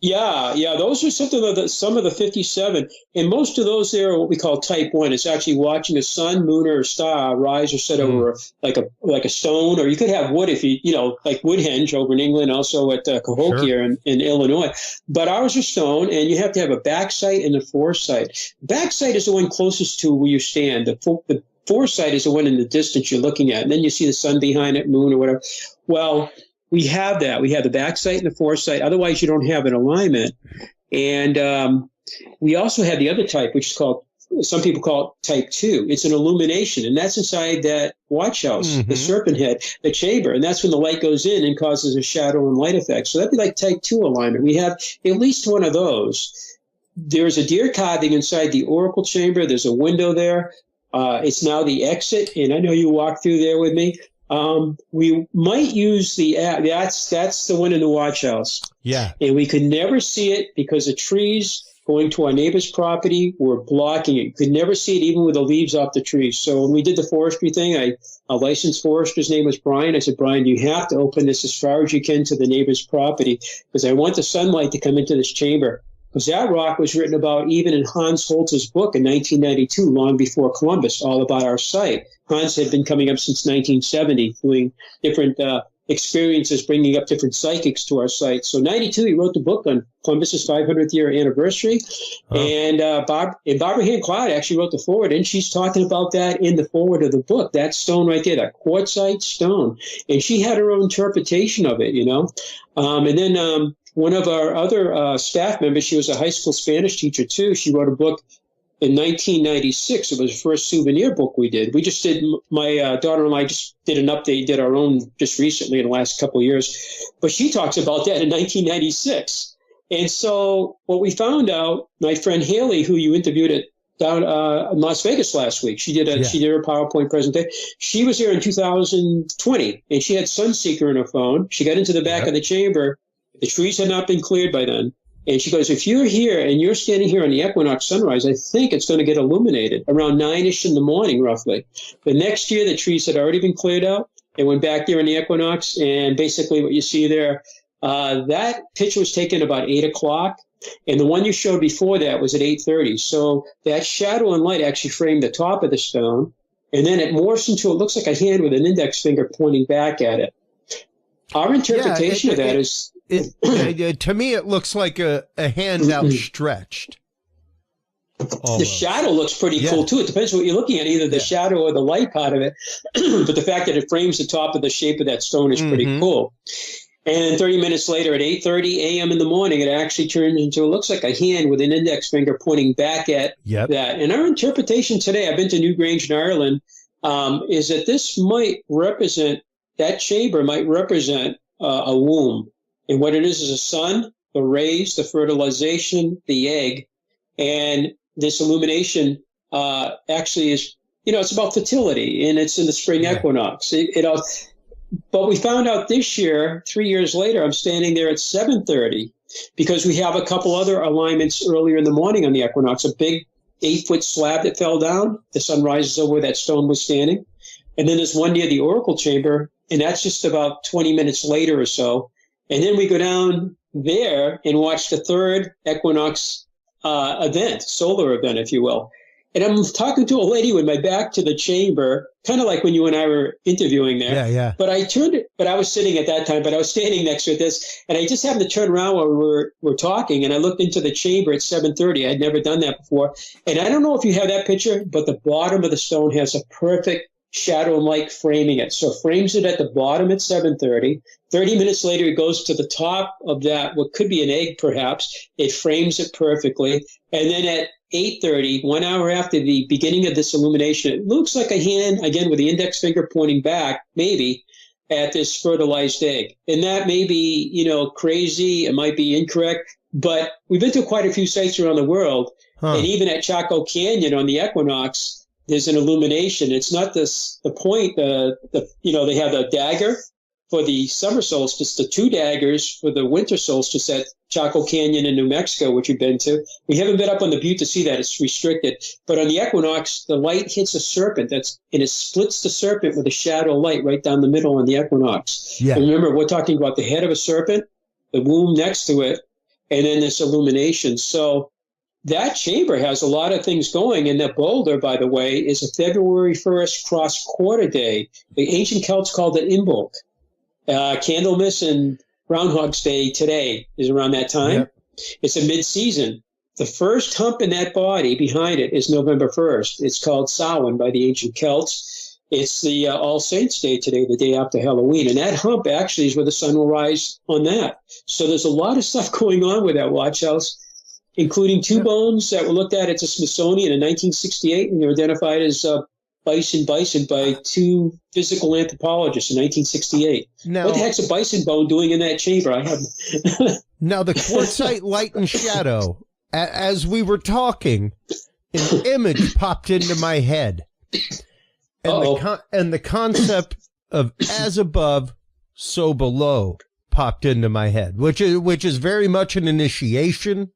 [SPEAKER 4] Yeah, those are some of the 57, and most of those there are what we call type 1. It's actually watching a sun, moon, or a star rise or set over like a stone, or you could have wood if you know, like Woodhenge over in England, also at Cahokia in Illinois. But ours are stone, and you have to have a back sight and a foresight. Back sight is the one closest to where you stand. The foresight is the one in the distance you're looking at, and then you see the sun behind it, moon or whatever. Well, we have that. We have the back sight and the foresight. Otherwise, you don't have an alignment. And we also have the other type, which is called, some people call it type 2. It's an illumination, and that's inside that watch house, the serpent head, the chamber. And that's when the light goes in and causes a shadow and light effect. So that'd be like type 2 alignment. We have at least one of those. There's a deer carving inside the oracle chamber. There's a window there. It's now the exit, and I know you walked through there with me. We might use that's the one in the watch house. Yeah. And we could never see it because the trees going to our neighbor's property were blocking it. You could never see it even with the leaves off the trees. So when we did the forestry thing, a licensed forester's name was Brian. I said, Brian, you have to open this as far as you can to the neighbor's property because I want the sunlight to come into this chamber. Because that rock was written about even in Hans Holz's book in 1992, long before Columbus, all about our site. Hans had been coming up since 1970, doing different experiences, bringing up different psychics to our site. So 92, he wrote the book on Columbus's 500th year anniversary. And Barbara Hand Cloud actually wrote the foreword, and she's talking about that in the foreword of the book, that stone right there, that quartzite stone. And she had her own interpretation of it, you know. And then one of our other staff members, she was a high school Spanish teacher too. She wrote a book in 1996. It was the first souvenir book we did. We just did, my daughter and I just did an update, did our own just recently in the last couple of years. But she talks about that in 1996. And so what we found out, my friend Haley, who you interviewed down in Las Vegas last week, she did her PowerPoint presentation. She was here in 2020, and she had Sunseeker on her phone. She got into the back of the chamber. The trees had not been cleared by then. And she goes, if you're here and you're standing here on the equinox sunrise, I think it's going to get illuminated around 9-ish in the morning, roughly. The next year, the trees had already been cleared out. They went back there in the equinox. And basically what you see there, that picture was taken about 8 o'clock. And the one you showed before that was at 8:30. So that shadow and light actually framed the top of the stone. And then it morphs into, it looks like a hand with an index finger pointing back at it. Our interpretation of that is...
[SPEAKER 1] to me, it looks like a hand outstretched.
[SPEAKER 4] The shadow looks pretty cool, too. It depends what you're looking at, either the shadow or the light part of it. But the fact that it frames the top of the shape of that stone is pretty cool. And 30 minutes later, at 8:30 a.m. in the morning, it actually turned into, it looks like a hand with an index finger pointing back at that. And our interpretation today, I've been to Newgrange in Ireland, is that this might represent, that chamber might represent a womb. And what it is a sun, the rays, the fertilization, the egg. And this illumination actually is, it's about fertility, and it's in the spring equinox. But we found out this year, 3 years later, I'm standing there at 7:30 because we have a couple other alignments earlier in the morning on the equinox, a big 8-foot slab that fell down. The sun rises over where that stone was standing. And then there's one near the oracle chamber, and that's just about 20 minutes later or so. And then we go down there and watch the third equinox event, solar event, if you will. And I'm talking to a lady with my back to the chamber, kind of like when you and I were interviewing there.
[SPEAKER 1] Yeah.
[SPEAKER 4] But I was sitting at that time, but I was standing next to this, and I just happened to turn around while we were talking, and I looked into the chamber at 7:30. I'd never done that before. And I don't know if you have that picture, but the bottom of the stone has a perfect shadow and light framing it. So it frames it at the bottom at 7:30. 30 minutes later, it goes to the top of that, what could be an egg perhaps. It frames it perfectly. And then at 8:30, 1 hour after the beginning of this illumination, it looks like a hand, again, with the index finger pointing back, maybe, at this fertilized egg. And that may be, crazy. It might be incorrect. But we've been to quite a few sites around the world. And even at Chaco Canyon on the equinox, there's an illumination. It's not the point, they have a dagger for the summer solstice, the 2 daggers for the winter solstice at Chaco Canyon in New Mexico, which we've been to. We haven't been up on the butte to see that. It's restricted. But on the equinox, the light hits a serpent and it splits the serpent with a shadow light right down the middle on the equinox. Yeah. And remember, we're talking about the head of a serpent, the womb next to it, and then this illumination. So that chamber has a lot of things going. And that boulder, by the way, is a February 1st cross quarter day. The ancient Celts called it Imbolc. Candlemas and Groundhog's Day today is around that time. Yep. It's a mid-season. The first hump in that body behind it is November 1st. It's called Samhain by the ancient Celts. It's the All Saints' Day today, the day after Halloween. And that hump actually is where the sun will rise on that. So there's a lot of stuff going on with that watch house, including 2 bones that were looked at the Smithsonian in 1968, and they were identified as bison by 2 physical anthropologists in 1968. Now, what the heck's a bison bone doing in that chamber? I have.
[SPEAKER 1] Now, the quartzite light and shadow, as we were talking, an image popped into my head. And the concept of as above, so below popped into my head, which is very much an initiation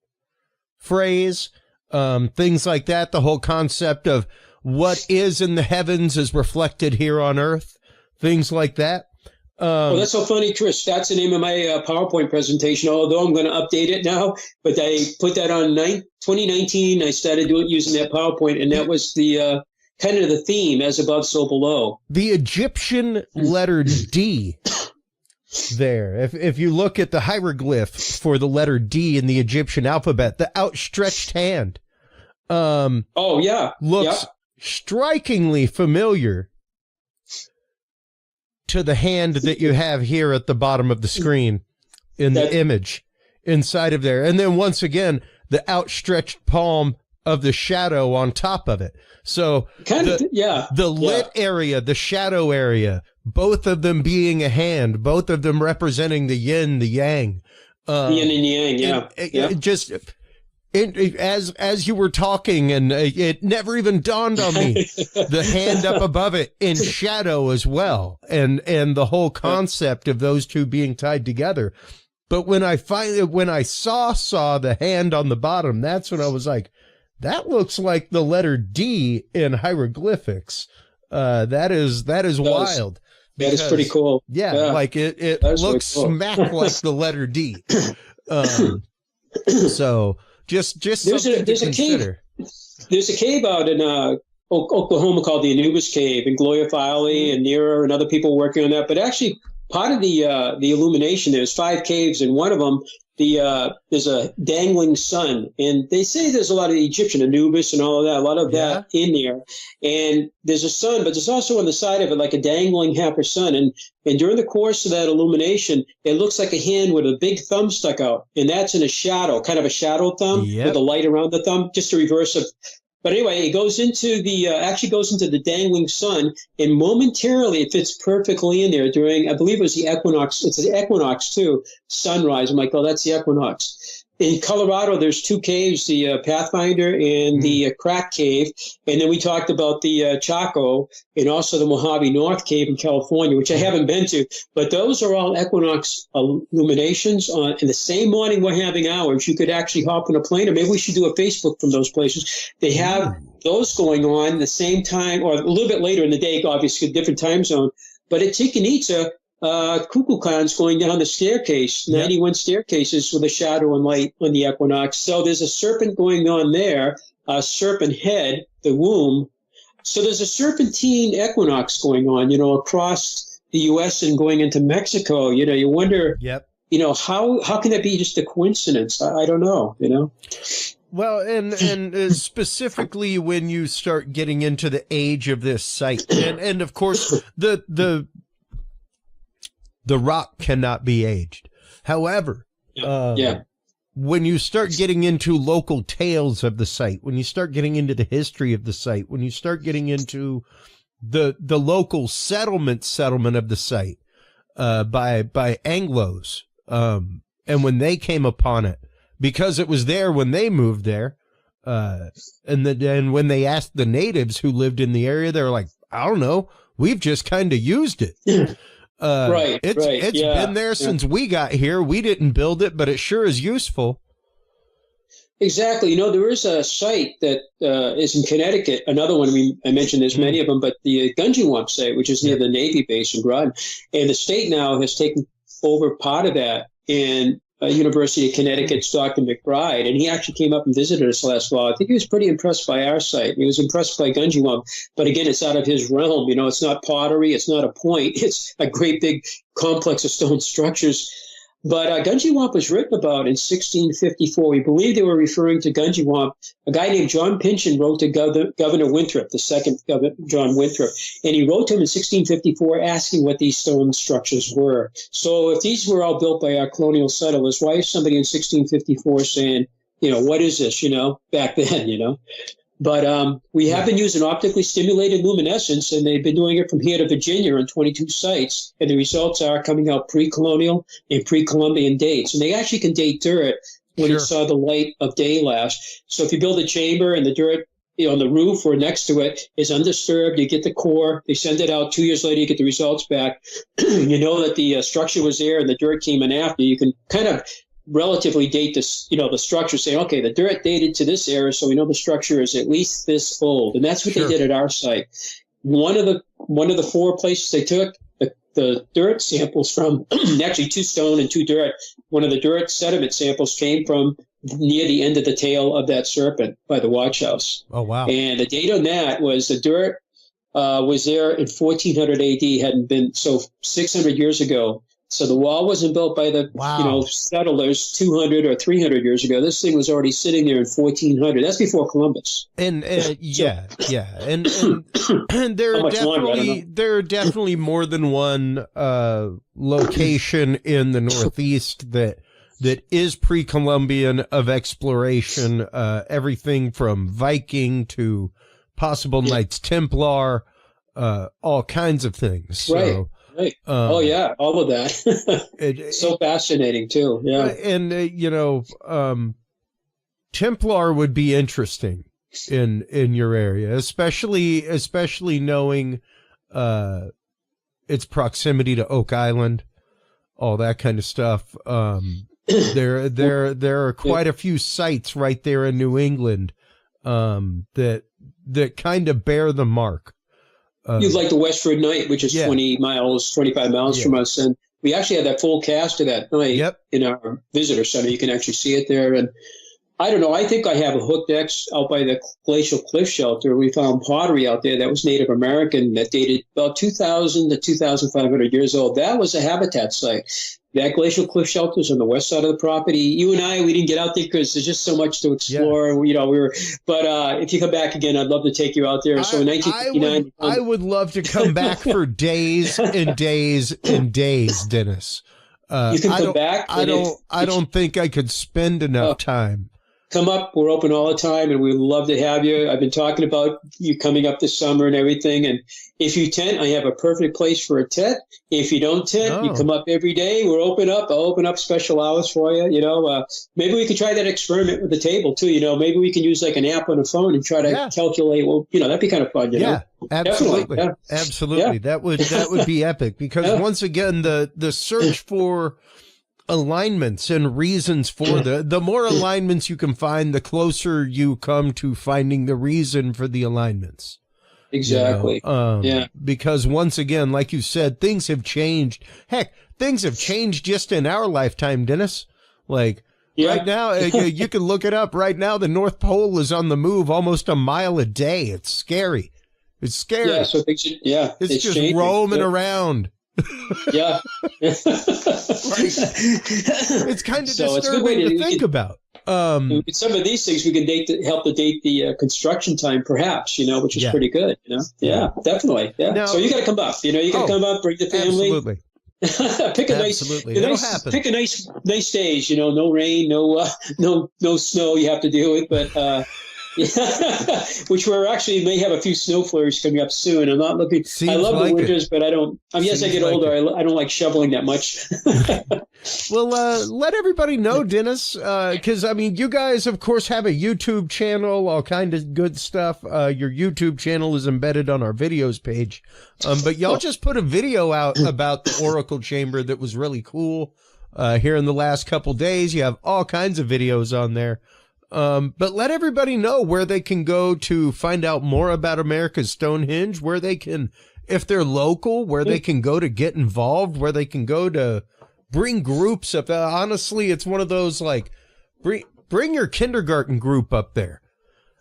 [SPEAKER 1] phrase, things like that. The whole concept of what is in the heavens is reflected here on earth, things like that.
[SPEAKER 4] Well, that's so funny, Chris. That's the name of my PowerPoint presentation, although I'm going to update it now. But I put that on 2019. I started using that PowerPoint, and that was the kind of the theme, as above, so below.
[SPEAKER 1] The Egyptian letter D there. If you look at the hieroglyph for the letter D in the Egyptian alphabet, the outstretched hand looks strikingly familiar to the hand that you have here at the bottom of the screen in the image inside of there. And then once again, the outstretched palm of the shadow on top of it. So the lit area, the shadow area, both of them being a hand, both of them representing the yin, the yang.
[SPEAKER 4] The yin and yang,
[SPEAKER 1] It just... as you were talking, and it never even dawned on me, the hand up above it in shadow as well, and the whole concept of those two being tied together. But when I saw the hand on the bottom, that's when I was like, that looks like the letter D in hieroglyphics. That is wild.
[SPEAKER 4] That is pretty cool.
[SPEAKER 1] Yeah, like it looks really cool. Smack like the letter D. So. Just
[SPEAKER 4] there's a cave. There's a cave out in Oklahoma called the Anubis Cave, and Gloria Filey and Nira and other people working on that. But actually, part of the illumination, there's 5 caves, and one of them there's a dangling sun, and they say there's a lot of Egyptian Anubis and all of that, a lot of that in there. And there's a sun, but there's also on the side of it like a dangling half sun. And during the course of that illumination, it looks like a hand with a big thumb stuck out, and that's in a shadow, kind of a shadow thumb with the light around the thumb, just a reverse of. But anyway, it goes into actually goes into the dangling sun, and momentarily it fits perfectly in there during, I believe it was the equinox. It's the equinox too, sunrise. I'm like, oh, that's the equinox. In Colorado, there's two caves, the Pathfinder and the Crack Cave. And then we talked about the Chaco and also the Mojave North Cave in California, which I haven't been to. But those are all equinox illuminations. In the same morning we're having ours, you could actually hop on a plane, or maybe we should do a Facebook from those places. They have those going on the same time, or a little bit later in the day, obviously a different time zone. But at Chichen Itza, Kukulkan's going down the staircase, 91 staircases with a shadow and light on the equinox. So there's a serpent going on there, a serpent head, the womb. So there's a serpentine equinox going on, across the U.S. and going into Mexico. You wonder, how can that be just a coincidence? I don't know,
[SPEAKER 1] Well, and specifically when you start getting into the age of this site, and of course the rock cannot be aged. However, when you start getting into local tales of the site, when you start getting into the history of the site, when you start getting into the local settlement of the site, by Anglos, and when they came upon it, because it was there when they moved there, and when they asked the natives who lived in the area, they were like, I don't know, we've just kind of used it. It's been there since we got here. We didn't build it, but it sure is useful.
[SPEAKER 4] Exactly. There is a site that is in Connecticut. Another one, I mentioned there's many of them, but the Gunjiwamp site, which is near the Navy base in Groton. And the state now has taken over part of that. And University of Connecticut's Dr. McBride, and he actually came up and visited us last fall. I think he was pretty impressed by our site. He was impressed by Gunjiwamp, but again, it's out of his realm. It's not pottery, it's not a point, it's a great big complex of stone structures. But Gunjiwamp was written about in 1654. We believe they were referring to Gunjiwamp. A guy named John Pynchon wrote to Governor Winthrop, the second Governor, John Winthrop, and he wrote to him in 1654 asking what these stone structures were. So if these were all built by our colonial settlers, why is somebody in 1654 saying, what is this, back then, But we have been using optically stimulated luminescence, and they've been doing it from here to Virginia on 22 sites. And the results are coming out pre-colonial and pre-Columbian dates. And they actually can date dirt when it saw the light of day last. So if you build a chamber and the dirt on the roof or next to it is undisturbed, you get the core. They send it out 2 years later, you get the results back. You know that the structure was there and the dirt came in after. You can kind of relatively date this, the structure, saying, okay, the dirt dated to this era, so we know the structure is at least this old. And that's what they did at our site. One of the four places they took the dirt samples from, actually 2 stone and 2 dirt. One of the dirt sediment samples came from near the end of the tail of that serpent by the watch house.
[SPEAKER 1] Oh, wow.
[SPEAKER 4] And the date on that was the dirt was there in 1400 AD, hadn't been, so 600 years ago. So the wall wasn't built by the settlers 200 or 300 years ago. This thing was already sitting there in 1400. That's before Columbus.
[SPEAKER 1] And and there are definitely more than one location in the Northeast that is pre-Columbian of exploration. Everything from Viking to possible Knights Templar, all kinds of things. So,
[SPEAKER 4] Right. All of that. So fascinating too. Yeah.
[SPEAKER 1] And Templar would be interesting in your area, especially knowing its proximity to Oak Island, all that kind of stuff. There are quite a few sites right there in New England that kind of bear the mark.
[SPEAKER 4] You'd like the Westford Night, which is 25 miles from us. And we actually had that full cast of that night in our visitor center. You can actually see it there. And I don't know, I think I have a hooked X out by the Glacial Cliff Shelter. We found pottery out there that was Native American that dated about 2,000 to 2,500 years old. That was a habitat site. That glacial cliff shelter is on the west side of the property. You and I, we didn't get out there because there's just so much to explore. Yeah. But if you come back again, I'd love to take you out there. So in 1959,
[SPEAKER 1] I would love to come back for days and days and days, Dennis.
[SPEAKER 4] You can come back.
[SPEAKER 1] I don't think I could spend enough time.
[SPEAKER 4] Come up. We're open all the time, and we'd love to have you. I've been talking about you coming up this summer and everything. And if you tent, I have a perfect place for a tent. If you don't tent, you come up every day. We're open up. I'll open up special hours for you. Maybe we could try that experiment with the table too. Maybe we can use like an app on the phone and try to calculate. Well, that'd be kind of fun.
[SPEAKER 1] Absolutely,
[SPEAKER 4] yeah.
[SPEAKER 1] Absolutely. Yeah. That would be epic because once again, the search for alignments and reasons for the more alignments you can find, the closer you come to finding the reason for the alignments.
[SPEAKER 4] Exactly.
[SPEAKER 1] Because once again, like you said, things have changed. Heck, things have changed just in our lifetime, Dennis. Like right now, you can look it up. Right now, the North Pole is on the move almost a mile a day. It's scary. It's scary.
[SPEAKER 4] Yeah. So things,
[SPEAKER 1] it's just changing. Roaming around.
[SPEAKER 4] Yeah.
[SPEAKER 1] It's kind of disturbing to think about.
[SPEAKER 4] Some of these things we can help to date the construction time, perhaps, which is pretty good. Yeah, definitely. Yeah. Now, so you got to come up. You got to come up, bring the family.
[SPEAKER 1] Absolutely.
[SPEAKER 4] Pick a nice days. No rain, no snow you have to deal with, but. Which we're actually may have a few snow flurries coming up soon. I'm not looking. I love the winters, but I don't. As I get older, I don't like shoveling that much.
[SPEAKER 1] Well, let everybody know, Dennis, because you guys, of course, have a YouTube channel, all kind of good stuff. Your YouTube channel is embedded on our videos page, but y'all just put a video out about the Oracle Chamber that was really cool. Here in the last couple days, you have all kinds of videos on there. But let everybody know where they can go to find out more about America's Stonehenge, where they can, if they're local, where they can go to get involved, where they can go to bring groups up. Honestly, it's one of those like, bring your kindergarten group up there.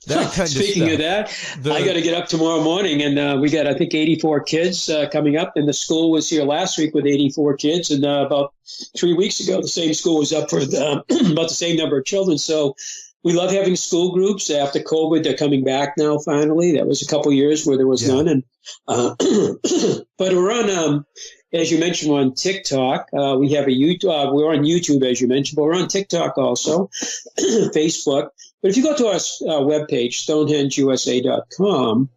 [SPEAKER 1] That kind
[SPEAKER 4] Speaking
[SPEAKER 1] of stuff.
[SPEAKER 4] Of that, I got to get up tomorrow morning, and we got, I think, 84 kids coming up. And the school was here last week with 84 kids, and about 3 weeks ago, the same school was up for about the same number of children. So we love having school groups. After COVID, they're coming back now. Finally, that was a couple years where there was none. And but we're on, as you mentioned, we're on TikTok. We have a YouTube. We're on YouTube, as you mentioned, but we're on TikTok also, Facebook. But if you go to our webpage, StonehengeUSA.com,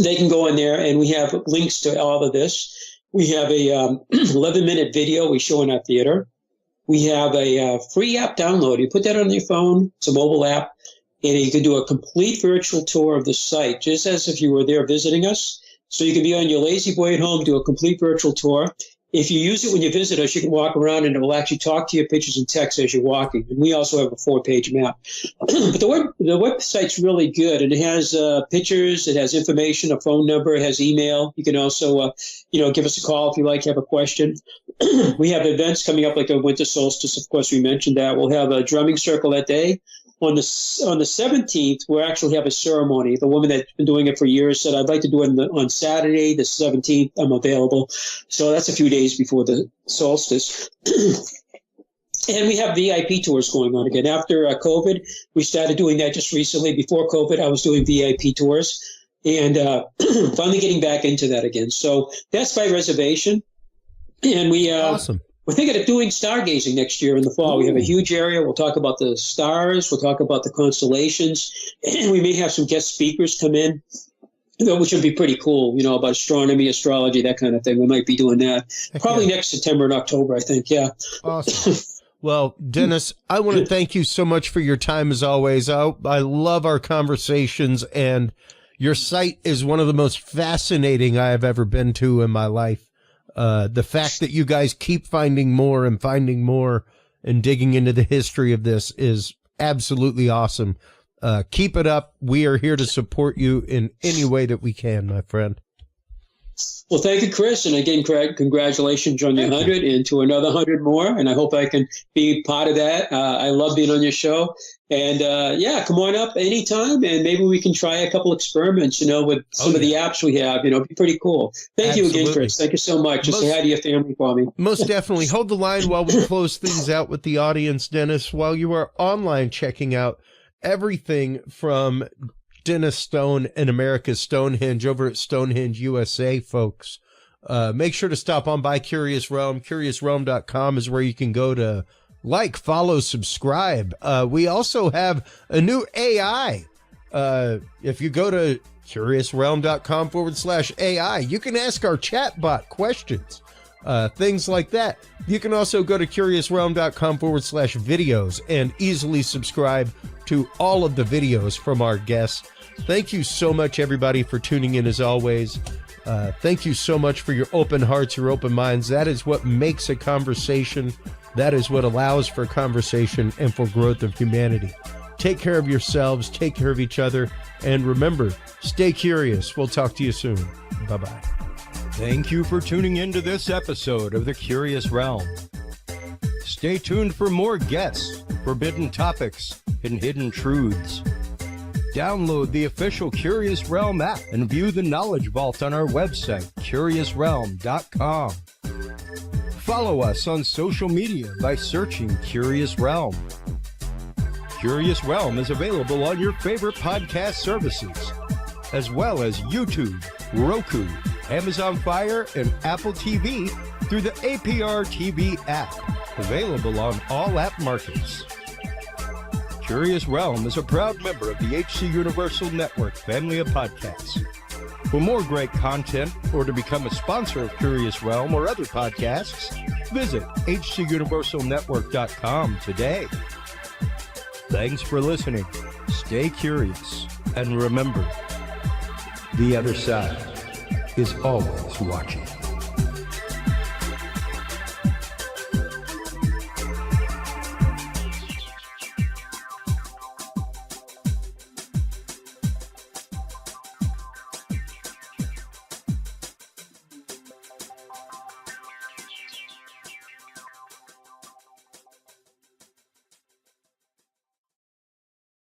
[SPEAKER 4] they can go in there, and we have links to all of this. We have a 11-minute video we show in our theater. We have a free app download. You put that on your phone. It's a mobile app, and you can do a complete virtual tour of the site, just as if you were there visiting us. So you can be on your lazy boy at home, do a complete virtual tour. If you use it when you visit us, you can walk around, and it will actually talk to your pictures and text as you're walking. And we also have a 4-page map. But the website's really good, and it has pictures, it has information, a phone number, it has email. You can also, give us a call if you have a question. We have events coming up like a winter solstice. Of course, we mentioned that. We'll have a drumming circle that day. On the 17th, we'll actually have a ceremony. The woman that's been doing it for years said, I'd like to do it on Saturday, the 17th. I'm available. So that's a few days before the solstice. And we have VIP tours going on again. After COVID, we started doing that just recently. Before COVID, I was doing VIP tours, and finally getting back into that again. So that's by reservation. And
[SPEAKER 1] awesome.
[SPEAKER 4] We're thinking of doing stargazing next year in the fall. Ooh. We have a huge area. We'll talk about the stars. We'll talk about the constellations. And we may have some guest speakers come in, which would be pretty cool, about astronomy, astrology, that kind of thing. We might be doing that probably next September and October, I think. Yeah.
[SPEAKER 1] Awesome. Well, Dennis, I want to thank you so much for your time as always. I love our conversations, and your site is one of the most fascinating I have ever been to in my life. The fact that you guys keep finding more and digging into the history of this is absolutely awesome. Keep it up. We are here to support you in any way that we can, my friend.
[SPEAKER 4] Well, thank you, Chris. And again, Craig, congratulations on your 100 and to another 100 more. And I hope I can be part of that. I love being on your show. And come on up anytime. And maybe we can try a couple experiments, with some of the apps we have. It'd be pretty cool. Thank you again, Chris. Thank you so much. Just say hi to your family for me.
[SPEAKER 1] Most definitely. Hold the line while we close things out with the audience, Dennis, while you are online checking out everything from Dennis Stone and America's Stonehenge over at Stonehenge USA, folks. Make sure to stop on by Curious Realm. CuriousRealm.com is where you can go to like, follow, subscribe. We also have a new AI. If you go to CuriousRealm.com/AI, you can ask our chatbot questions, things like that. You can also go to CuriousRealm.com/videos and easily subscribe to all of the videos from our guests. Thank you so much, everybody, for tuning in as always. Thank you so much for your open hearts, your open minds. That is what makes a conversation. That is what allows for conversation and for growth of humanity. Take care of yourselves, take care of each other, and remember, stay curious. We'll talk to you soon. Bye-bye. Thank you for tuning in to this episode of The Curious Realm. Stay tuned for more guests, forbidden topics, and hidden truths. Download the official Curious Realm app and view the Knowledge Vault on our website, CuriousRealm.com. Follow us on social media by searching Curious Realm. Curious Realm is available on your favorite podcast services, as well as YouTube, Roku, Amazon Fire, and Apple TV through the APR TV app, available on all app markets. Curious Realm is a proud member of the HC Universal Network family of podcasts. For more great content or to become a sponsor of Curious Realm or other podcasts, visit hcuniversalnetwork.com today. Thanks for listening. Stay curious. And remember, the other side is always watching.